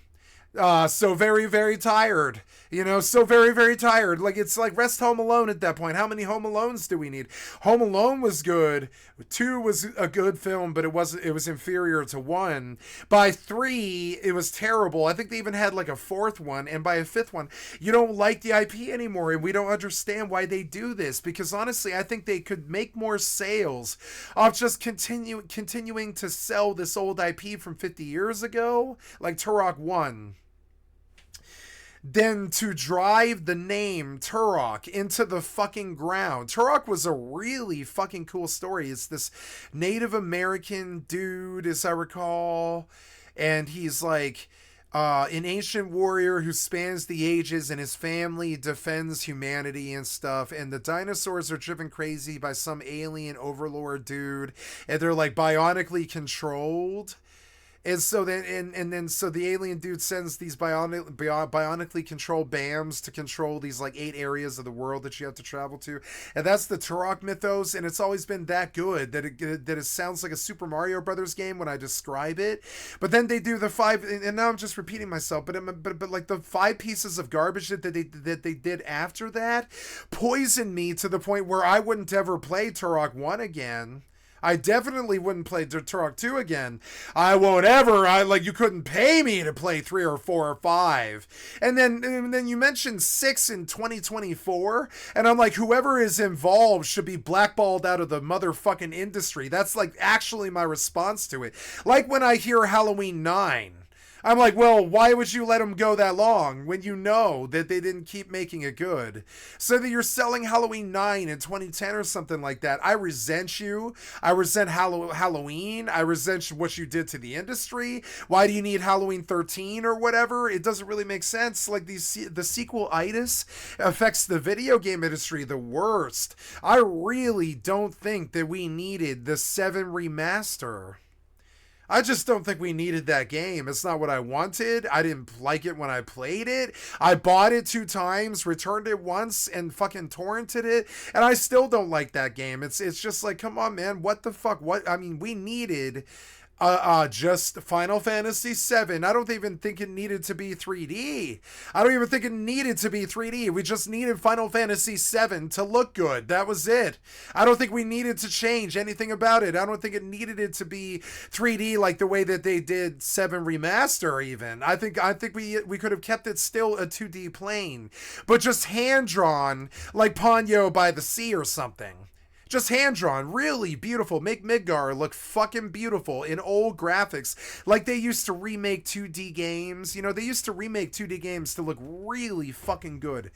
So very, very tired. You know, so very, very tired. Like, it's like Rest Home Alone at that point. How many Home Alones do we need? Home Alone was good. 2 was a good film, but it was inferior to 1. By 3, it was terrible. I think they even had like a 4th one, and by a 5th one, you don't like the IP anymore, and we don't understand why they do this, because honestly, I think they could make more sales off just continuing to sell this old IP from 50 years ago, like Turok 1. Than to drive the name Turok into the fucking ground. Turok was a really fucking cool story. It's this Native American dude, as I recall, and he's like an ancient warrior who spans the ages, and his family defends humanity and stuff, and the dinosaurs are driven crazy by some alien overlord dude, and they're like bionically controlled. And so then, so the alien dude sends these bionically controlled BAMs to control these like 8 areas of the world that you have to travel to, and that's the Turok mythos. And it's always been that good that it sounds like a Super Mario Brothers game when I describe it. But then they do the 5, and now I'm just repeating myself. But like the 5 pieces of garbage that they did after that poisoned me to the point where I wouldn't ever play Turok 1 again. I definitely wouldn't play Turok 2 again. I won't ever. You couldn't pay me to play 3 or 4 or 5. And then you mentioned 6 in 2024, and I'm like, whoever is involved should be blackballed out of the motherfucking industry. That's like actually my response to it. Like when I hear Halloween 9. I'm like, well, why would you let them go that long when you know that they didn't keep making it good? So that you're selling Halloween 9 in 2010 or something like that. I resent you. I resent Halloween. I resent what you did to the industry. Why do you need Halloween 13 or whatever? It doesn't really make sense. Like the sequel-itis affects the video game industry the worst. I really don't think that we needed the 7 remaster. I just don't think we needed that game. It's not what I wanted. I didn't like it when I played it. I bought it 2 times, returned it once, and fucking torrented it, and I still don't like that game. It's just like, come on, man, what the fuck? What? I mean, we needed just Final Fantasy VII. I don't even think it needed to be 3D. I don't even think it needed to be 3D. We just needed Final Fantasy VII to look good. That was it. I don't think we needed to change anything about it. I don't think it needed it to be 3D like the way that they did 7 Remaster even. I think we could have kept it still a 2D plane, but just hand-drawn like Ponyo by the Sea or something. Just hand-drawn, really beautiful. Make Midgar look fucking beautiful in old graphics. Like they used to remake 2D games. You know, they used to remake 2D games to look really fucking good.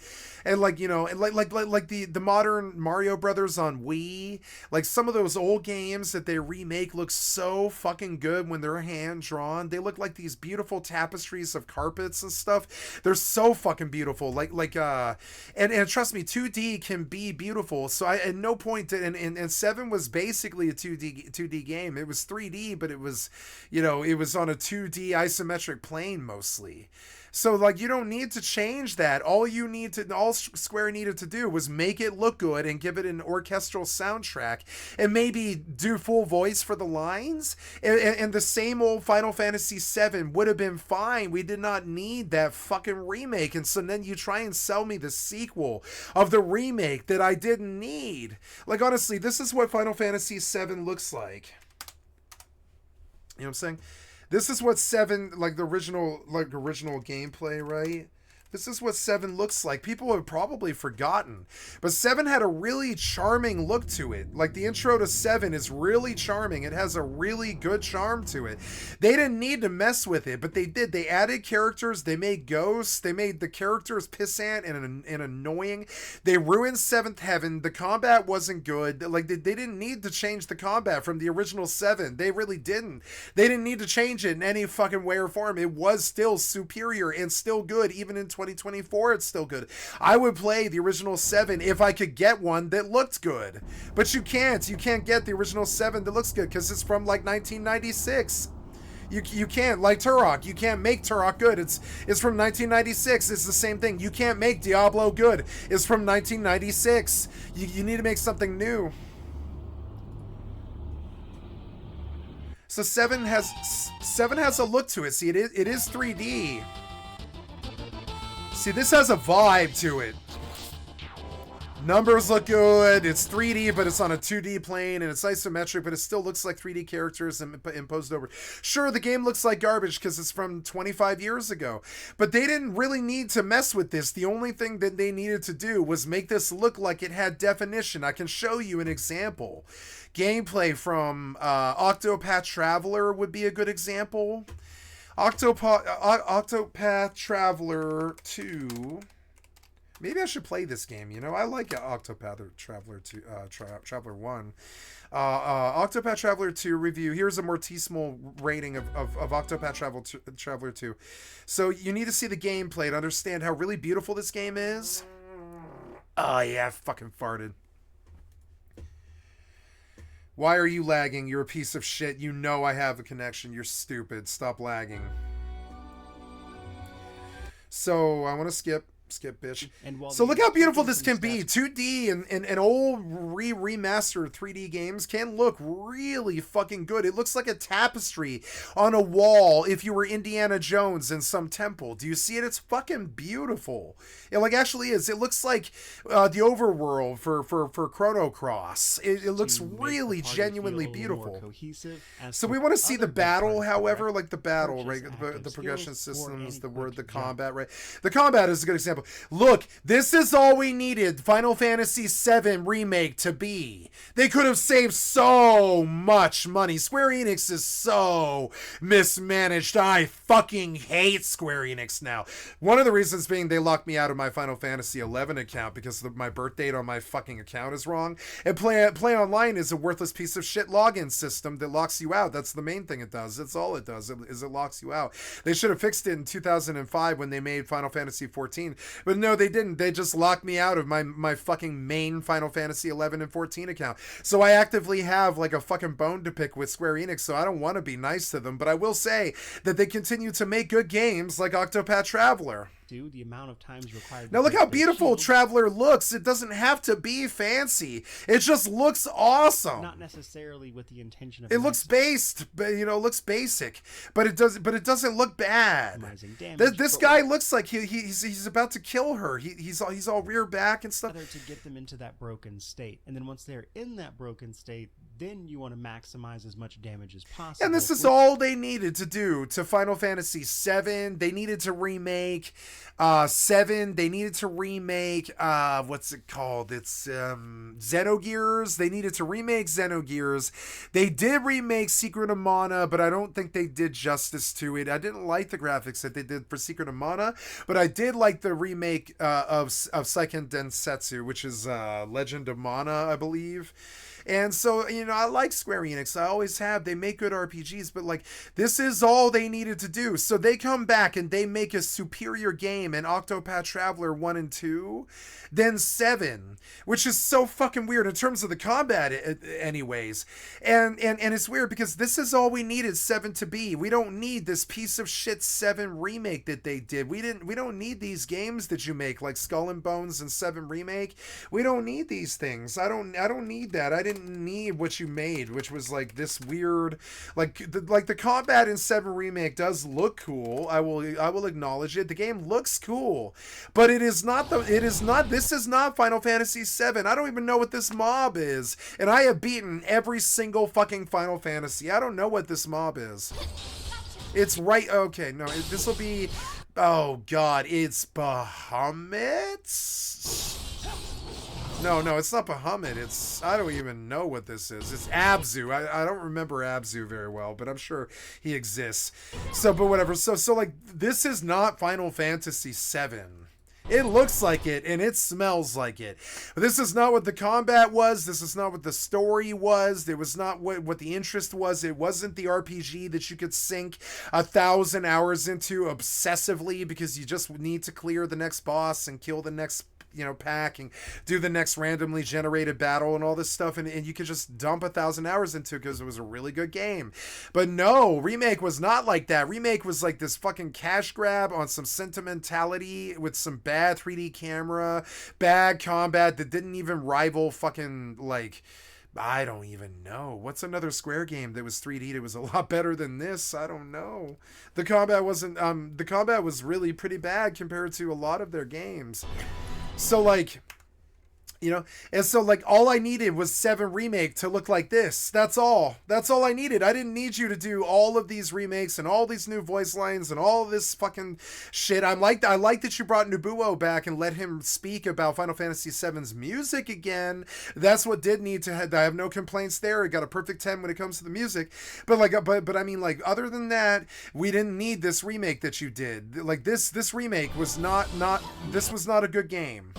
And like, you know, and like the modern Mario Brothers on Wii. Like some of those old games that they remake look so fucking good when they're hand-drawn. They look like these beautiful tapestries of carpets and stuff. They're so fucking beautiful. And trust me, 2D can be beautiful. So I at no point did and 7 was basically a 2D game. It was 3D, but it was, you know, it was on a 2D isometric plane mostly. So like you don't need to change that. All Square needed to do was make it look good and give it an orchestral soundtrack and maybe do full voice for the lines. And the same old Final Fantasy VII would have been fine. We did not need that fucking remake. And so then you try and sell me the sequel of the remake that I didn't need. Like honestly, this is what Final Fantasy VII looks like. You know what I'm saying? This is what 7, like the original gameplay, right? This is what 7 looks like. People have probably forgotten. But 7 had a really charming look to it. Like the intro to 7 is really charming. It has a really good charm to it. They didn't need to mess with it, but they did. They added characters. They made ghosts. They made the characters pissant and annoying. They ruined 7th Heaven. The combat wasn't good. Like they didn't need to change the combat from the original 7. They really didn't. They didn't need to change it in any fucking way or form. It was still superior and still good even in 2024. It's still good. I would play the original 7 if I could get one that looked good, but you can't get the original 7 that looks good because it's from like 1996. You can't, like Turok, you can't make Turok good. It's from 1996. It's the same thing. You can't make Diablo good. It's from 1996. You need to make something new. So 7 has a look to it. See, it is 3D. See, this has a vibe to it. Numbers look good. It's 3D, but it's on a 2D plane, and it's isometric, but it still looks like 3D characters imposed over. Sure, the game looks like garbage because it's from 25 years ago, but they didn't really need to mess with this. The only thing that they needed to do was make this look like it had definition. I can show you an example. Gameplay from Octopath Traveler would be a good example. Octopath Traveler 2. Maybe I should play this game. You know, I like Octopath Traveler 2, Traveler 1. Octopath Traveler 2 review. Here's a mortisimal rating of Octopath Traveler 2. So you need to see the gameplay to understand how really beautiful this game is. Oh yeah, I fucking farted. Why are you lagging? You're a piece of shit. You know I have a connection. You're stupid. Stop lagging. So I want to skip, bitch. So look how beautiful this can be. 2D and old remastered 3D games can look really fucking good. It looks like a tapestry on a wall if you were Indiana Jones in some temple. Do you see it? It's fucking beautiful. It like actually is. It looks like the overworld for Chrono Cross. It looks really genuinely beautiful. So we want to see the battle, however, like the battle, right? The progression systems, the combat, right? The combat is a good example. Look, this is all we needed Final Fantasy VII Remake to be. They could have saved so much money. Square Enix is so mismanaged. I fucking hate Square Enix now. One of the reasons being they locked me out of my Final Fantasy XI account because my birth date on my fucking account is wrong. And Play Online is a worthless piece of shit login system that locks you out. That's the main thing it does. That's all it does, is it locks you out. They should have fixed it in 2005 when they made Final Fantasy XIV. But no, they didn't. They just locked me out of my fucking main Final Fantasy 11 and 14 account. So I actively have like a fucking bone to pick with Square Enix, so I don't want to be nice to them. But I will say that they continue to make good games like Octopath Traveler. The amount of times required. Now look how beautiful Traveler looks. It doesn't have to be fancy. It just looks awesome. Not necessarily with the intention of. It looks based, but you know, looks basic. But it doesn't look bad. This guy looks like he's about to kill her. He's all rear back and stuff. To get them into that broken state, and then once they're in that broken state, then you want to maximize as much damage as possible. And this is all they needed to do to Final Fantasy VII. They needed to remake 7. They needed to remake what's it called? It's Xenogears. They needed to remake Xenogears. They did remake Secret of Mana, but I don't think they did justice to it. I didn't like the graphics that they did for Secret of Mana, but I did like the remake of Seiken Densetsu, which is Legend of Mana, I believe. And so, you know, I like Square Enix. I always have. They make good RPGs, but like, this is all they needed to do. So they come back and they make a superior game in Octopath Traveler 1 and 2 than 7, which is so fucking weird in terms of the combat anyways. And it's weird because this is all we needed 7 to be. We don't need this piece of shit 7 remake that they did. We don't need these games that you make like Skull and Bones and 7 remake. We don't need these things. I don't need that. I didn't need what you made, which was like this weird, like the combat in 7 remake does look cool. I will acknowledge it. The game looks cool, but this is not Final Fantasy VII. I don't even know what this mob is, and I have beaten every single fucking Final Fantasy. I don't know what this mob is. It's right. Okay, no, this will be. Oh God, it's Bahamut. No, it's not Bahamut. I don't even know what this is. It's Abzu. I don't remember Abzu very well, but I'm sure he exists. So, but whatever. So like, this is not Final Fantasy VII. It looks like it, and it smells like it. But this is not what the combat was. This is not what the story was. It was not what the interest was. It wasn't the RPG that you could sink 1,000 hours into obsessively because you just need to clear the next boss and kill the next pack and do the next randomly generated battle and all this stuff, and you could just dump 1,000 hours into it because it was a really good game. But no, Remake was not like that. Remake was like this fucking cash grab on some sentimentality with some bad 3D camera, bad combat that didn't even rival fucking, like, I don't even know. What's another Square game that was 3D that was a lot better than this? I don't know. The combat was really pretty bad compared to a lot of their games. So like, You know, and so like all I needed was 7 Remake to look like this. That's all I needed. I didn't need you to do all of these remakes and all these new voice lines and all of this fucking shit. I like that you brought Nobuo back and let him speak about Final Fantasy VII's music again. That's what did need to have. I have no complaints there. It got a perfect 10 when it comes to the music. But like but I mean, like, other than that, we didn't need this remake that you did. Like this remake was not this was not a good game.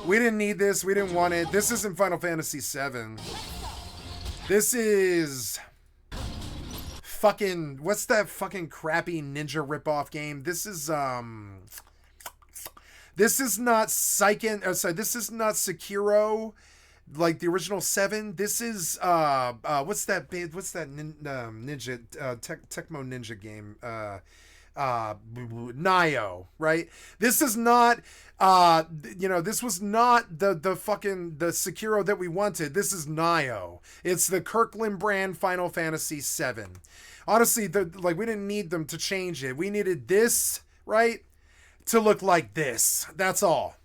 We didn't need this. We didn't want it. This isn't Final Fantasy VII. This is fucking, what's that fucking crappy ninja ripoff game? This is not this is not Sekiro, like the original 7. This is what's that ninja Tecmo Ninja game? Nioh, right? This is not this was not the fucking the Sekiro that we wanted. This is Nioh. It's the Kirkland brand Final Fantasy VII. Honestly, we didn't need them to change it. We needed this, right, to look like this. That's all.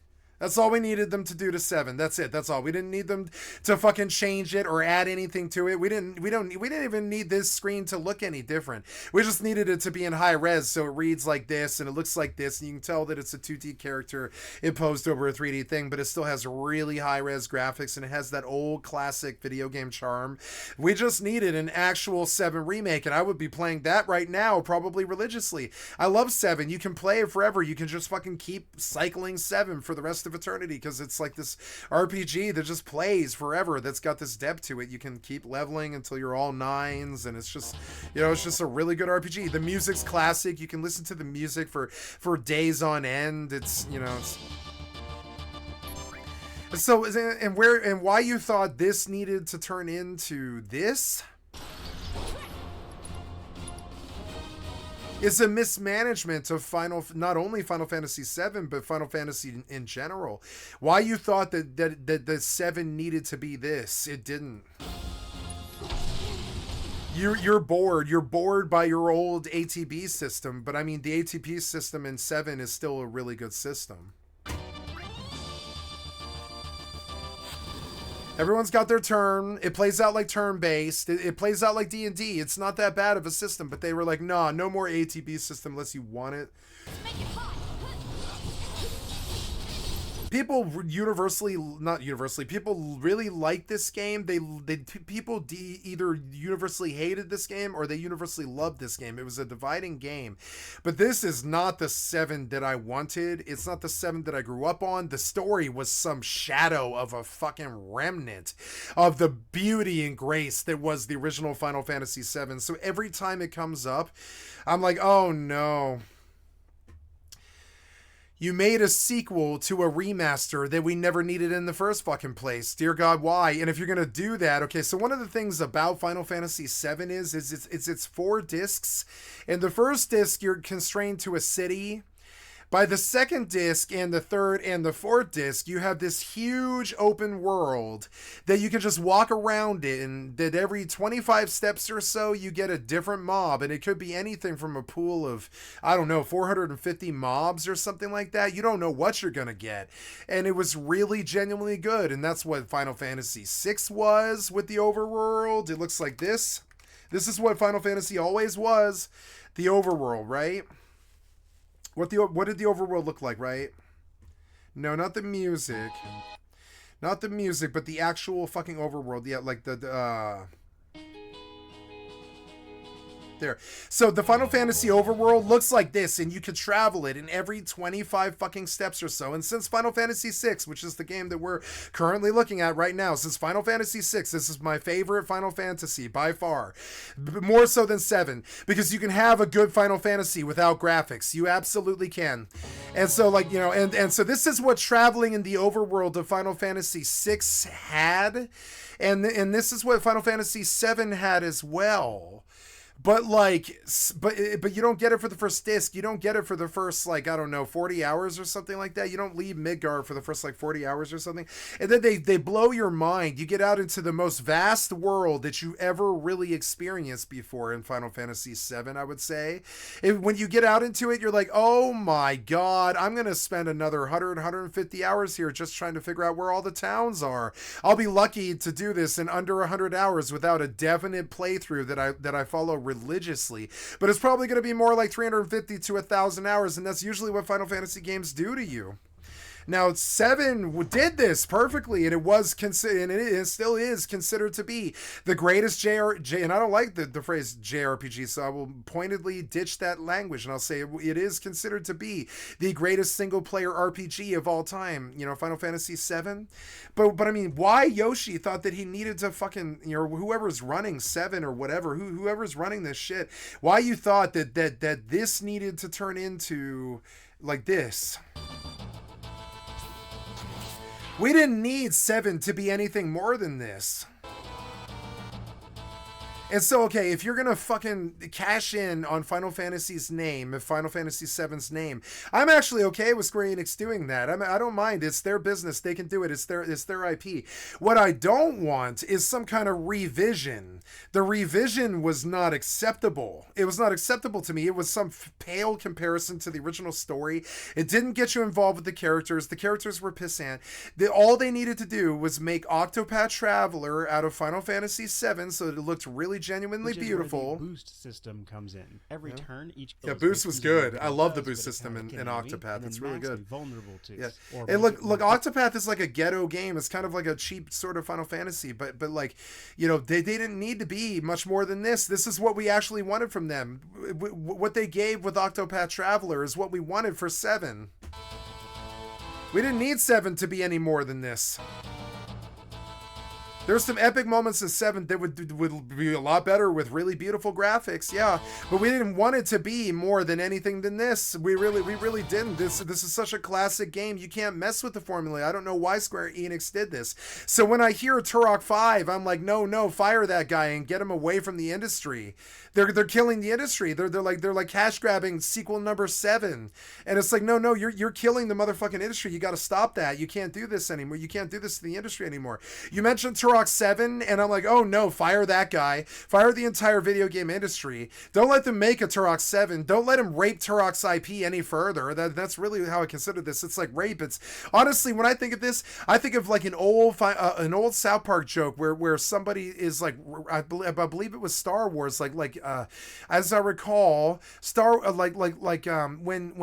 That's all we needed them to do to 7. That's it. That's all. We didn't need them to fucking change it or add anything to it. We didn't even need this screen to look any different. We just needed it to be in high res so it reads like this and it looks like this, and you can tell that it's a 2D character imposed over a 3D thing, but it still has really high res graphics and it has that old classic video game charm. We just needed an actual 7 remake, and I would be playing that right now probably religiously. I love 7. You can play it forever. You can just fucking keep cycling 7 for the rest of eternity, because it's like this RPG that just plays forever, that's got this depth to it. You can keep leveling until you're all 9s, and it's just, it's just a really good RPG. The music's classic. You can listen to the music for days on end. It's so, and why you thought this needed to turn into this? It's a mismanagement of not only Final Fantasy VII, but Final Fantasy in general. Why you thought that the 7 needed to be this? It didn't. You're bored. You're bored by your old ATB system, but I mean, the ATB system in 7 is still a really good system. Everyone's got their turn. It plays out like turn-based. It plays out like D&D. It's not that bad of a system, but they were like, nah, no more ATB system unless you want it. People people really like this game. People either universally hated this game or they universally loved this game. It was a dividing game. But this is not the 7 that I wanted. It's not the 7 that I grew up on. The story was some shadow of a fucking remnant of the beauty and grace that was the original Final Fantasy VII. So every time it comes up, I'm like, oh no. You made a sequel to a remaster that we never needed in the first fucking place. Dear God, why? And if you're going to do that, okay, so one of the things about Final Fantasy VII is it's 4 discs. And the first disc, you're constrained to a city. By the second disc and the third and the fourth disc, you have this huge open world that you can just walk around in, that every 25 steps or so, you get a different mob. And it could be anything from a pool of, 450 mobs or something like that. You don't know what you're going to get. And it was really genuinely good. And that's what Final Fantasy VI was with the overworld. It looks like this. This is what Final Fantasy always was. The overworld, right? What did the overworld look like, right? No, not the music. Not the music, but the actual fucking overworld. Yeah, like there. So the Final Fantasy overworld looks like this, and you can travel it in every 25 fucking steps or so. And since Final Fantasy VI, which is the game that we're currently looking at right now, since Final Fantasy VI, this is my favorite Final Fantasy by far. More so than 7, because you can have a good Final Fantasy without graphics. You absolutely can. And so, like, and so this is what traveling in the overworld of Final Fantasy VI had. And this is what Final Fantasy VII had as well. But like, but you don't get it for the first disc. You don't get it for the first, like, I don't know, 40 hours or something like that. You don't leave Midgar for the first like 40 hours or something. And then they blow your mind. You get out into the most vast world that you ever really experienced before in Final Fantasy VII, I would say. When you get out into it, you're like, oh my God, I'm going to spend another 150 hours here just trying to figure out where all the towns are. I'll be lucky to do this in under 100 hours without a definite playthrough that I follow religiously, but it's probably going to be more like 350 to 1,000 hours, and that's usually what Final Fantasy games do to you. Now, 7 did this perfectly, and it was and it still is considered to be the greatest and I don't like the phrase JRPG, so I will pointedly ditch that language, and I'll say it is considered to be the greatest single-player RPG of all time, you know, Final Fantasy 7. But I mean, why Yoshi thought that he needed to fucking, you know, whoever's running 7 or whatever, whoever's running this shit, why you thought that this needed to turn into like this. We didn't need 7 to be anything more than this. And so, okay, if you're going to fucking cash in on Final Fantasy's name, if Final Fantasy VII's name, I'm actually okay with Square Enix doing that. I don't mind. It's their business. They can do it. It's their IP. What I don't want is some kind of revision. The revision was not acceptable. It was not acceptable to me. It was some pale comparison to the original story. It didn't get you involved with the characters. The characters were pissant. All they needed to do was make Octopath Traveler out of Final Fantasy VII so that it looked really genuinely beautiful. Where the boost system comes in. Every turn, each boost was good. I love the boost system in Octopath. It's really good. Vulnerable to. Yeah. Hey, look, Octopath is like a ghetto game. It's kind of like a cheap sort of Final Fantasy, but like, you know, they didn't need to be much more than this. This is what we actually wanted from them. What they gave with Octopath Traveler is what we wanted for 7. We didn't need 7 to be any more than this. There's some epic moments in 7 that would be a lot better with really beautiful graphics, yeah. But we didn't want it to be more than anything than this. We really didn't. This is such a classic game. You can't mess with the formula. I don't know why Square Enix did this. So when I hear Turok 5, I'm like, no, fire that guy and get him away from the industry. They're killing the industry. They're like cash grabbing sequel number 7, and it's like no, you're killing the motherfucking industry. You got to stop that. You can't do this anymore. You can't do this to the industry anymore. You mentioned Turok 7, and I'm like, oh no, fire that guy. Fire the entire video game industry. Don't let them make a Turok 7. Don't let him rape Turok's IP any further. That's really how I consider this. It's like rape. It's honestly, when I think of this, I think of like an old South Park joke where somebody is like, I believe it was Star Wars, like as I recall, when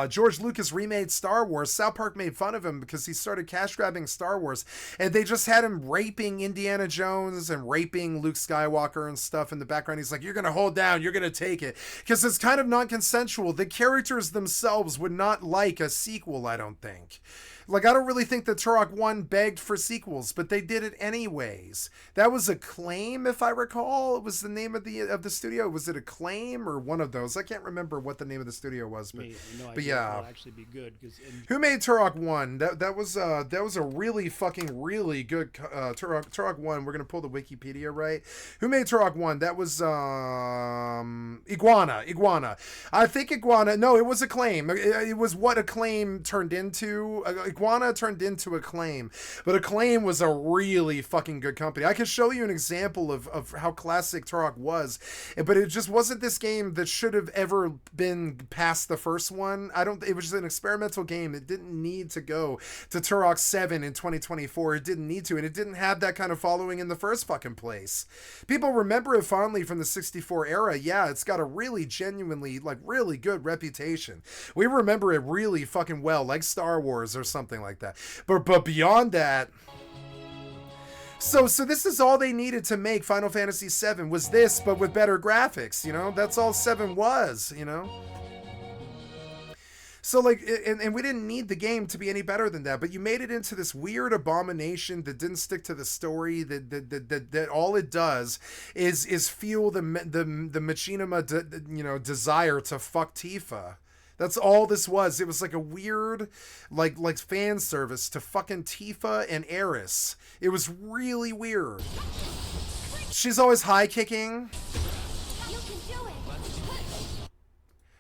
George Lucas remade Star Wars, South Park made fun of him because he started cash grabbing Star Wars, and they just had him raping Indiana Jones and raping Luke Skywalker and stuff in the background. He's like, you're gonna hold down, you're gonna take it, because it's kind of non-consensual. The characters themselves would not like a sequel, I don't think. Like, I don't really think that Turok 1 begged for sequels, but they did it anyways. That was Acclaim, if I recall. It was the name of the studio. Was it Acclaim or one of those? I can't remember what the name of the studio was, but yeah. It'll actually be good. Who made Turok 1? That was a really good Turok 1. We're gonna pull the Wikipedia right. Who made Turok 1? That was Iguana. I think Iguana. No, it was Acclaim. It was what Acclaim turned into. Iguana turned into Acclaim, but Acclaim was a really fucking good company. I can show you an example of how classic Turok was, but it just wasn't this game that should have ever been past the first one. It was just an experimental game. It didn't need to go to Turok 7 in 2024. It didn't need to, and it didn't have that kind of following in the first fucking place. People remember it fondly from the 64 era. Yeah, it's got a really genuinely, like, really good reputation. We remember it really fucking well, like Star Wars or something like that. But beyond that, so this is all they needed to make Final Fantasy VII was this, but with better graphics, you know? That's all 7 was, you know? So, like, and we didn't need the game to be any better than that, but you made it into this weird abomination that didn't stick to the story, that all it does is fuel the machinima, desire to fuck Tifa. That's all this was. It was like a weird, like fan service to fucking Tifa and Eris. It was really weird. She's always high kicking. You can do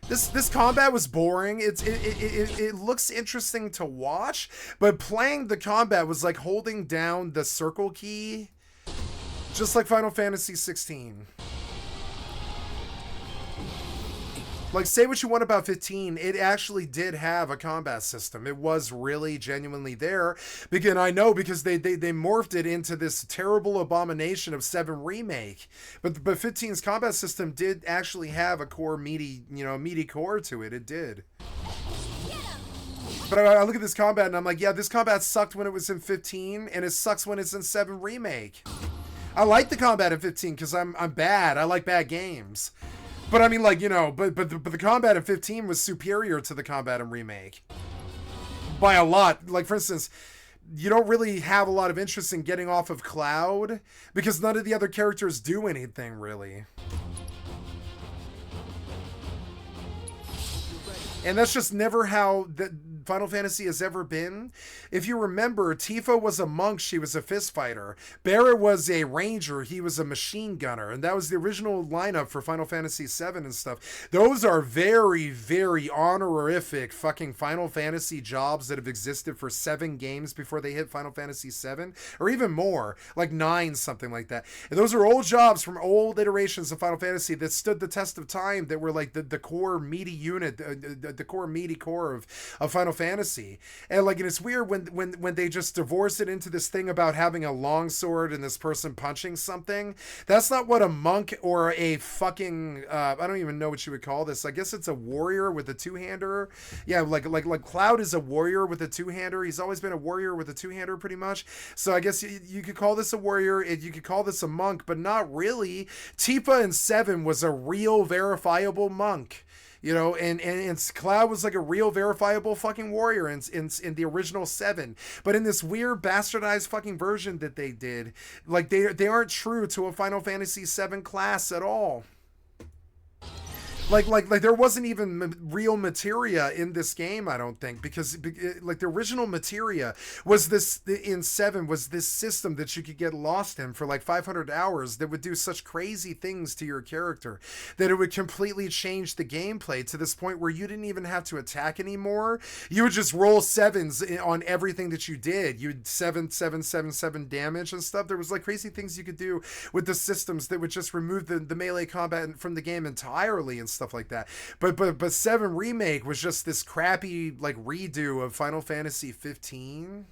it. This combat was boring. It looks interesting to watch, but playing the combat was like holding down the circle key, just like Final Fantasy 16. Like, say what you want about 15, it actually did have a combat system. It was really genuinely there. Because I know because they morphed it into this terrible abomination of 7 Remake. But 15's combat system did actually have a core meaty core to it. It did. But I look at this combat and I'm like, yeah, this combat sucked when it was in 15, and it sucks when it's in 7 Remake. I like the combat in 15 because I'm bad. I like bad games. But I mean, like, you know, but the combat in 15 was superior to the combat in Remake. By a lot. Like, for instance, you don't really have a lot of interest in getting off of Cloud because none of the other characters do anything, really. And that's just never how Final Fantasy has ever been. If you remember, Tifa was a monk, she was a fist fighter. Barret was a ranger, he was a machine gunner. And that was the original lineup for Final Fantasy VII and stuff. Those are very, very honorific fucking Final Fantasy jobs that have existed for 7 games before they hit Final Fantasy VII. Or even more, like 9, something like that. And those are old jobs from old iterations of Final Fantasy that stood the test of time, that were like the core meaty unit, the core meaty core of Final Fantasy. And like, and it's weird when they just divorce it into this thing about having a longsword and this person punching something. That's not what a monk or a fucking I don't even know what you would call this. I guess it's a warrior with a two-hander. Yeah, like Cloud is a warrior with a two-hander. He's always been a warrior with a two-hander pretty much. So I guess you could call this a warrior, and you could call this a monk, but not really. Tifa in 7 was a real verifiable monk. You know, and Cloud was like a real verifiable fucking warrior in the original 7. But in this weird bastardized fucking version that they did, like they aren't true to a Final Fantasy 7 class at all. Like there wasn't even real materia in this game, I don't think, because like the original materia was this in 7 was this system that you could get lost in for like 500 hours that would do such crazy things to your character that it would completely change the gameplay to this point where you didn't even have to attack anymore. You would just roll 7s on everything that you did. You'd 7 damage and stuff. There was like crazy things you could do with the systems that would just remove the melee combat from the game entirely and stuff like that. But 7 Remake was just this crappy like redo of Final Fantasy 15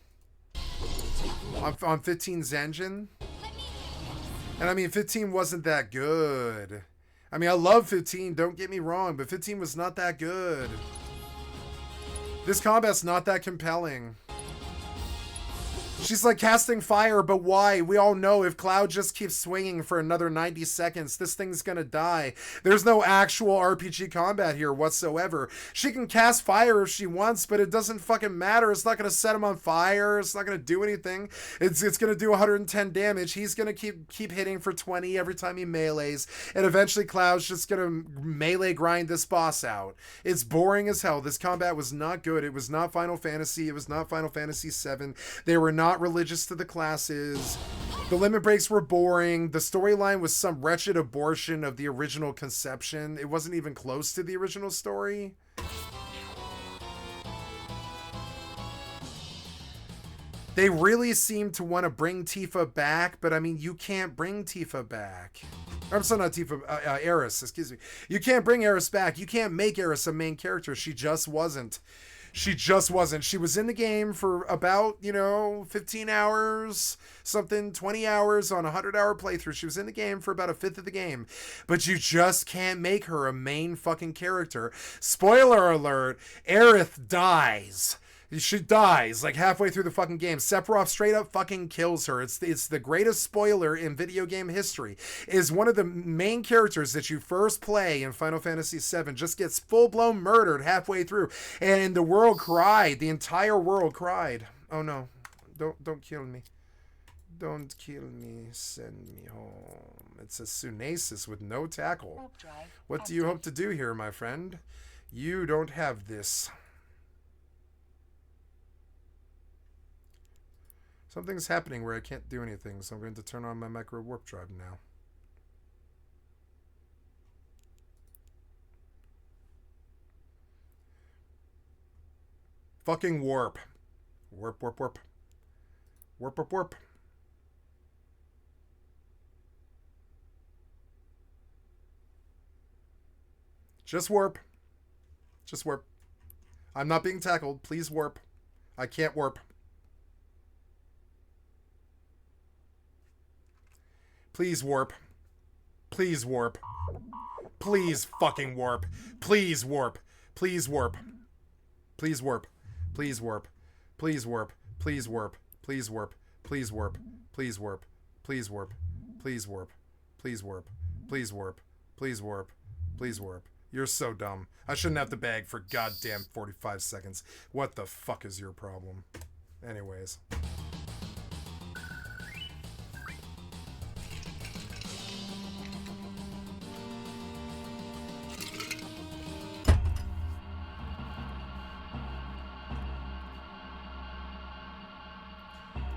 on 15's engine. And I mean, 15 wasn't that good. I mean, I love 15, don't get me wrong, but 15 was not that good. This combat's not that compelling. She's like casting fire, but why? We all know if Cloud just keeps swinging for another 90 seconds, this thing's gonna die. There's no actual RPG combat here whatsoever. She can cast fire if she wants, but it doesn't fucking matter. It's not gonna set him on fire. It's not gonna do anything. It's gonna do 110 damage. He's gonna keep hitting for 20 every time he melees, and eventually Cloud's just gonna melee grind this boss out. It's boring as hell. This combat was not good. It was not Final Fantasy. It was not Final Fantasy VII. They were not religious to the classes. The limit breaks were boring. The storyline was some wretched abortion of the original conception. It wasn't even close to the original story. They really seem to want to bring Tifa back, but I mean, you can't bring Tifa back. I'm sorry, not Tifa, Aeris, excuse me. You can't bring Aeris back. You can't make Aeris a main character. She just wasn't. She just wasn't. She was in the game for about, 15 hours, something, 20 hours on a 100-hour playthrough. She was in the game for about a fifth of the game. But you just can't make her a main fucking character. Spoiler alert, Aerith dies. She dies like halfway through the fucking game. Sephiroth straight up fucking kills her. It's the greatest spoiler in video game history. Is one of the main characters that you first play in Final Fantasy VII just gets full-blown murdered halfway through. And the world cried. The entire world cried. Oh no. Don't kill me. Don't kill me. Send me home. It's a Sunesis with no tackle. What do you hope to do here, my friend? You don't have this. Something's happening where I can't do anything, so I'm going to turn on my micro warp drive now. Fucking warp. Warp, warp, warp. Warp, warp, warp. Just warp. Just warp. I'm not being tackled. Please warp. I can't warp. Please warp. Please warp. Please fucking warp. Please warp. Please warp. Please warp. Please warp. Please warp. Please warp. Please warp. Please warp. Please warp. Please warp. Please warp. Please warp. Please warp. Please warp. Please warp. You're so dumb. I shouldn't have to beg for goddamn 45 seconds. What the fuck is your problem? Anyways.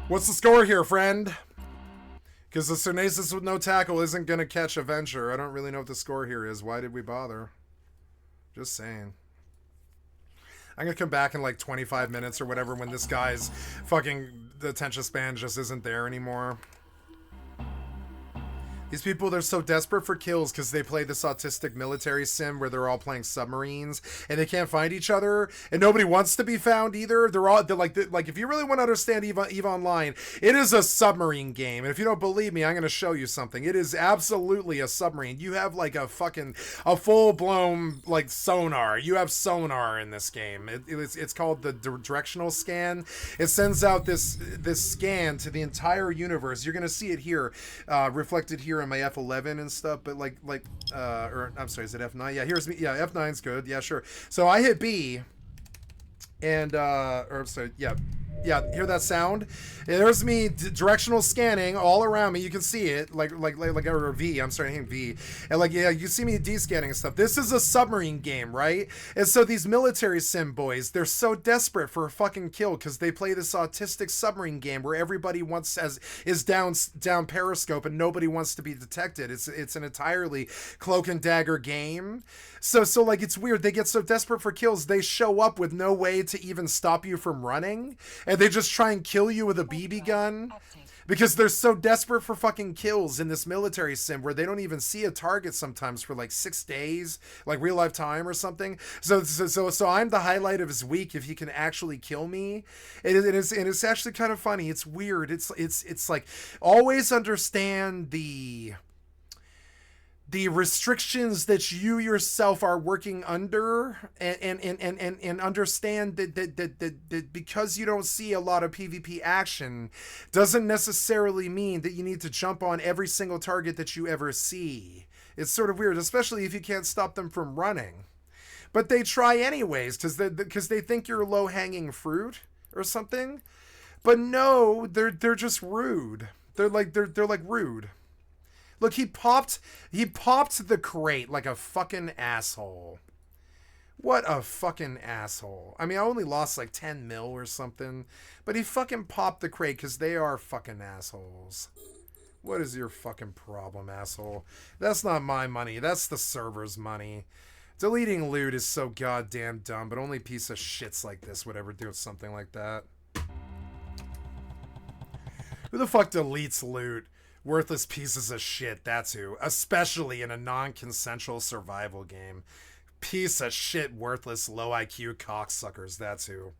What's the score here, friend? Because the Cernasis with no tackle isn't going to catch Avenger. I don't really know what the score here is. Why did we bother? Just saying. I'm going to come back in like 25 minutes or whatever when this guy's fucking attention span just isn't there anymore. These people, they're so desperate for kills because they play this autistic military sim where they're all playing submarines and they can't find each other and nobody wants to be found either. They're like if you really want to understand EVE Online, it is a submarine game. And if you don't believe me, I'm going to show you something. It is absolutely a submarine. You have like a full-blown like sonar. You have sonar in this game. It's called the directional scan. It sends out this scan to the entire universe. You're going to see it here, reflected here on my F11 and stuff, but or I'm sorry, is it F9? Yeah, here's me. Yeah, F9's good. Yeah, sure. So I hit B, and or I'm sorry, yeah, hear that sound? There's me directional scanning all around me. You can see it, or V. I'm sorry, hitting V, and you see me D-scanning and stuff. This is a submarine game, right? And so these military sim boys, they're so desperate for a fucking kill because they play this autistic submarine game where everybody is down periscope and nobody wants to be detected. It's an entirely cloak and dagger game. So it's weird. They get so desperate for kills, they show up with no way to even stop you from running, and they just try and kill you with a BB gun because they're so desperate for fucking kills in this military sim where they don't even see a target sometimes for like 6 days, like real life time or something. So I'm the highlight of his week if he can actually kill me. And it's actually kind of funny. It's weird. It's like, always understand the restrictions that you yourself are working under, and understand that because you don't see a lot of PvP action doesn't necessarily mean that you need to jump on every single target that you ever see. It's sort of weird, especially if you can't stop them from running. But they try anyways because they think you're low-hanging fruit or something. But no, they're just rude. They're like rude. Look, he popped the crate like a fucking asshole. What a fucking asshole. I mean, I only lost like 10 mil or something, but he fucking popped the crate because they are fucking assholes. What is your fucking problem, asshole? That's not my money. That's the server's money. Deleting loot is so goddamn dumb, but only piece of shits like this would ever do something like that. Who the fuck deletes loot? Worthless pieces of shit, that's who. Especially in a non-consensual survival game. Piece of shit, worthless, low IQ cocksuckers, that's who.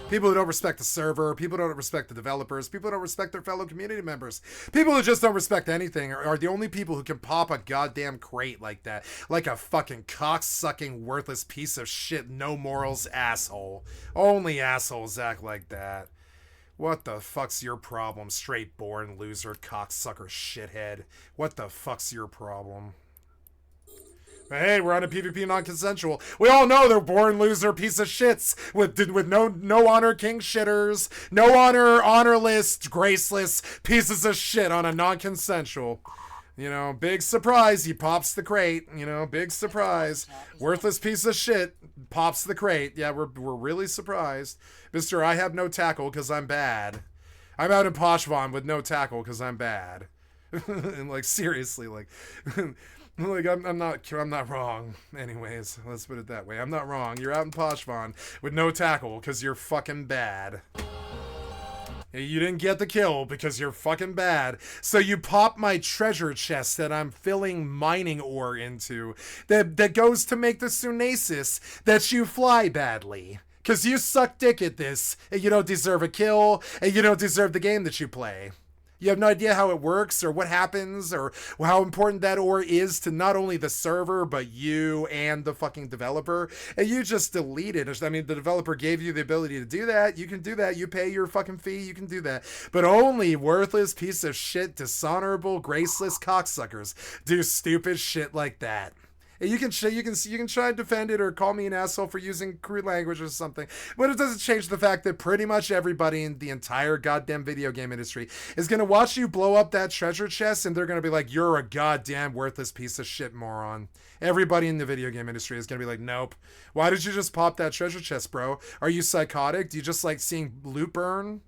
People who don't respect the server, people who don't respect the developers, people who don't respect their fellow community members, people who just don't respect anything are the only people who can pop a goddamn crate like that. Like a fucking cocksucking, worthless piece of shit, no morals asshole. Only assholes act like that. What the fuck's your problem, straight born loser, cocksucker shithead? What the fuck's your problem? But hey, we're on a PvP non-consensual. We all know they're born loser piece of shits with no honor king shitters, no honor, honorless, graceless pieces of shit on a non-consensual. You know, big surprise, he pops the crate. You know, big surprise. Worthless piece of shit pops the crate. Yeah, we're really surprised. Mr. I have no tackle because I'm bad. I'm out in Poshvon with no tackle because I'm bad. And like, seriously, like, Like, I'm not wrong. Anyways, let's put it that way. I'm not wrong. You're out in Poshvon with no tackle because you're fucking bad. You didn't get the kill because you're fucking bad. So you pop my treasure chest that I'm filling mining ore into that goes to make the Sunesis that you fly badly. Because you suck dick at this, and you don't deserve a kill, and you don't deserve the game that you play. You have no idea how it works, or what happens, or how important that ore is to not only the server, but you and the fucking developer. And you just delete it. I mean, the developer gave you the ability to do that. You can do that. You pay your fucking fee. You can do that. But only worthless piece of shit, dishonorable, graceless cocksuckers do stupid shit like that. You can try and defend it or call me an asshole for using crude language or something, but it doesn't change the fact that pretty much everybody in the entire goddamn video game industry is gonna watch you blow up that treasure chest, and they're gonna be like, "You're a goddamn worthless piece of shit, moron." Everybody in the video game industry is gonna be like, "Nope. Why did you just pop that treasure chest, bro? Are you psychotic? Do you just like seeing loot burn?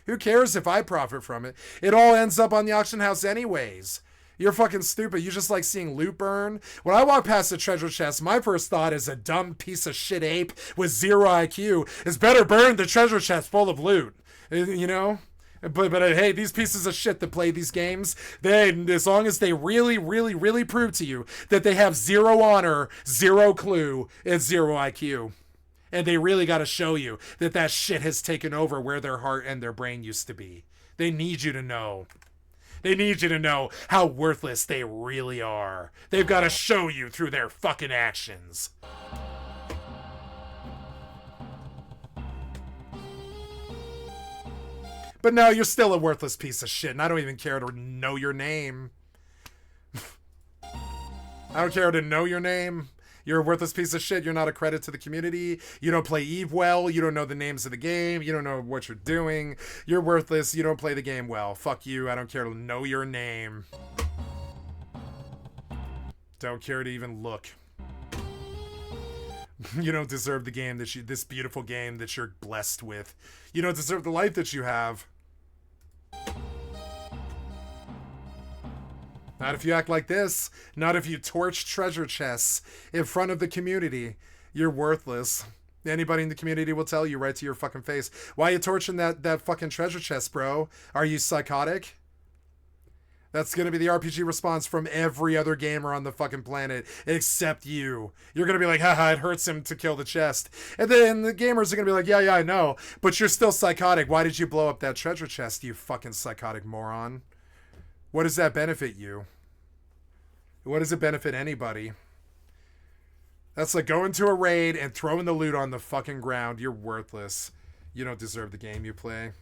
Who cares if I profit from it? It all ends up on the auction house anyways." You're fucking stupid. You just like seeing loot burn. When I walk past the treasure chest, my first thought is a dumb piece of shit ape with 0 IQ is better burn the treasure chest full of loot. You know? But hey, these pieces of shit that play these games, they, as long as they really, really, really prove to you that they have 0 honor, 0 clue, and 0 IQ. And they really got to show you that that shit has taken over where their heart and their brain used to be. They need you to know. They need you to know how worthless they really are. They've got to show you through their fucking actions. But no, you're still a worthless piece of shit, and I don't even care to know your name. I don't care to know your name. You're a worthless piece of shit. You're not a credit to the community. You don't play Eve well. You don't know the names of the game. You don't know what you're doing. You're worthless. You don't play the game well. Fuck you. I don't care to know your name. Don't care to even look. You don't deserve the game that this beautiful game that you're blessed with. You don't deserve the life that you have. Not if you act like this. Not if you torch treasure chests in front of the community. You're worthless. Anybody in the community will tell you right to your fucking face. Why are you torching that fucking treasure chest, bro? Are you psychotic? That's gonna be the RPG response from every other gamer on the fucking planet, except you. You're gonna be like, haha, it hurts him to kill the chest. And then the gamers are gonna be like, yeah, I know, but you're still psychotic. Why did you blow up that treasure chest, you fucking psychotic moron? What does that benefit you? What does it benefit anybody? That's like going to a raid and throwing the loot on the fucking ground. You're worthless. You don't deserve the game you play.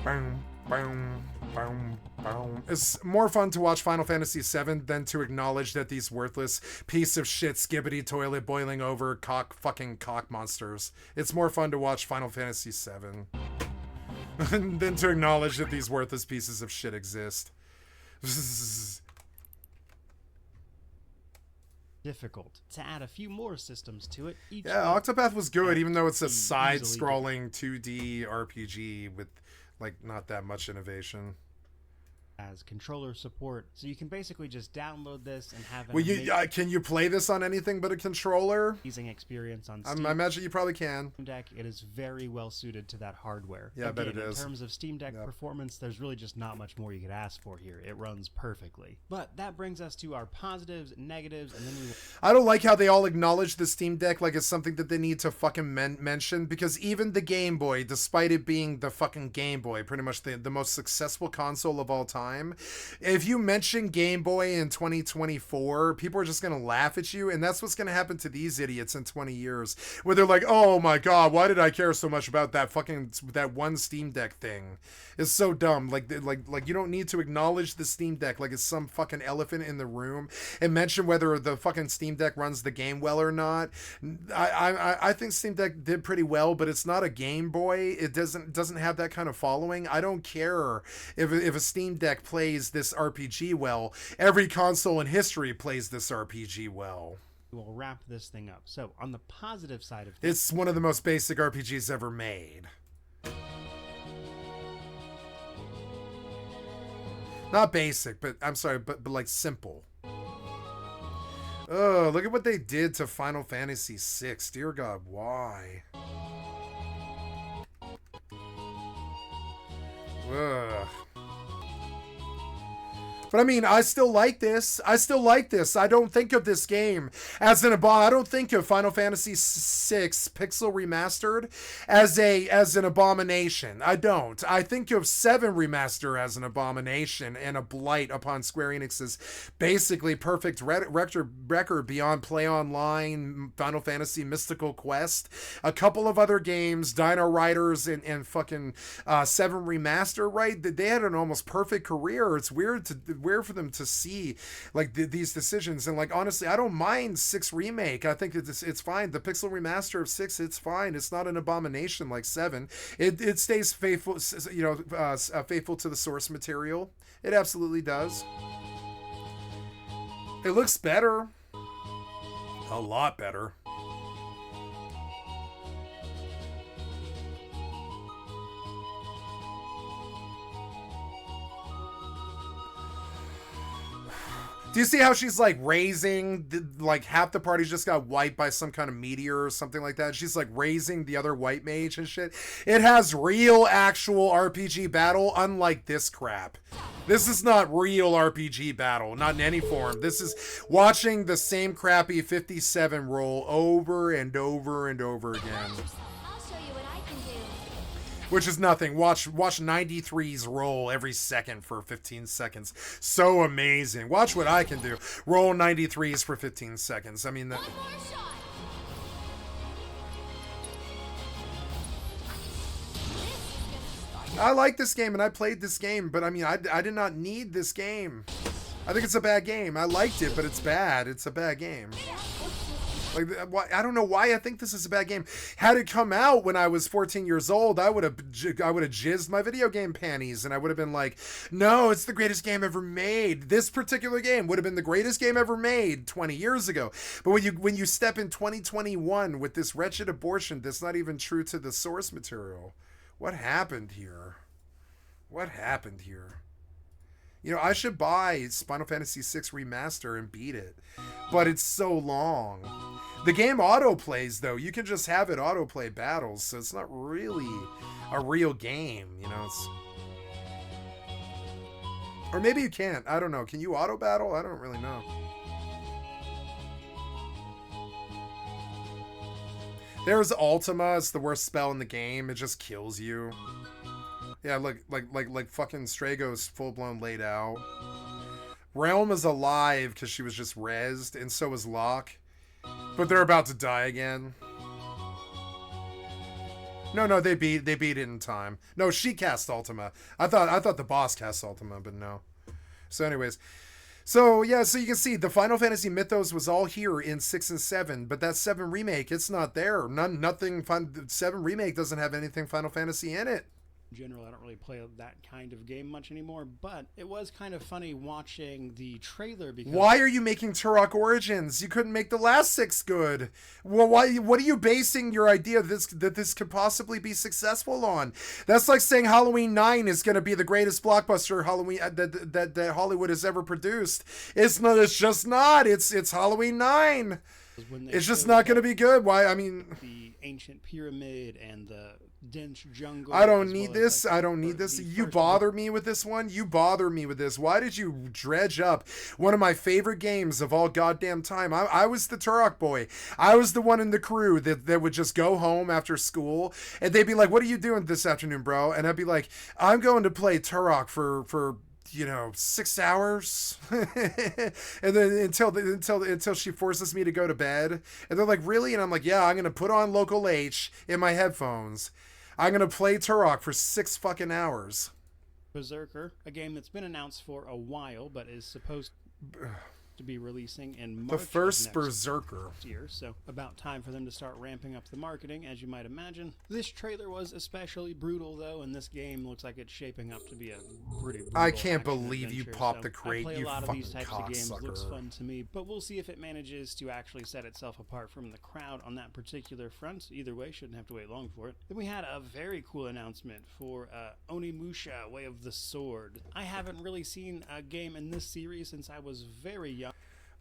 Boom, boom, boom, boom. It's more fun to watch Final Fantasy VII than to acknowledge that these worthless piece of shit skibbity toilet boiling over fucking cock monsters. It's more fun to watch Final Fantasy VII than to acknowledge that these worthless pieces of shit exist. Difficult to add a few more systems to it. Yeah, Octopath was good, even though it's a side-scrolling 2D RPG with like not that much innovation. As controller support, so you can basically just download this and have an can you play this on anything but a controller? Amazing experience on Steam. I imagine you probably can. Deck, it is very well suited to that hardware. Yeah, I bet it is. In terms of Steam Deck performance, there's really just not much more you could ask for here. It runs perfectly. But that brings us to our positives, negatives, and then I don't like how they all acknowledge the Steam Deck like it's something that they need to fucking mention, because even the Game Boy, despite it being the fucking Game Boy, pretty much the most successful console of all time, if you mention Game Boy in 2024, people are just going to laugh at you, and that's what's going to happen to these idiots in 20 years, where they're like, oh my god, why did I care so much about that one Steam Deck thing? It's so dumb. Like you don't need to acknowledge the Steam Deck like it's some fucking elephant in the room and mention whether the fucking Steam Deck runs the game well or not. I think Steam Deck did pretty well, but it's not a Game Boy. It doesn't have that kind of following. I don't care if a Steam Deck plays this RPG well. Every console in history plays this RPG well. we'll wrap this thing up. So, on the positive side of things, It's one of the most basic RPGs ever made. Not basic, but I'm sorry, but like simple. Oh, look at what they did to Final Fantasy VI. Dear God, why? Ugh. But I mean, I still like this. I still like this. I don't think of this game as an I don't think of Final Fantasy VI Pixel Remastered as an abomination. I don't. I think of 7 Remaster as an abomination and a blight upon Square Enix's basically perfect record beyond Play Online, Final Fantasy Mystical Quest, a couple of other games, Dino Riders and fucking 7 Remaster, right? They had an almost perfect career. It's weird for them to see like these decisions, and like honestly I don't mind 6 remake. I think it's fine. The Pixel Remaster of 6, it's fine. It's not an abomination like 7. It stays faithful, you know, faithful to the source material. It absolutely does. It looks better, a lot better. Do you see how she's like raising, like half the party just got wiped by some kind of meteor or something like that? She's like raising the other white mage and shit. It has real actual RPG battle, unlike this crap. This is not real RPG battle, not in any form. This is watching the same crappy 57 roll over and over and over again. I'll show you what I can do. Which is nothing. Watch 93's roll every second for 15 seconds. So amazing. Watch what I can do. Roll 93's for 15 seconds. I mean, that... One more shot. I like this game and I played this game, but I mean, I did not need this game. I think it's a bad game. I liked it, but it's bad. It's a bad game. Like, I don't know why I think this is a bad game. Had it come out when I was 14 years old, I would have jizzed my video game panties, and I would have been like, no, it's the greatest game ever made. This particular game would have been the greatest game ever made 20 years ago. But when you step in 2021 with this wretched abortion that's not even true to the source material, what happened here? What happened here? You know, I should buy Final Fantasy VI Remaster and beat it, but it's so long. The game auto-plays, though. You can just have it auto-play battles, so it's not really a real game, you know? Or maybe you can't. I don't know. Can you auto-battle? I don't really know. There's Ultima. It's the worst spell in the game. It just kills you. Yeah, look, like fucking Strago's full-blown laid out. Realm is alive because she was just rezzed, and so is Locke. But they're about to die again. No, they beat it in time. No, she cast Ultima. I thought the boss cast Ultima, but no. So anyways, so yeah, so you can see the Final Fantasy mythos was all here in 6 and 7, but that 7 remake, it's not there. Nothing. 7 remake doesn't have anything Final Fantasy in it. in general, I don't really play that kind of game much anymore, but it was kind of funny watching the trailer because... Why are you making Turok Origins? You couldn't make the last 6 good. Well, why? What are you basing your idea that this could possibly be successful on? That's like saying Halloween 9 is going to be the greatest blockbuster Halloween that Hollywood has ever produced. It's not. It's just not. It's Halloween 9. It's just not going to be good. Why? I mean, the ancient pyramid and the dense jungle. I don't need this. I don't need this. You bother me with this one. You bother me with this. Why did you dredge up one of my favorite games of all goddamn time? I was the Turok boy. I was the one in the crew that would just go home after school and they'd be like, "What are you doing this afternoon, bro?" And I'd be like, "I'm going to play Turok for 6 hours." And then until she forces me to go to bed. And they're like, "Really?" And I'm like, "Yeah, I'm going to put on Local H in my headphones. I'm going to play Turok for 6 fucking hours." Berserker, a game that's been announced for a while, but is supposed... to be releasing in March The first of next Berserker. year, so about time for them to start ramping up the marketing, as you might imagine. This trailer was especially brutal, though, and this game looks like it's shaping up to be a pretty brutal I can't action believe you adventure, popped so the crate, I play you a lot of these fucking types of games. Looks cocksucker. fun to me, but we'll see if it manages to actually set itself apart from the crowd on that particular front. Either way, shouldn't have to wait long for it. Then we had a very cool announcement for Onimusha, Way of the Sword. I haven't really seen a game in this series since I was very young.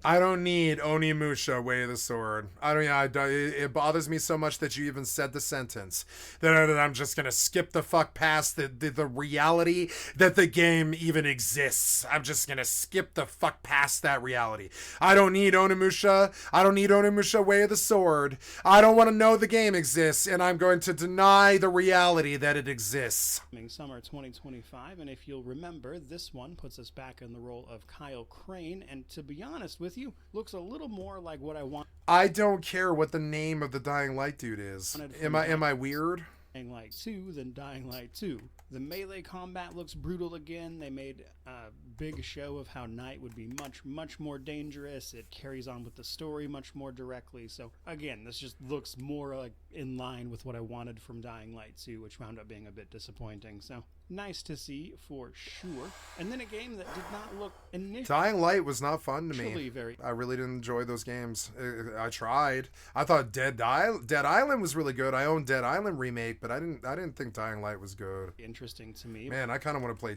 I don't need Onimusha, Way of the Sword. It bothers me so much that you even said the sentence that I'm just gonna skip the fuck past the reality that the game even exists. I'm just gonna skip the fuck past that reality. I don't need Onimusha. I don't need Onimusha, Way of the Sword. I don't want to know the game exists, and I'm going to deny the reality that it exists. Summer 2025, and if you'll remember, this one puts us back in the role of Kyle Crane, and to be honest with you, looks a little more like what I want. I don't care what the name of the Dying Light dude is. Am I weird? Dying Light 2 than Dying Light 2. The melee combat looks brutal again. They made a big show of how Knight would be much more dangerous. It carries on with the story much more directly. So again, this just looks more like in line with what I wanted from Dying Light 2, which wound up being a bit disappointing. So nice to see for sure. And then a game that did not look initially Dying Light was not fun to me. I really didn't enjoy those games. I tried. I thought Dead Island was really good. I own Dead Island remake, but I didn't think Dying Light was good. Interesting to me. Man, I kind of want to play.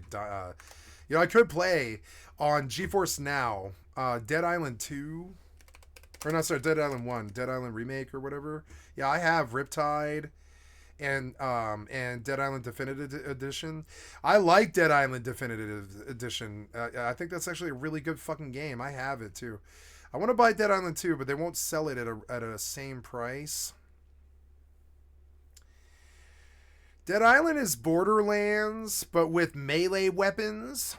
I could play on GeForce Now. Dead Island 2, or not? Sorry, Dead Island 1, Dead Island remake or whatever. Yeah, I have Riptide and Dead Island Definitive Edition. I like Dead Island Definitive Edition. I think that's actually a really good fucking game. I have it too. I want to buy Dead Island 2, but they won't sell it at a same price. Dead Island is Borderlands, but with melee weapons.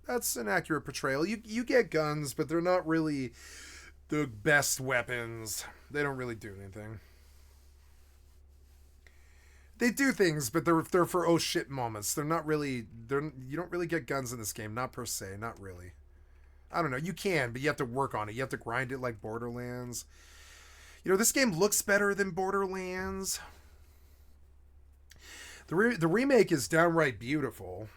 That's an accurate portrayal. You get guns, but they're not really the best weapons. They don't really do anything. They do things, but they're for oh shit moments. They're not really. You don't really get guns in this game, not per se, not really. I don't know. You can, but you have to work on it. You have to grind it like Borderlands. This game looks better than Borderlands. The remake is downright beautiful.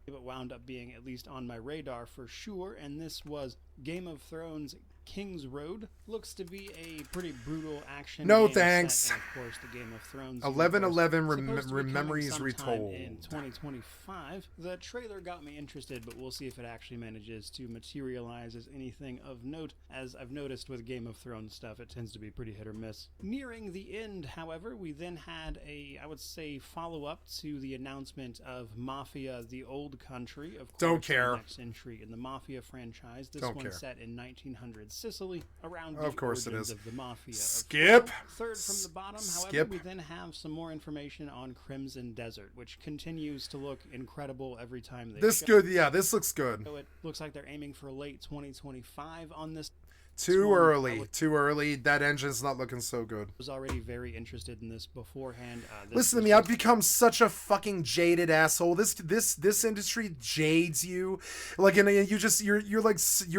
It wound up being at least on my radar for sure, and this was Game of Thrones King's Road. Looks to be a pretty brutal action No game thanks. set in, of course, the Game of Thrones 11/11 Memories Retold. In 2025. The trailer got me interested, but we'll see if it actually manages to materialize as anything of note. As I've noticed with Game of Thrones stuff, it tends to be pretty hit or miss. Nearing the end, however, we then had I would say, follow-up to the announcement of Mafia: The Old Country. Of course, Don't care. The next entry in the Mafia franchise. This one's set in 1900 Sicily, around the of course it is. of the Mafia. Skip. Third from the bottom, however, Skip. we then have some more information on Crimson Desert, which continues to look incredible every time they This show. good. Yeah, this looks good. So it looks like they're aiming for late 2025 on this. Too early. That engine's not looking so good. I was already very interested in this beforehand. Listen to me. I've become such a fucking jaded asshole. This industry jades you, like, and you're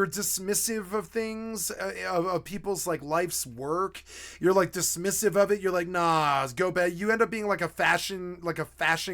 dismissive of things, of people's like life's work. You're like dismissive of it. You're like, nah, go back. You end up being like a fashion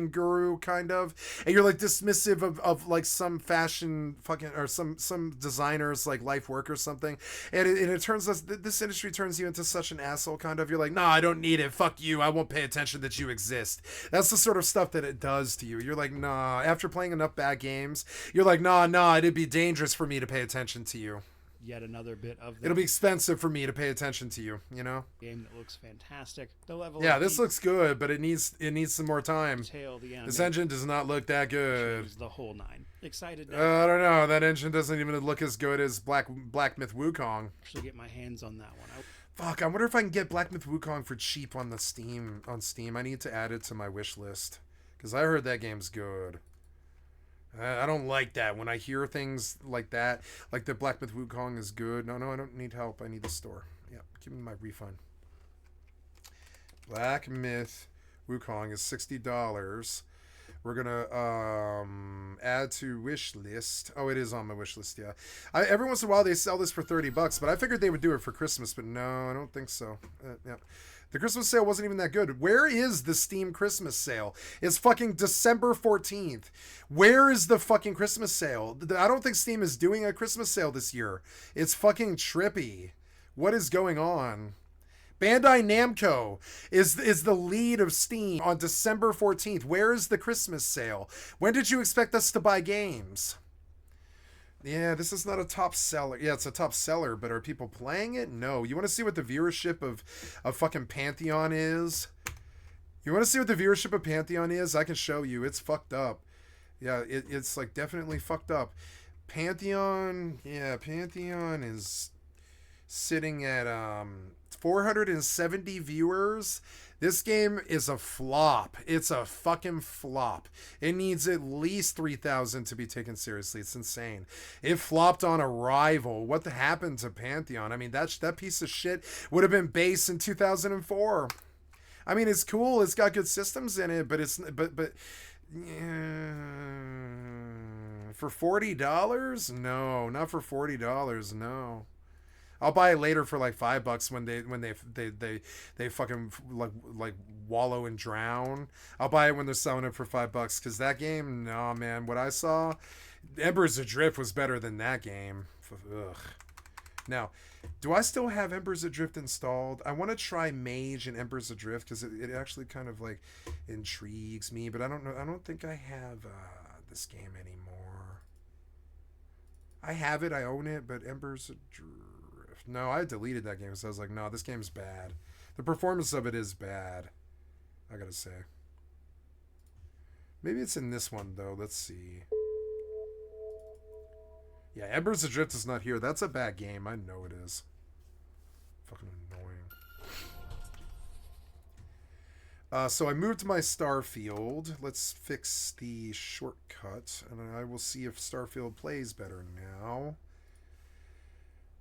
guru kind of, and you're like dismissive of like some fashion fucking or some designers like life work or something. And it turns us, this industry turns you into such an asshole, kind of. You're like, nah, I don't need it. Fuck you. I won't pay attention that you exist. That's the sort of stuff that it does to you. You're like, nah. After playing enough bad games, you're like, nah. It'd be dangerous for me to pay attention to you. Yet another bit of it'll be expensive for me to pay attention to you. Game that looks fantastic. The level. Yeah, this looks good, but it needs some more time. This engine does not look that good. The whole nine. Excited. I don't know. That engine doesn't even look as good as Black Myth Wukong. Actually, get my hands on that one. Fuck, I wonder if I can get Black Myth Wukong for cheap on Steam. I need to add it to my wish list because I heard that game's good. I don't like that when I hear things like that, like the Black Myth Wukong is good. No, I don't need help. I need the store. Yeah, give me my refund. Black Myth Wukong is $60. We're gonna add to wish list. Oh, it is on my wish list, yeah. Every once in a while they sell this for $30, but I figured they would do it for Christmas, but no, I don't think so. Yeah. The Christmas sale wasn't even that good. Where is the Steam Christmas sale? It's fucking December 14th. Where is the fucking Christmas sale? I don't think Steam is doing a Christmas sale this year. It's fucking trippy. What is going on? Bandai Namco is the lead of Steam on December 14th. Where is the Christmas sale? When did you expect us to buy games? Yeah, this is not a top seller. Yeah, it's a top seller, but are people playing it? No. You want to see what the viewership of fucking Pantheon is? You want to see what the viewership of Pantheon is? I can show you. It's fucked up. Yeah, it's like definitely fucked up. Pantheon, yeah, Pantheon is sitting at 470 viewers. This game is a flop. It's a fucking flop. It needs at least 3,000 to be taken seriously. It's insane. It flopped on Arrival. What happened to Pantheon? I mean, that piece of shit would have been based in 2004. I mean, it's cool. It's got good systems in it, but yeah, for $40? No, not for $40. No. I'll buy it later for like $5 when they fucking like wallow and drown. I'll buy it when they're selling it for $5 because that game, no man, what I saw, Embers Adrift was better than that game. Ugh. Now, do I still have Embers Adrift installed? I want to try Mage and Embers Adrift because it actually kind of like intrigues me, but I don't know. I don't think I have this game anymore. I have it. I own it, but Embers Adrift. No, I deleted that game because I was like, no, this game's bad. The performance of it is bad, I gotta say. Maybe it's in this one, though. Let's see. Yeah, Embers Adrift is not here. That's a bad game. I know it is. Fucking annoying. So I moved my Starfield. Let's fix the shortcut, and I will see if Starfield plays better now.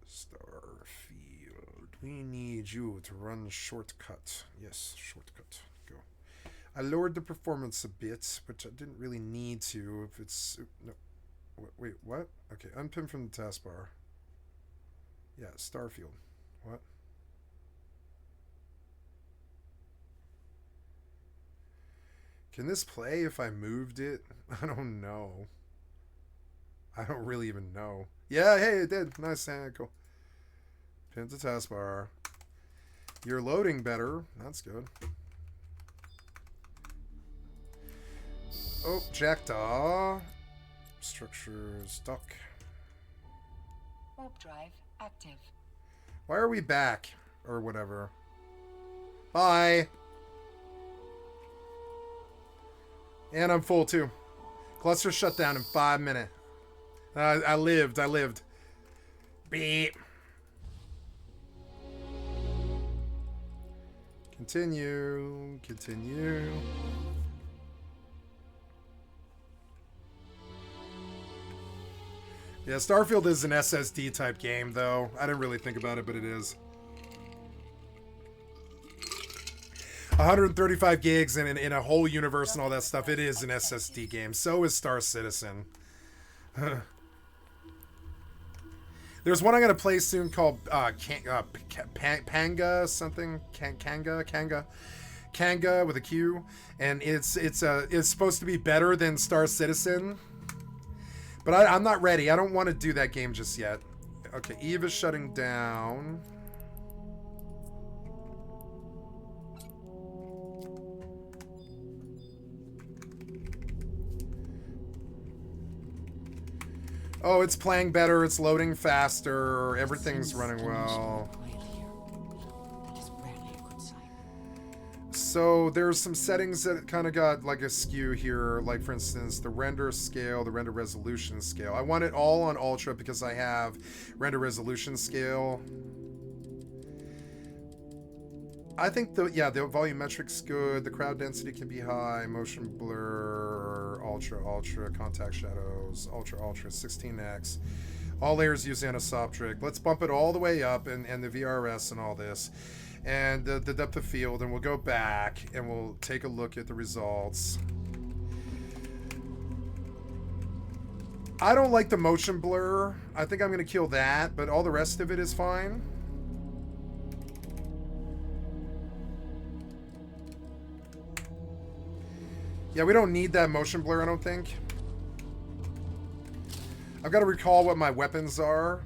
Starfield, we need you to run shortcut. Yes, shortcut. Go. I lowered the performance a bit, but I didn't really need to. If it's no, wait, what? Okay, unpin from the taskbar. Yeah, Starfield. What? Can this play if I moved it? I don't know. I don't really even know. Yeah, hey, it did. Nice, cool. Pin to taskbar. You're loading better. That's good. Oh, Jackdaw. Structures, duck. Warp drive active. Why are we back? Or whatever. Bye. And I'm full too. Cluster shut down in 5 minutes. I lived. Beep. Continue. Yeah, Starfield is an SSD type game, though. I didn't really think about it, but it is. 135 gigs and in a whole universe and all that stuff. It is an SSD game. So is Star Citizen. There's one I'm gonna play soon called Panga something. Kanga with a Q, and it's supposed to be better than Star Citizen. But I'm not ready. I don't want to do that game just yet. Okay, Eve is shutting down. Oh, it's playing better, it's loading faster, everything's running well. So there's some settings that kind of got like a skew here, like for instance, the render scale, the render resolution scale. I want it all on ultra because I have render resolution scale. I think the volumetric's good, the crowd density can be high, motion blur, ultra, contact shadows, ultra, 16x. All layers use anisotropic. Let's bump it all the way up and the VRS and all this. And the depth of field, and we'll go back and we'll take a look at the results. I don't like the motion blur. I think I'm going to kill that, but all the rest of it is fine. Yeah, we don't need that motion blur, I don't think. I've got to recall what my weapons are.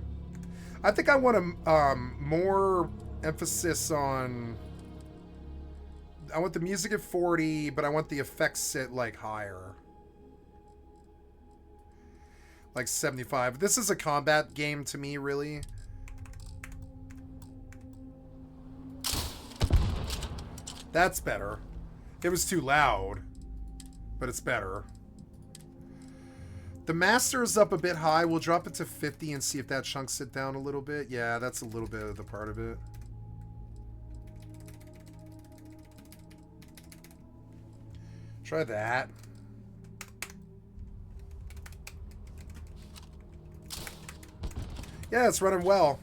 I think I want to more emphasis on... I want the music at 40, but I want the effects set like higher. Like 75. This is a combat game to me, really. That's better. It was too loud, but it's better. The master is up a bit high. We'll drop it to 50 and see if that chunks it down a little bit. Yeah, that's a little bit of the part of it. Try that. Yeah, it's running well.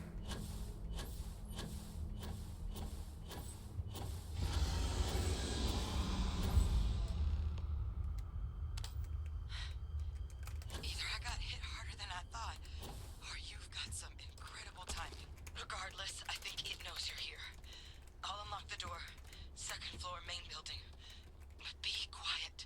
Either I got hit harder than I thought, or you've got some incredible timing. Regardless, I think it knows you're here. I'll unlock the door. Second floor, main building. But be quiet.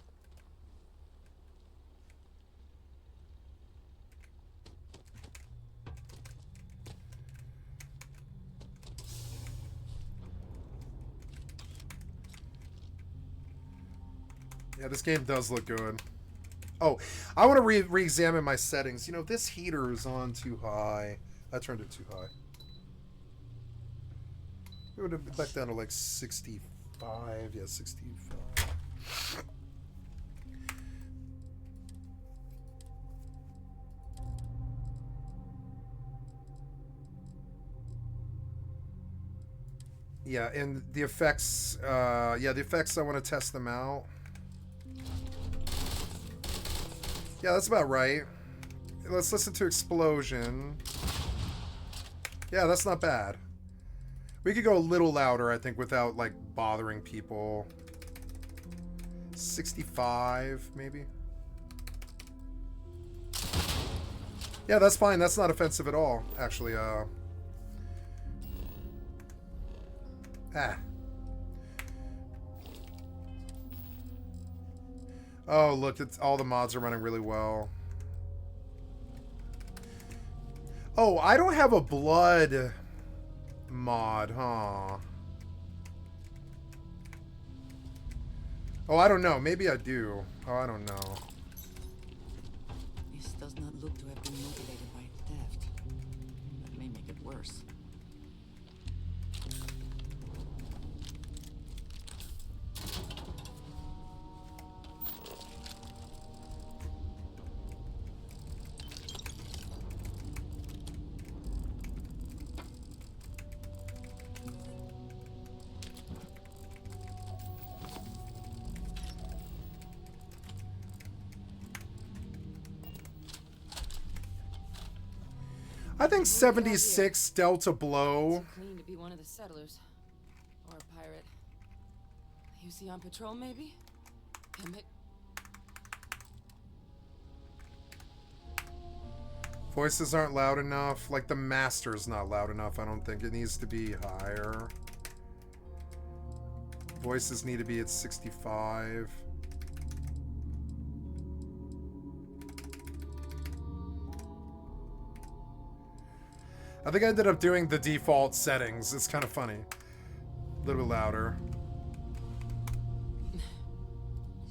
Yeah, this game does look good. Oh, I want to re-examine my settings. You know, this heater is on too high. I turned it too high. It would have been back down to like 65. Yeah, 65. Yeah, and the effects, yeah, the effects, I want to test them out. Yeah, that's about right. Let's listen to Explosion. Yeah, that's not bad. We could go a little louder, I think, without, like, bothering people. 65, maybe? Yeah, that's fine. That's not offensive at all, actually. Oh, look, it's all the mods are running really well. Oh, I don't have a blood mod, huh? Oh, I don't know. Maybe I do. Oh, I don't know. This does not look to have been motivated by theft. That may make it worse. I think 76 Delta Blow. Clean to be one of the settlers. Or a pirate. You see on patrol, maybe? Commit. Voices aren't loud enough. Like, the master's not loud enough, I don't think. It needs to be higher. Voices need to be at 65. I think I ended up doing the default settings. It's kind of funny. A little bit louder.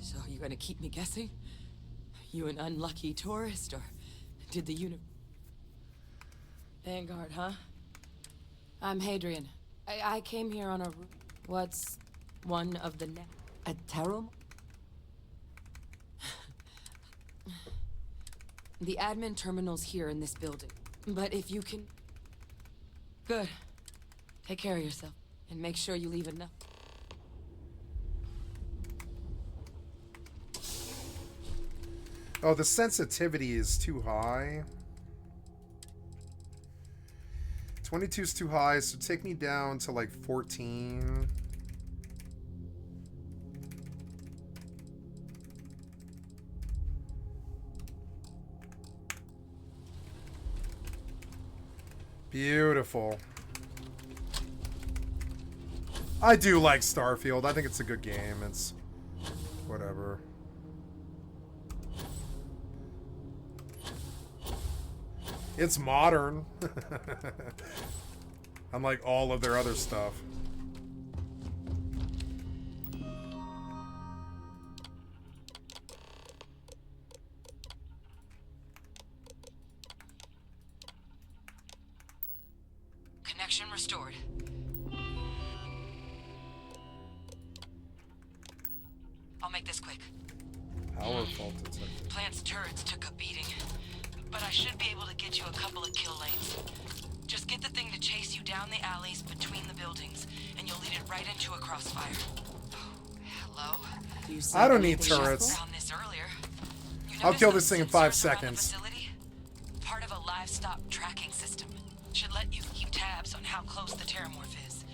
So you're gonna keep me guessing? You an unlucky tourist, or did the Vanguard, huh? I'm Hadrian. I came here on a... What's one of the a tarot? The admin terminal's here in this building. But if you can... Good. Take care of yourself. And make sure you leave enough. Oh, the sensitivity is too high. 22 is too high, so take me down to like 14. Beautiful. I do like Starfield. I think it's a good game. It's whatever. It's modern. Unlike all of their other stuff. Connection restored. I'll make this quick. Power fault detected. Plant's turrets took a beating, but I should be able to get you a couple of kill lanes. Just get the thing to chase you down the alleys between the buildings, and you'll lead it right into a crossfire. Hello? I don't need turrets. Found this earlier. You I'll notice kill those this thing in sensors 5 around the seconds. facility? Part of a livestock tracking system. Should let you keep tabs on how close the terramorph is.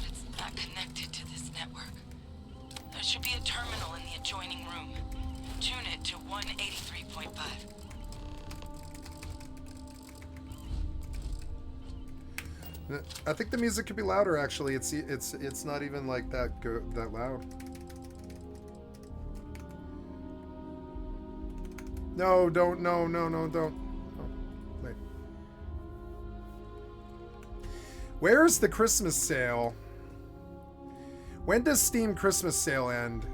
It's not connected to this network. There should be a terminal in the adjoining room. Tune it to 183.5. I think the music could be louder. Actually, it's not even like that loud. No, don't. No, don't. Oh, wait. Where's the Christmas sale? When does Steam Christmas sale end?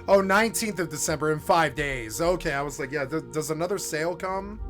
Oh, 19th of December in 5 days. Okay, I was like, yeah, does another sale come?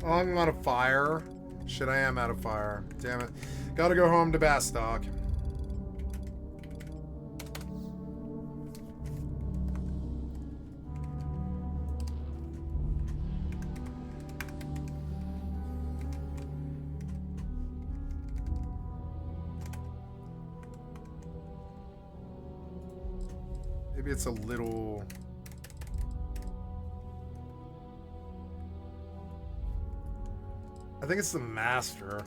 Oh, I'm out of fire. Shit, I am out of fire. Damn it. Gotta go home to Bastock. Maybe it's a little... I think it's the master.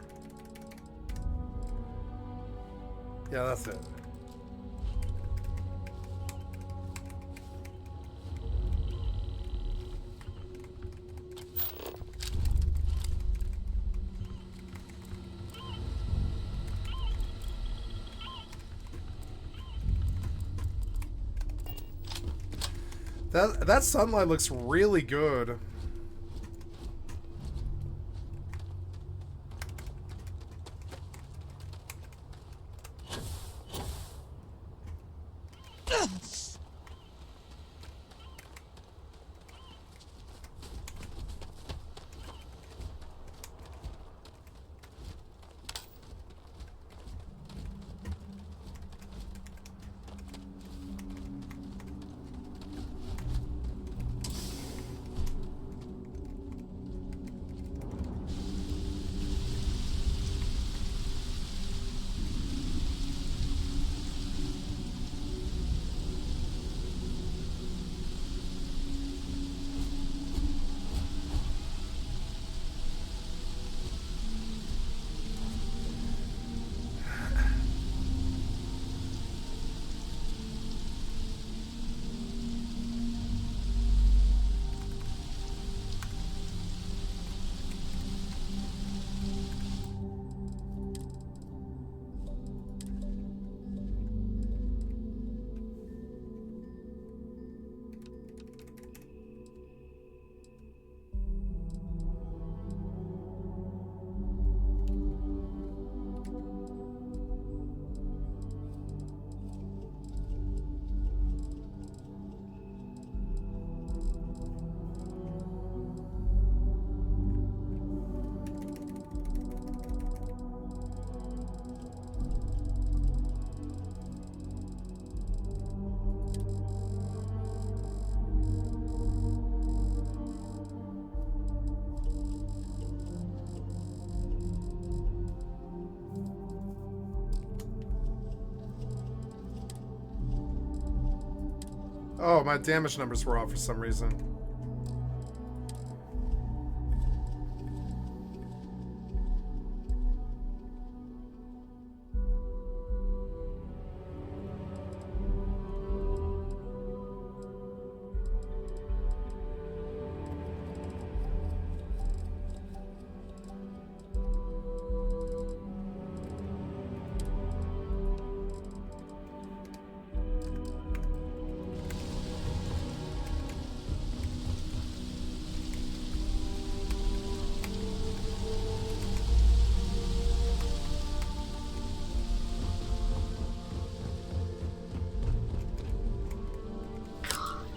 Yeah, that's it. That sunlight looks really good. Oh, my damage numbers were off for some reason.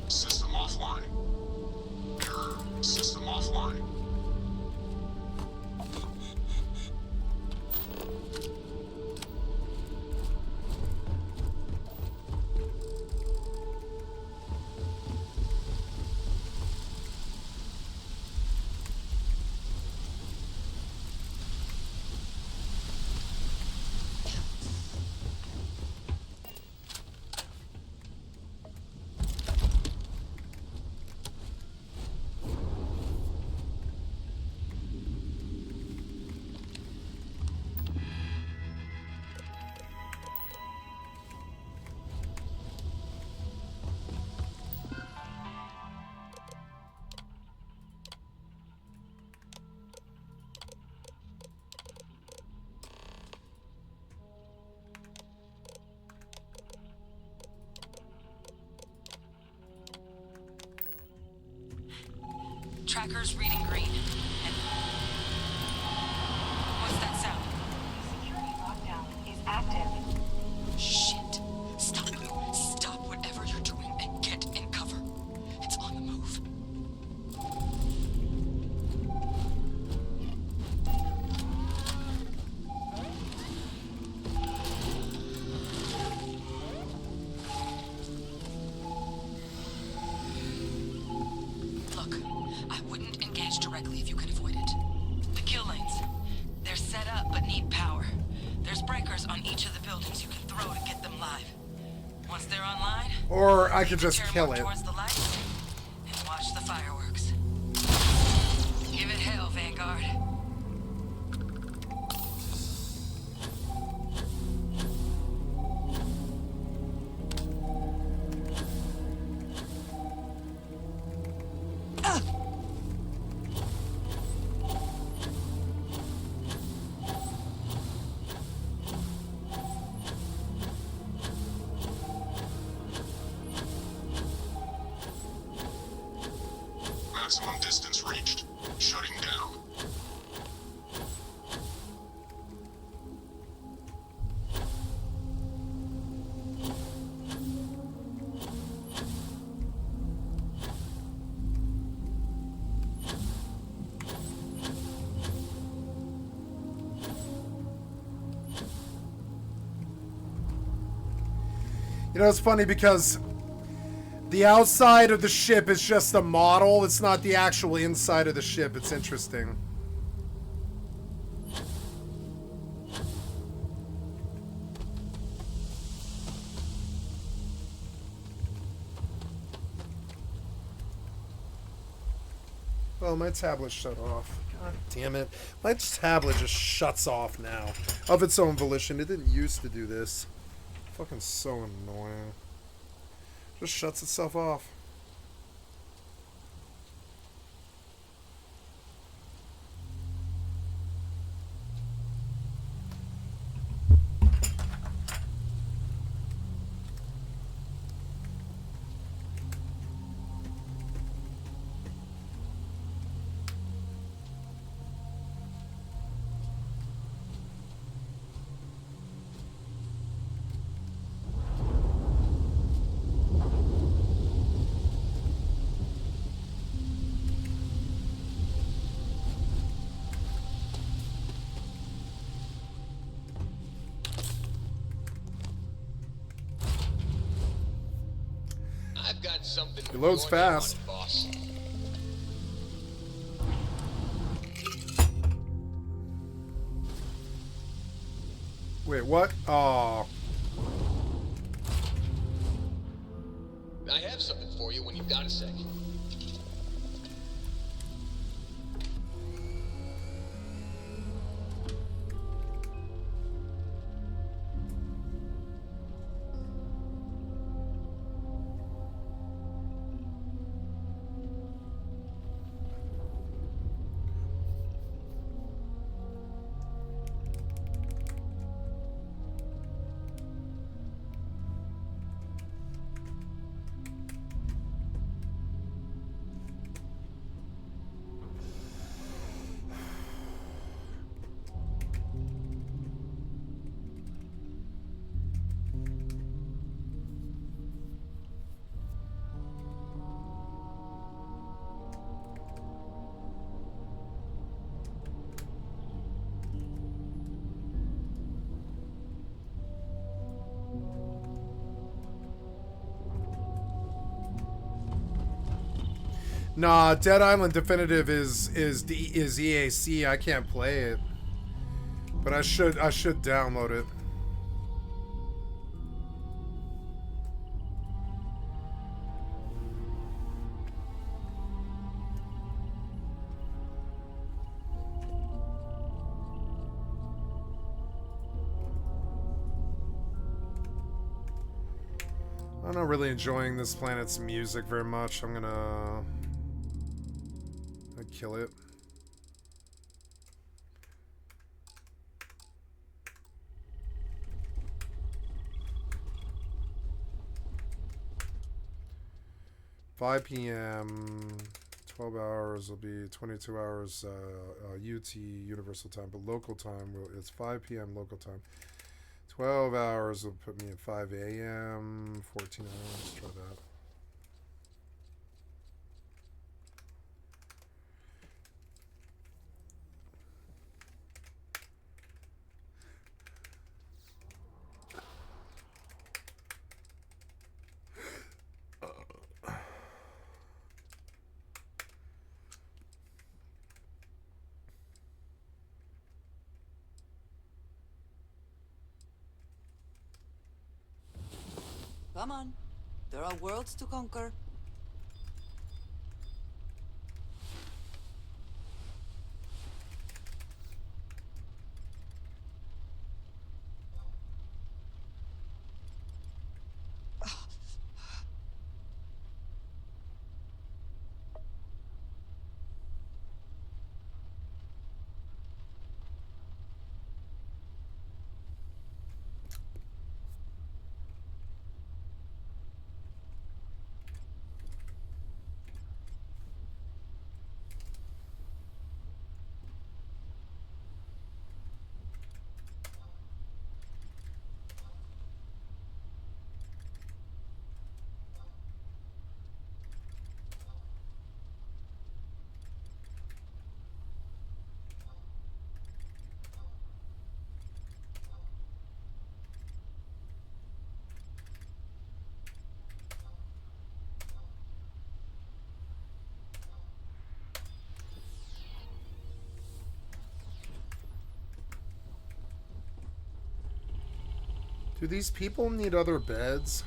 System offline. System offline. Tracker's reading green. And what's that sound? Security lockdown is active. Shit. Stop. Stop whatever you're doing and get in cover. It's on the move. Look, I wouldn't engage directly if you could avoid it. The kill lanes. They're set up but need power. There's breakers on each of the buildings you can throw to get them live. Once they're online, Or I could just turn kill more it. towards the lights and watch the fireworks. Give it hell, Vanguard. Maximum distance reached. Shutting down. You know, it's funny because the outside of the ship is just a model. It's not the actual inside of the ship. It's interesting. Oh, my tablet shut off. God damn it. My tablet just shuts off now. Of its own volition. It didn't used to do this. Fucking so annoying. Just shuts itself off. I've got something. It loads for your fast. money, boss. Wait, what? Oh. I have something for you when you've got a sec. Nah, Dead Island Definitive is EAC. I can't play it, but I should download it. I'm not really enjoying this planet's music very much. I'm gonna kill it. (5 p.m.) 12 hours will be 22 hours UT Universal Time, but local time it's 5 p.m. local time. 12 hours will put me at 5 a.m. 14 hours. Let's try that. Come on. There are worlds to conquer. Do these people need other beds?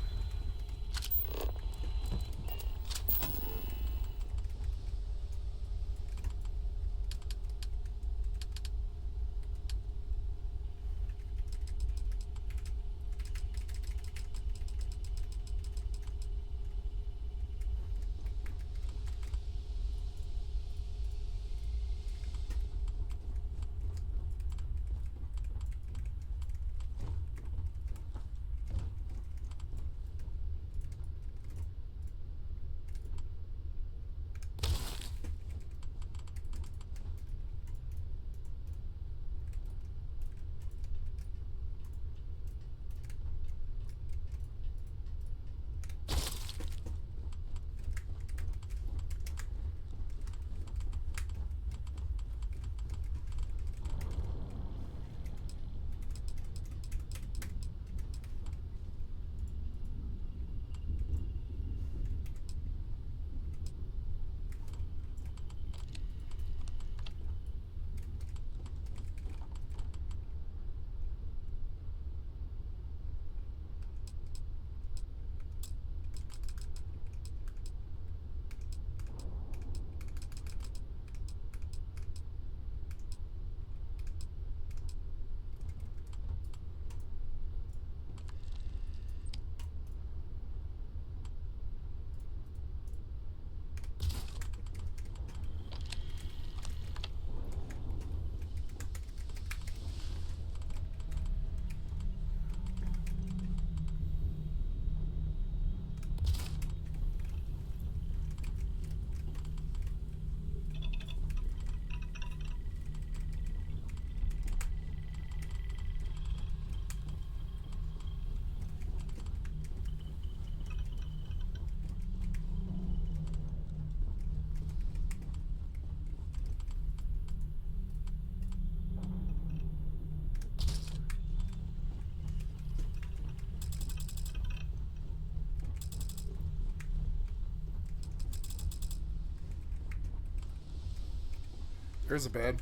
Here's a bed.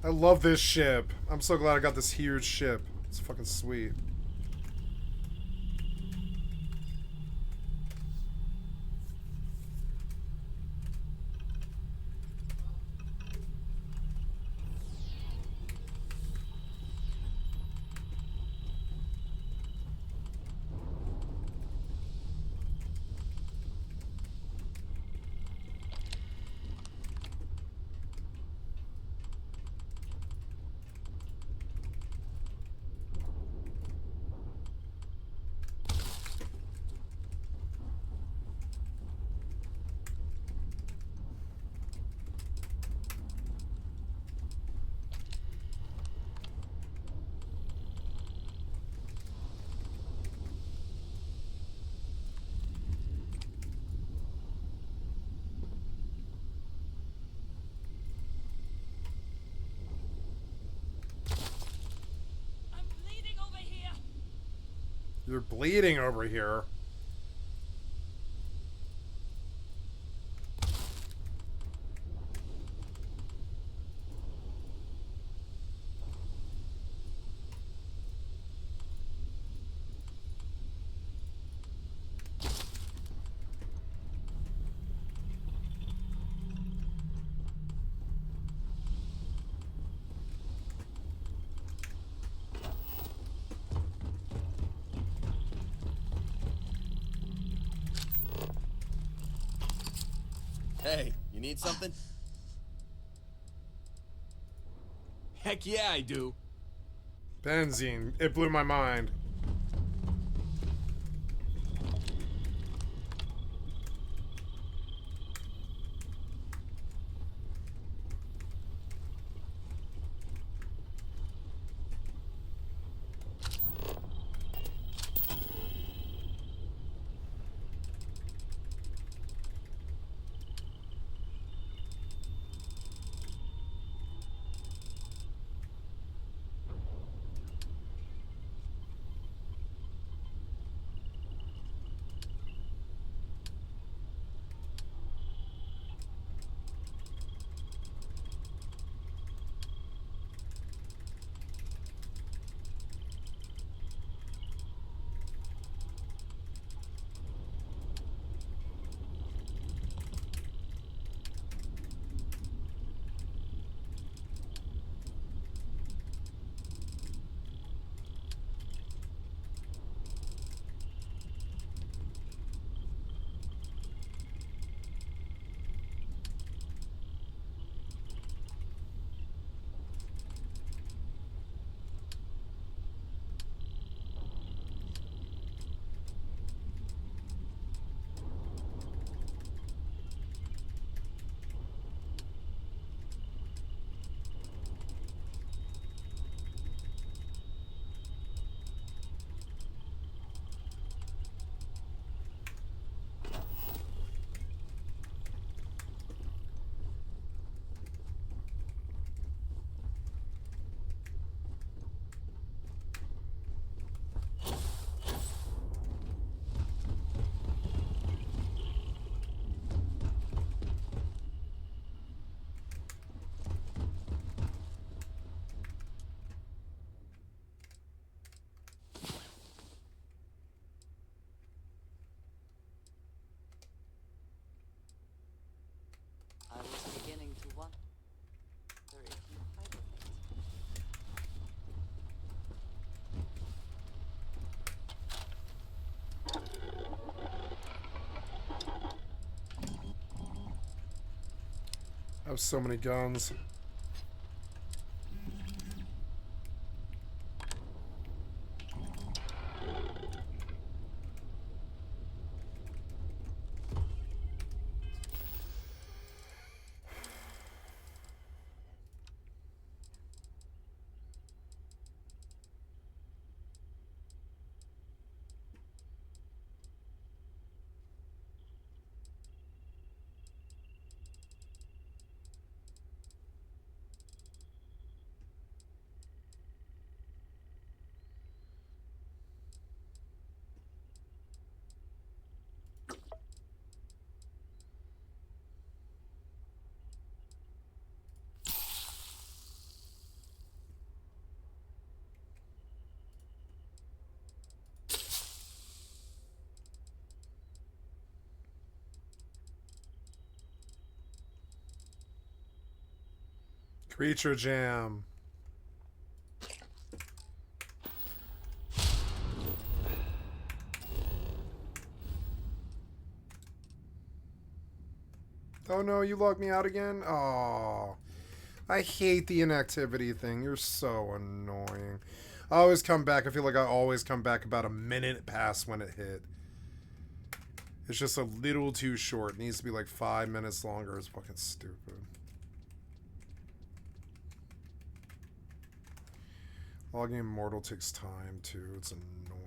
I love this ship. I'm so glad I got this huge ship. It's fucking sweet. You're bleeding over here. Hey, you need something? Heck yeah, I do. Benzene. It blew my mind. I was beginning to wonder if you hibernate. I have so many guns. Creature Jam. Oh no, you logged me out again? Oh, I hate the inactivity thing. You're so annoying. I always come back. I feel like I always come back about a minute past when it hit. It's just a little too short. It needs to be like 5 minutes longer. It's fucking stupid. Logging Immortal takes time too. It's annoying.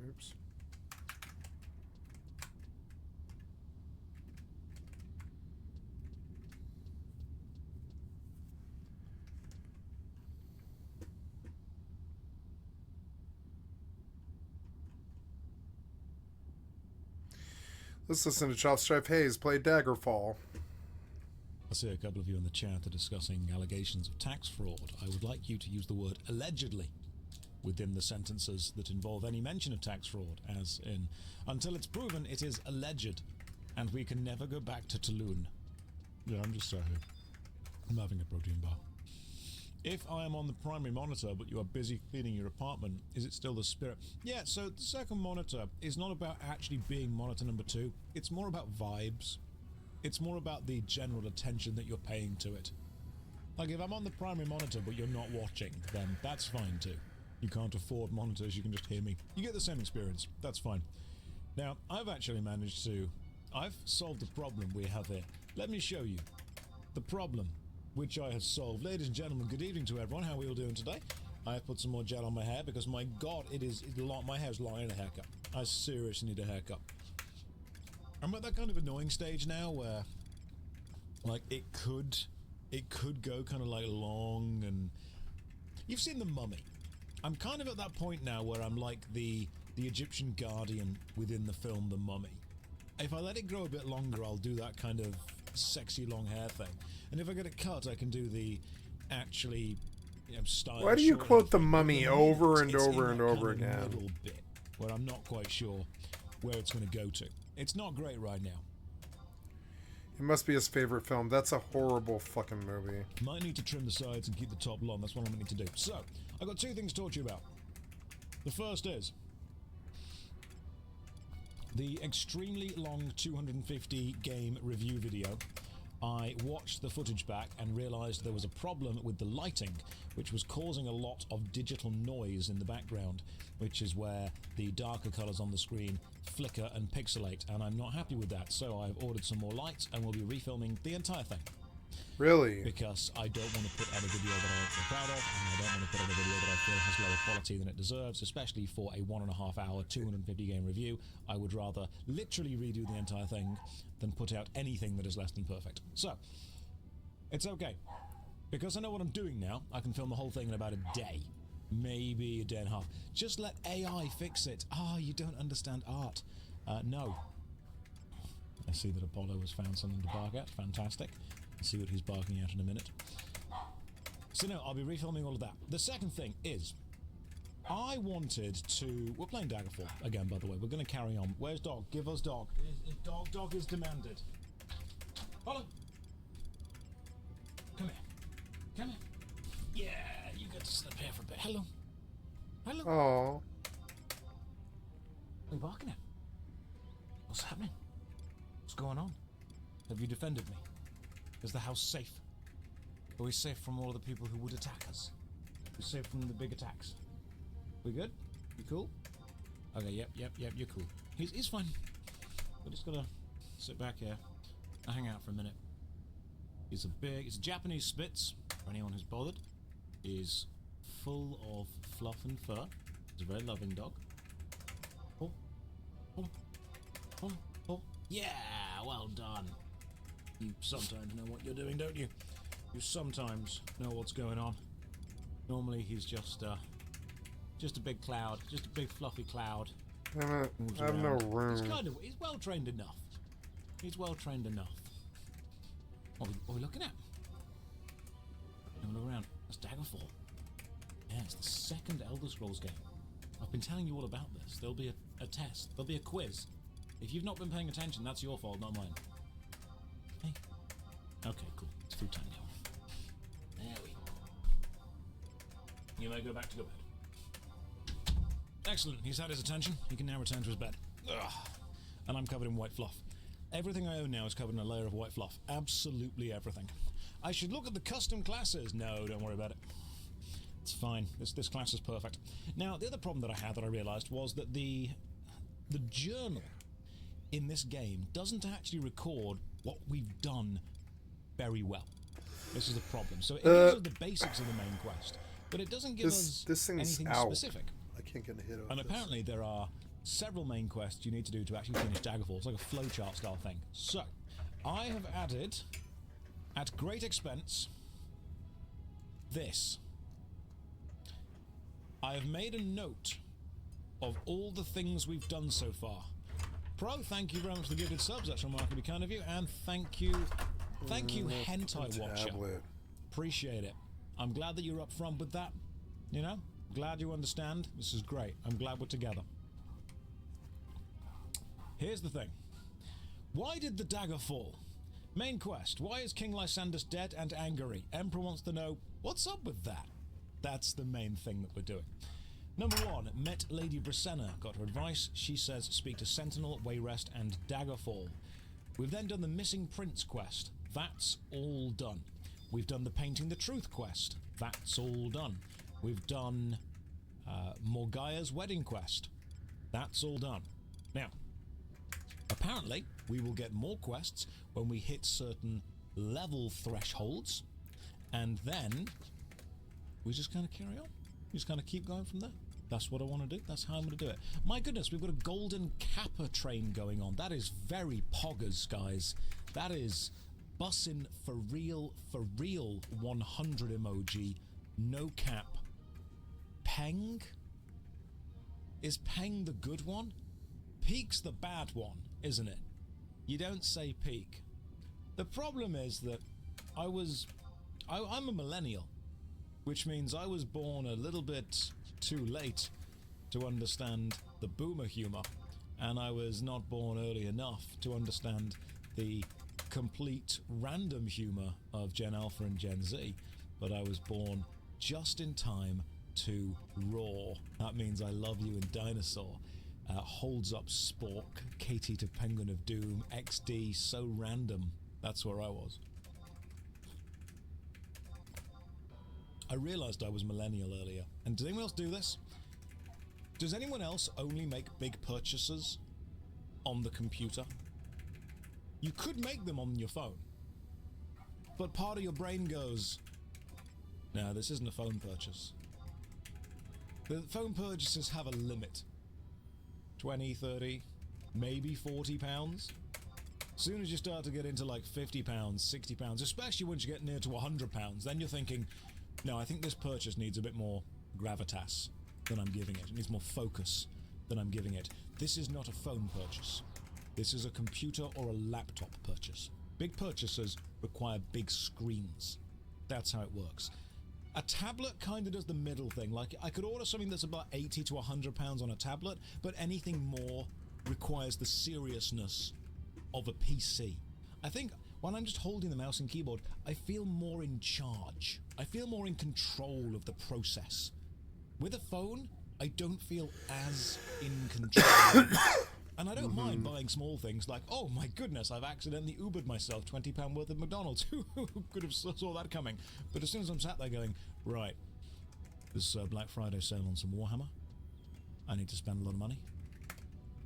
Oops. Let's listen to Chop Strife Hayes play Daggerfall. I see a couple of you in the chat are discussing allegations of tax fraud. I would like you to use the word allegedly within the sentences that involve any mention of tax fraud, as in, until it's proven it is alleged, and we can never go back to Tulun. Yeah, I'm just sorry. I'm having a protein bar. If I am on the primary monitor, but you are busy cleaning your apartment, is it still the spirit? Yeah, so the second monitor is not about actually being monitor number 2. It's more about vibes. It's more about the general attention that you're paying to it. Like, if I'm on the primary monitor, but you're not watching, then that's fine too. You can't afford monitors, you can just hear me. You get the same experience. That's fine. Now, I've actually managed to... I've solved the problem we have here. Let me show you. The problem which I have solved. Ladies and gentlemen, good evening to everyone. How are we all doing today? I have put some more gel on my hair because, my God, my hair's long in a haircut. I seriously need a haircut. I'm at that kind of annoying stage now where, like, it could go kind of like long, and you've seen The Mummy. I'm kind of at that point now where I'm like the Egyptian guardian within the film The Mummy. If I let it grow a bit longer, I'll do that kind of sexy long hair thing. And if I get it cut, I can do the actually, style. Why do you quote The Mummy over and it's over in and over kind of again? middle bit where I'm not quite sure where it's going to go to. It's not great right now. It must be his favorite film. That's a horrible fucking movie. Might need to trim the sides and keep the top long. That's what I'm going to need to do. So, I've got 2 things to talk to you about. The first is the extremely long 250 game review video. I watched the footage back and realized there was a problem with the lighting, which was causing a lot of digital noise in the background, which is where the darker colors on the screen flicker and pixelate, and I'm not happy with that. So I've ordered some more lights and we'll be refilming the entire thing. Really? Because I don't want to put out a video that I am proud of, and I don't want to put out a video that I feel has lower quality than it deserves, especially for a 1.5 hour, 250 game review. I would rather literally redo the entire thing than put out anything that is less than perfect. So, it's okay. Because I know what I'm doing now, I can film the whole thing in about a day. Maybe a day and a half. Just let AI fix it. Ah, you don't understand art. No. I see that Apollo has found something to bark at. Fantastic. See what he's barking at in a minute. So no, I'll be refilming all of that. The second thing is, I wanted to... We're playing Daggerfall again, by the way. We're going to carry on. Where's Dog? Give us Dog. Dog is demanded. Hello. Come here. Come here. Yeah, you get to slip here for a bit. Hello. Hello. Oh. What are you barking at? What's happening? What's going on? Have you defended me? Is the house safe? Are we safe from all the people who would attack us? Are we safe from the big attacks? We good? You cool? Okay, yep, you're cool. He's fine. We're just gonna sit back here and hang out for a minute. It's a Japanese Spitz, for anyone who's bothered. He's full of fluff and fur. He's a very loving dog. Oh, oh, oh, oh. Yeah, well done. You sometimes know what you're doing, don't you? You sometimes know what's going on. Normally he's just a big cloud, just a big fluffy cloud. I have no room. He's well trained enough. He's well trained enough. What are we looking at? Have a look around. That's Daggerfall. Yeah, it's the second Elder Scrolls game. I've been telling you all about this. There'll be a test. There'll be a quiz. If you've not been paying attention, that's your fault, not mine. Hey. Okay, cool. It's food time now. There we go. You may go back to your bed. Excellent. He's had his attention. He can now return to his bed. Ugh. And I'm covered in white fluff. Everything I own now is covered in a layer of white fluff. Absolutely everything. I should look at the custom classes. No, don't worry about it. It's fine. This class is perfect. Now, the other problem that I had that I realized was that the journal in this game doesn't actually record what we've done very well. This is the problem. So it gives us the basics of the main quest, but it doesn't give us anything specific. I can't get a hit on And apparently there are several main quests you need to do to actually finish Daggerfall. It's like a flowchart style thing. So, I have added, at great expense, this. I have made a note of all the things we've done so far. Pro, thank you very much for the gifted subs. That's remarkably kind of you. And thank you, Hentai Watcher. Appreciate it. I'm glad that you're up front with that. You know, glad you understand. This is great. I'm glad we're together. Here's the thing. Why did the dagger fall? Main quest. Why is King Lysandus dead and angry? Emperor wants to know, what's up with that? That's the main thing that we're doing. Number 1, met Lady Brisenna. Got her advice. She says speak to Sentinel, Wayrest, and Daggerfall. We've then done the Missing Prince quest. That's all done. We've done the Painting the Truth quest. That's all done. We've done Morgaia's Wedding quest. That's all done. Now, apparently, we will get more quests when we hit certain level thresholds, and then we just kind of carry on. We just kind of keep going from there. That's what I want to do. That's how I'm going to do it. My goodness, we've got a golden Kappa train going on. That is very poggers, guys. That is bussin' for real 100 emoji. No cap. Peng? Is Peng the good one? Peak's the bad one, isn't it? You don't say peak. The problem is that I'm a millennial, which means I was born a little bit too late to understand the boomer humor, and I was not born early enough to understand the complete random humor of Gen Alpha and Gen Z, but I was born just in time to roar. That means I love you in Dinosaur. Holds up Spork, Katie to Penguin of Doom, XD, so random. That's where I was. I realized I was millennial earlier. And does anyone else do this? Does anyone else only make big purchases on the computer? You could make them on your phone, but part of your brain goes, no, this isn't a phone purchase. The phone purchases have a limit. 20, 30, maybe 40 pounds. As soon as you start to get into like 50 pounds, 60 pounds, especially once you get near to 100 pounds, then you're thinking, no, I think this purchase needs a bit more gravitas than I'm giving it. It needs more focus than I'm giving it. This is not a phone purchase. This is a computer or a laptop purchase. Big purchases require big screens. That's how it works. A tablet kind of does the middle thing. Like, I could order something that's about 80 to 100 pounds on a tablet, but anything more requires the seriousness of a PC. I think when I'm just holding the mouse and keyboard, I feel more in charge. I feel more in control of the process. With a phone, I don't feel as in control. And I don't mind buying small things like, oh my goodness, I've accidentally Ubered myself £20 worth of McDonald's. Who could have saw that coming? But as soon as I'm sat there going, right, there's a Black Friday sale on some Warhammer. I need to spend a lot of money.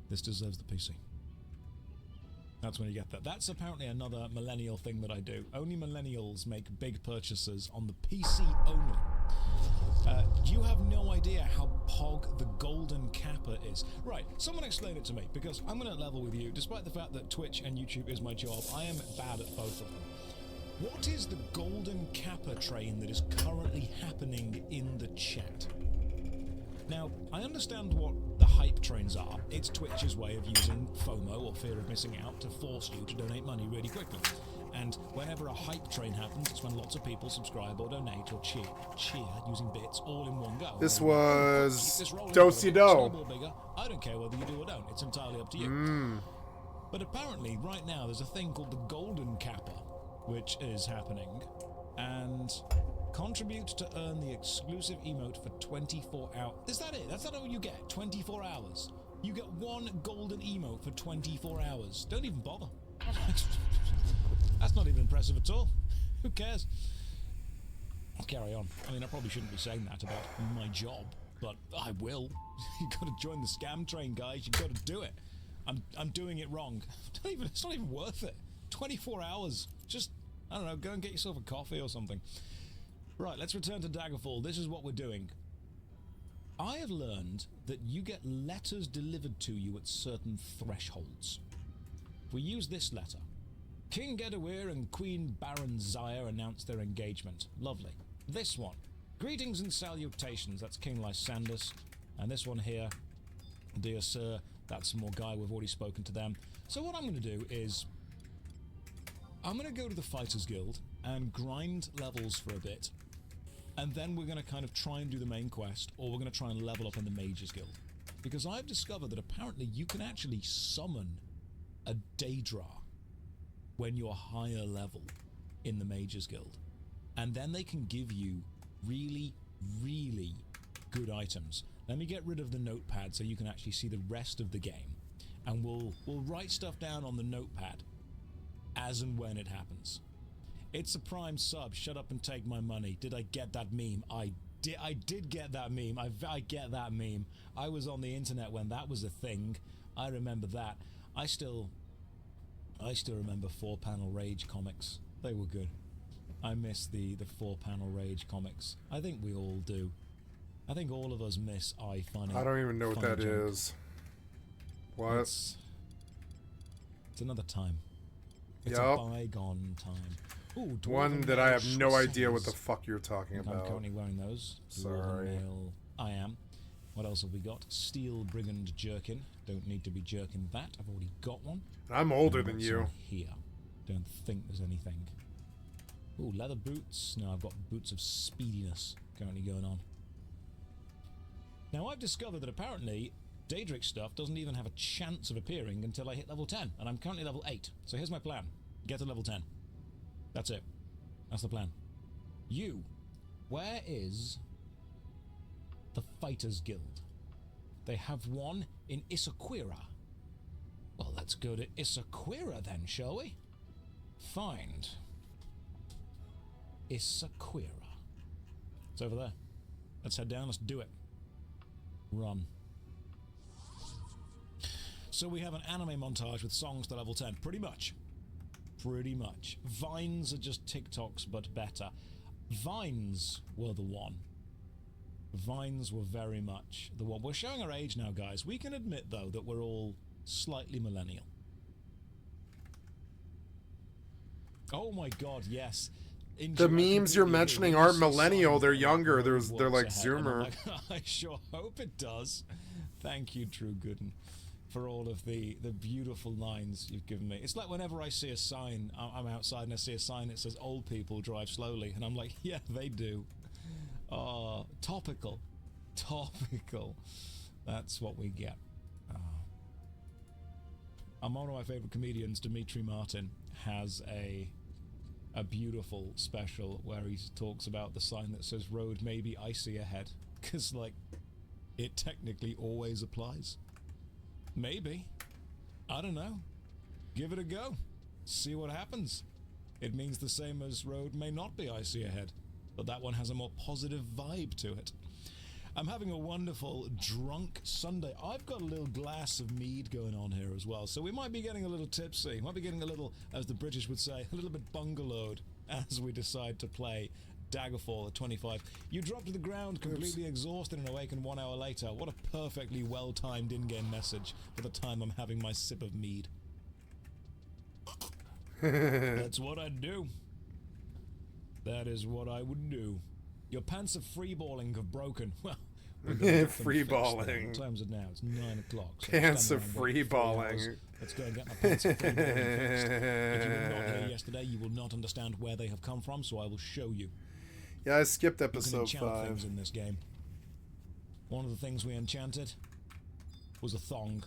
This deserves the PC. That's when you get that. That's apparently another millennial thing that I do. Only millennials make big purchases on the PC only. You have no idea how pog the golden kappa is. Right, someone explain it to me, because I'm going to level with you. Despite the fact that Twitch and YouTube is my job, I am bad at both of them. What is the golden kappa train that is currently happening in the chat? Now, I understand what the hype trains are. It's Twitch's way of using FOMO, or fear of missing out, to force you to donate money really quickly. And whenever a hype train happens, it's when lots of people subscribe or donate or cheer using bits all in one go. This was Do-si-do. I don't care whether you do or don't. It's entirely up to you. But apparently, right now, there's a thing called the golden kappa, which is happening, and contribute to earn the exclusive emote for 24 hours. Is that it? That's not all you get. 24 hours. You get one golden emote for 24 hours. Don't even bother. That's not even impressive at all. Who cares? I'll carry on. I mean, I probably shouldn't be saying that about my job, but I will. You got to join the scam train, guys. You got to do it. I'm doing it wrong. It's not even worth it. 24 hours. Just, I don't know, go and get yourself a coffee or something. Right, let's return to Daggerfall. This is what we're doing. I have learned that you get letters delivered to you at certain thresholds. If we use this letter, King Gedawir and Queen Baron Zaya announced their engagement. Lovely. This one, greetings and salutations. That's King Lysandus. And this one here, dear sir, that's more guy. We've already spoken to them. So what I'm going to do is, I'm going to go to the Fighters Guild and grind levels for a bit. And then we're going to kind of try and do the main quest, or we're going to try and level up in the Mages Guild. Because I've discovered that apparently you can actually summon a Daedra when you're higher level in the Mages Guild. And then they can give you really, really good items. Let me get rid of the notepad so you can actually see the rest of the game. And we'll write stuff down on the notepad as and when it happens. It's a Prime sub. Shut up and take my money. Did I get that meme? I did get that meme. I get that meme. I was on the internet when that was a thing. I remember that. I still remember 4-panel Rage comics. They were good. I miss the 4-panel Rage comics. I think we all do. I think all of us miss funny. I don't even know what that joke. is. What? It's another time. It's a bygone time. Ooh, one that I have no idea what the fuck you're talking about. I'm currently wearing those. Sorry. I am. What else have we got? Steel Brigand Jerkin. Don't need to be jerking that. I've already got one. I'm older than you. Here. Don't think there's anything. Ooh, leather boots. No, I've got boots of speediness currently going on. Now, I've discovered that apparently Daedric stuff doesn't even have a chance of appearing until I hit level 10, and I'm currently level 8. So here's my plan. Get to level 10. That's it. That's the plan. You, where is the Fighters Guild? They have one in Issaquira. Well, let's go to Issaquira then, shall we? Find Issaquira. It's over there. Let's head down, let's do it. Run. So we have an anime montage with songs to level 10, pretty much. Pretty much. Vines are just TikToks, but better. Vines were the one. Vines were very much the one. We're showing our age now, guys. We can admit, though, that we're all slightly millennial. Oh my god, yes. The memes you're mentioning aren't millennial, they're younger. They're like Zoomer. I sure hope it does. Thank you, True Gooden, for all of the beautiful lines you've given me. It's like whenever I see a sign, I'm outside and I see a sign that says old people drive slowly, and I'm like, yeah, they do. Oh, topical. Topical. That's what we get. One of my favorite comedians, Dimitri Martin, has a beautiful special where he talks about the sign that says road may be icy ahead. Because, like, it technically always applies. Maybe. I don't know. Give it a go. See what happens. It means the same as road may not be icy ahead, but that one has a more positive vibe to it. I'm having a wonderful drunk Sunday. I've got a little glass of mead going on here as well, so we might be getting a little tipsy. Might be getting a little, as the British would say, a little bit bungalowed as we decide to play Daggerfall at 25. You drop to the ground completely exhausted and awaken 1 hour later. What a perfectly well-timed in-game message for the time I'm having my sip of mead. That's what I'd do. That is what I would do. Your pants of freeballing have broken. Well, we're gonna get them freeballing. fixed then. What time is it now? It's 9 o'clock. So Pants of I've waited 3 hours. freeballing. Let's go and get my pants of freeballing fixed. If you were not here yesterday, you will not understand where they have come from, so I will show you. Yeah, I skipped You can episode enchant 5. things in this game. One of the things we enchanted was a thong.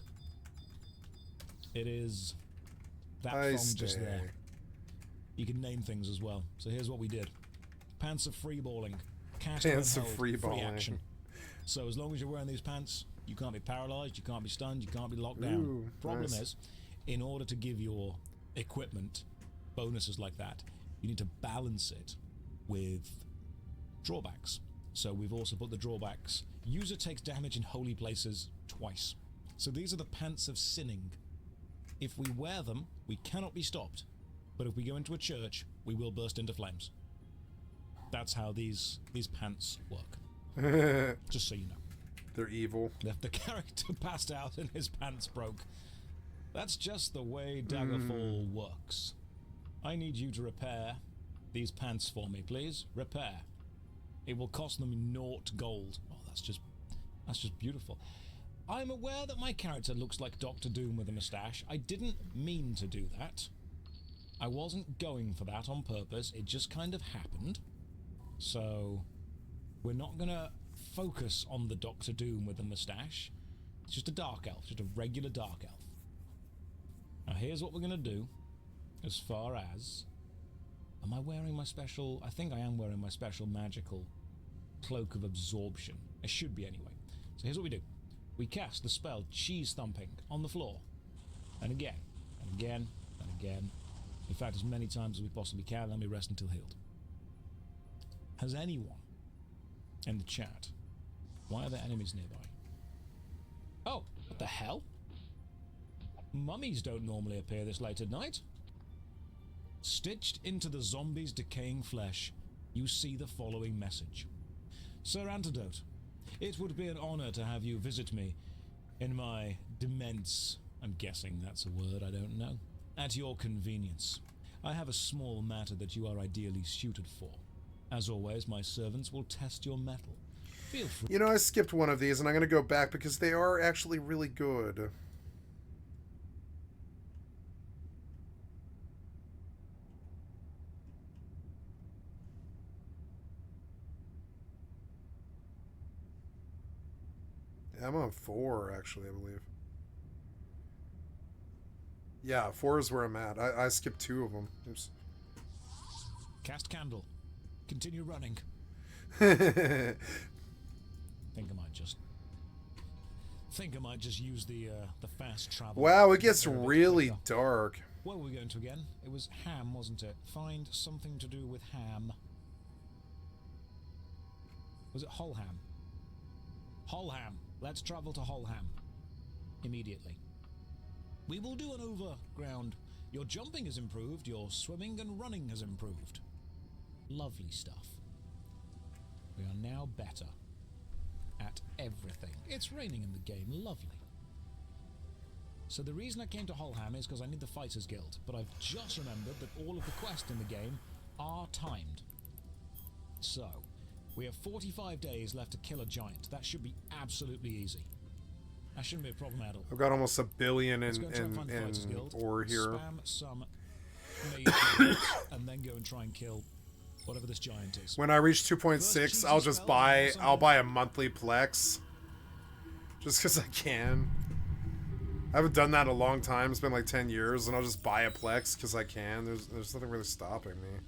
It is that thong just there. You can name things as well. So here's what we did. Pants of freeballing. Cast Pants and of hold, free freeballing. action. So as long as you're wearing these pants, you can't be paralyzed, you can't be stunned, you can't be locked down. Ooh, Problem nice. is, in order to give your equipment bonuses like that, you need to balance it with drawbacks. So we've also put the drawbacks. User takes damage in holy places twice. So these are the pants of sinning. If we wear them, we cannot be stopped. But if we go into a church, we will burst into flames. That's how these pants work. Just so you know. They're evil. Left the character passed out and his pants broke. That's just the way Daggerfall works. I need you to repair these pants for me, please. Repair. It will cost them 0 gold. Oh, that's just beautiful. I'm aware that my character looks like Doctor Doom with a moustache. I didn't mean to do that. I wasn't going for that on purpose. It just kind of happened. So, we're not gonna focus on the Doctor Doom with the moustache. It's just a dark elf, just a regular dark elf. Now here's what we're gonna do, as far as... Am I wearing my special... I think I am wearing my special magical cloak of absorption. I should be anyway. So here's what we do. We cast the spell Cheese Thumping on the floor. And again, and again, and again. In fact, as many times as we possibly can, let me rest until healed. Has anyone in the chat... Why are there enemies nearby? Oh, what the hell? Mummies don't normally appear this late at night. Stitched into the zombie's decaying flesh, you see the following message. Sir Antidote, it would be an honor to have you visit me in my demence, I'm guessing that's a word, I don't know, at your convenience. I have a small matter that you are ideally suited for. As always, my servants will test your mettle. Feel free. You know, I skipped one of these, and I'm going to go back because they are actually really good. I'm on 4, actually, I believe. Yeah, 4 is where I'm at. I skipped 2 of them. Oops. Cast candle. Continue running. Think I might just use the fast travel. Wow, it gets really dark. Where were we going to again? It was Ham, wasn't it? Find something to do with Ham. Was it Holham? Holham. Let's travel to Holham. Immediately. We will do an overground. Your jumping has improved, your swimming and running has improved. Lovely stuff. We are now better at everything. It's raining in the game, lovely. So the reason I came to Holham is because I need the Fighters Guild, but I've just remembered that all of the quests in the game are timed. So, we have 45 days left to kill a giant. That should be absolutely easy. That shouldn't be a problem at all. I've got almost 1 billion in ore here. Spam some mage guilds, and then go and try and kill whatever this giant is. When I reach 2.6, I'll just buy a monthly Plex. Just because I can. I haven't done that in a long time. It's been like 10 years, and I'll just buy a Plex because I can. There's nothing really stopping me.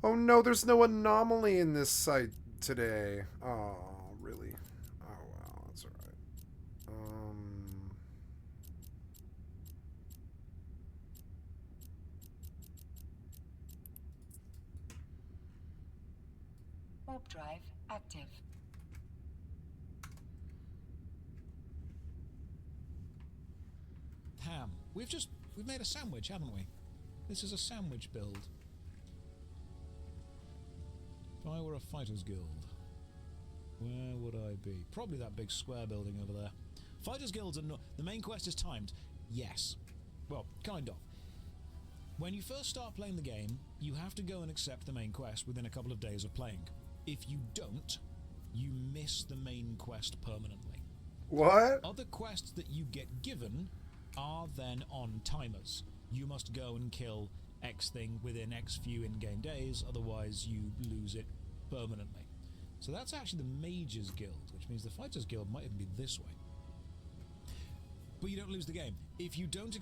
Oh no, there's no anomaly in this site today. Oh, really? Oh well, that's alright. Warp drive active. Ham. We've made a sandwich, haven't we? This is a sandwich build. If I were a fighters guild, where would I be? Probably that big square building over there. Fighters guilds are not... The main quest is timed. Yes. Well, kind of. When you first start playing the game, you have to go and accept the main quest within a couple of days of playing. If you don't, you miss the main quest permanently. What? Other quests that you get given are then on timers. You must go and kill X thing within X few in-game days, otherwise you lose it permanently. So that's actually the Mages Guild, which means the Fighters Guild might even be this way. But you don't lose the game. If you don't accept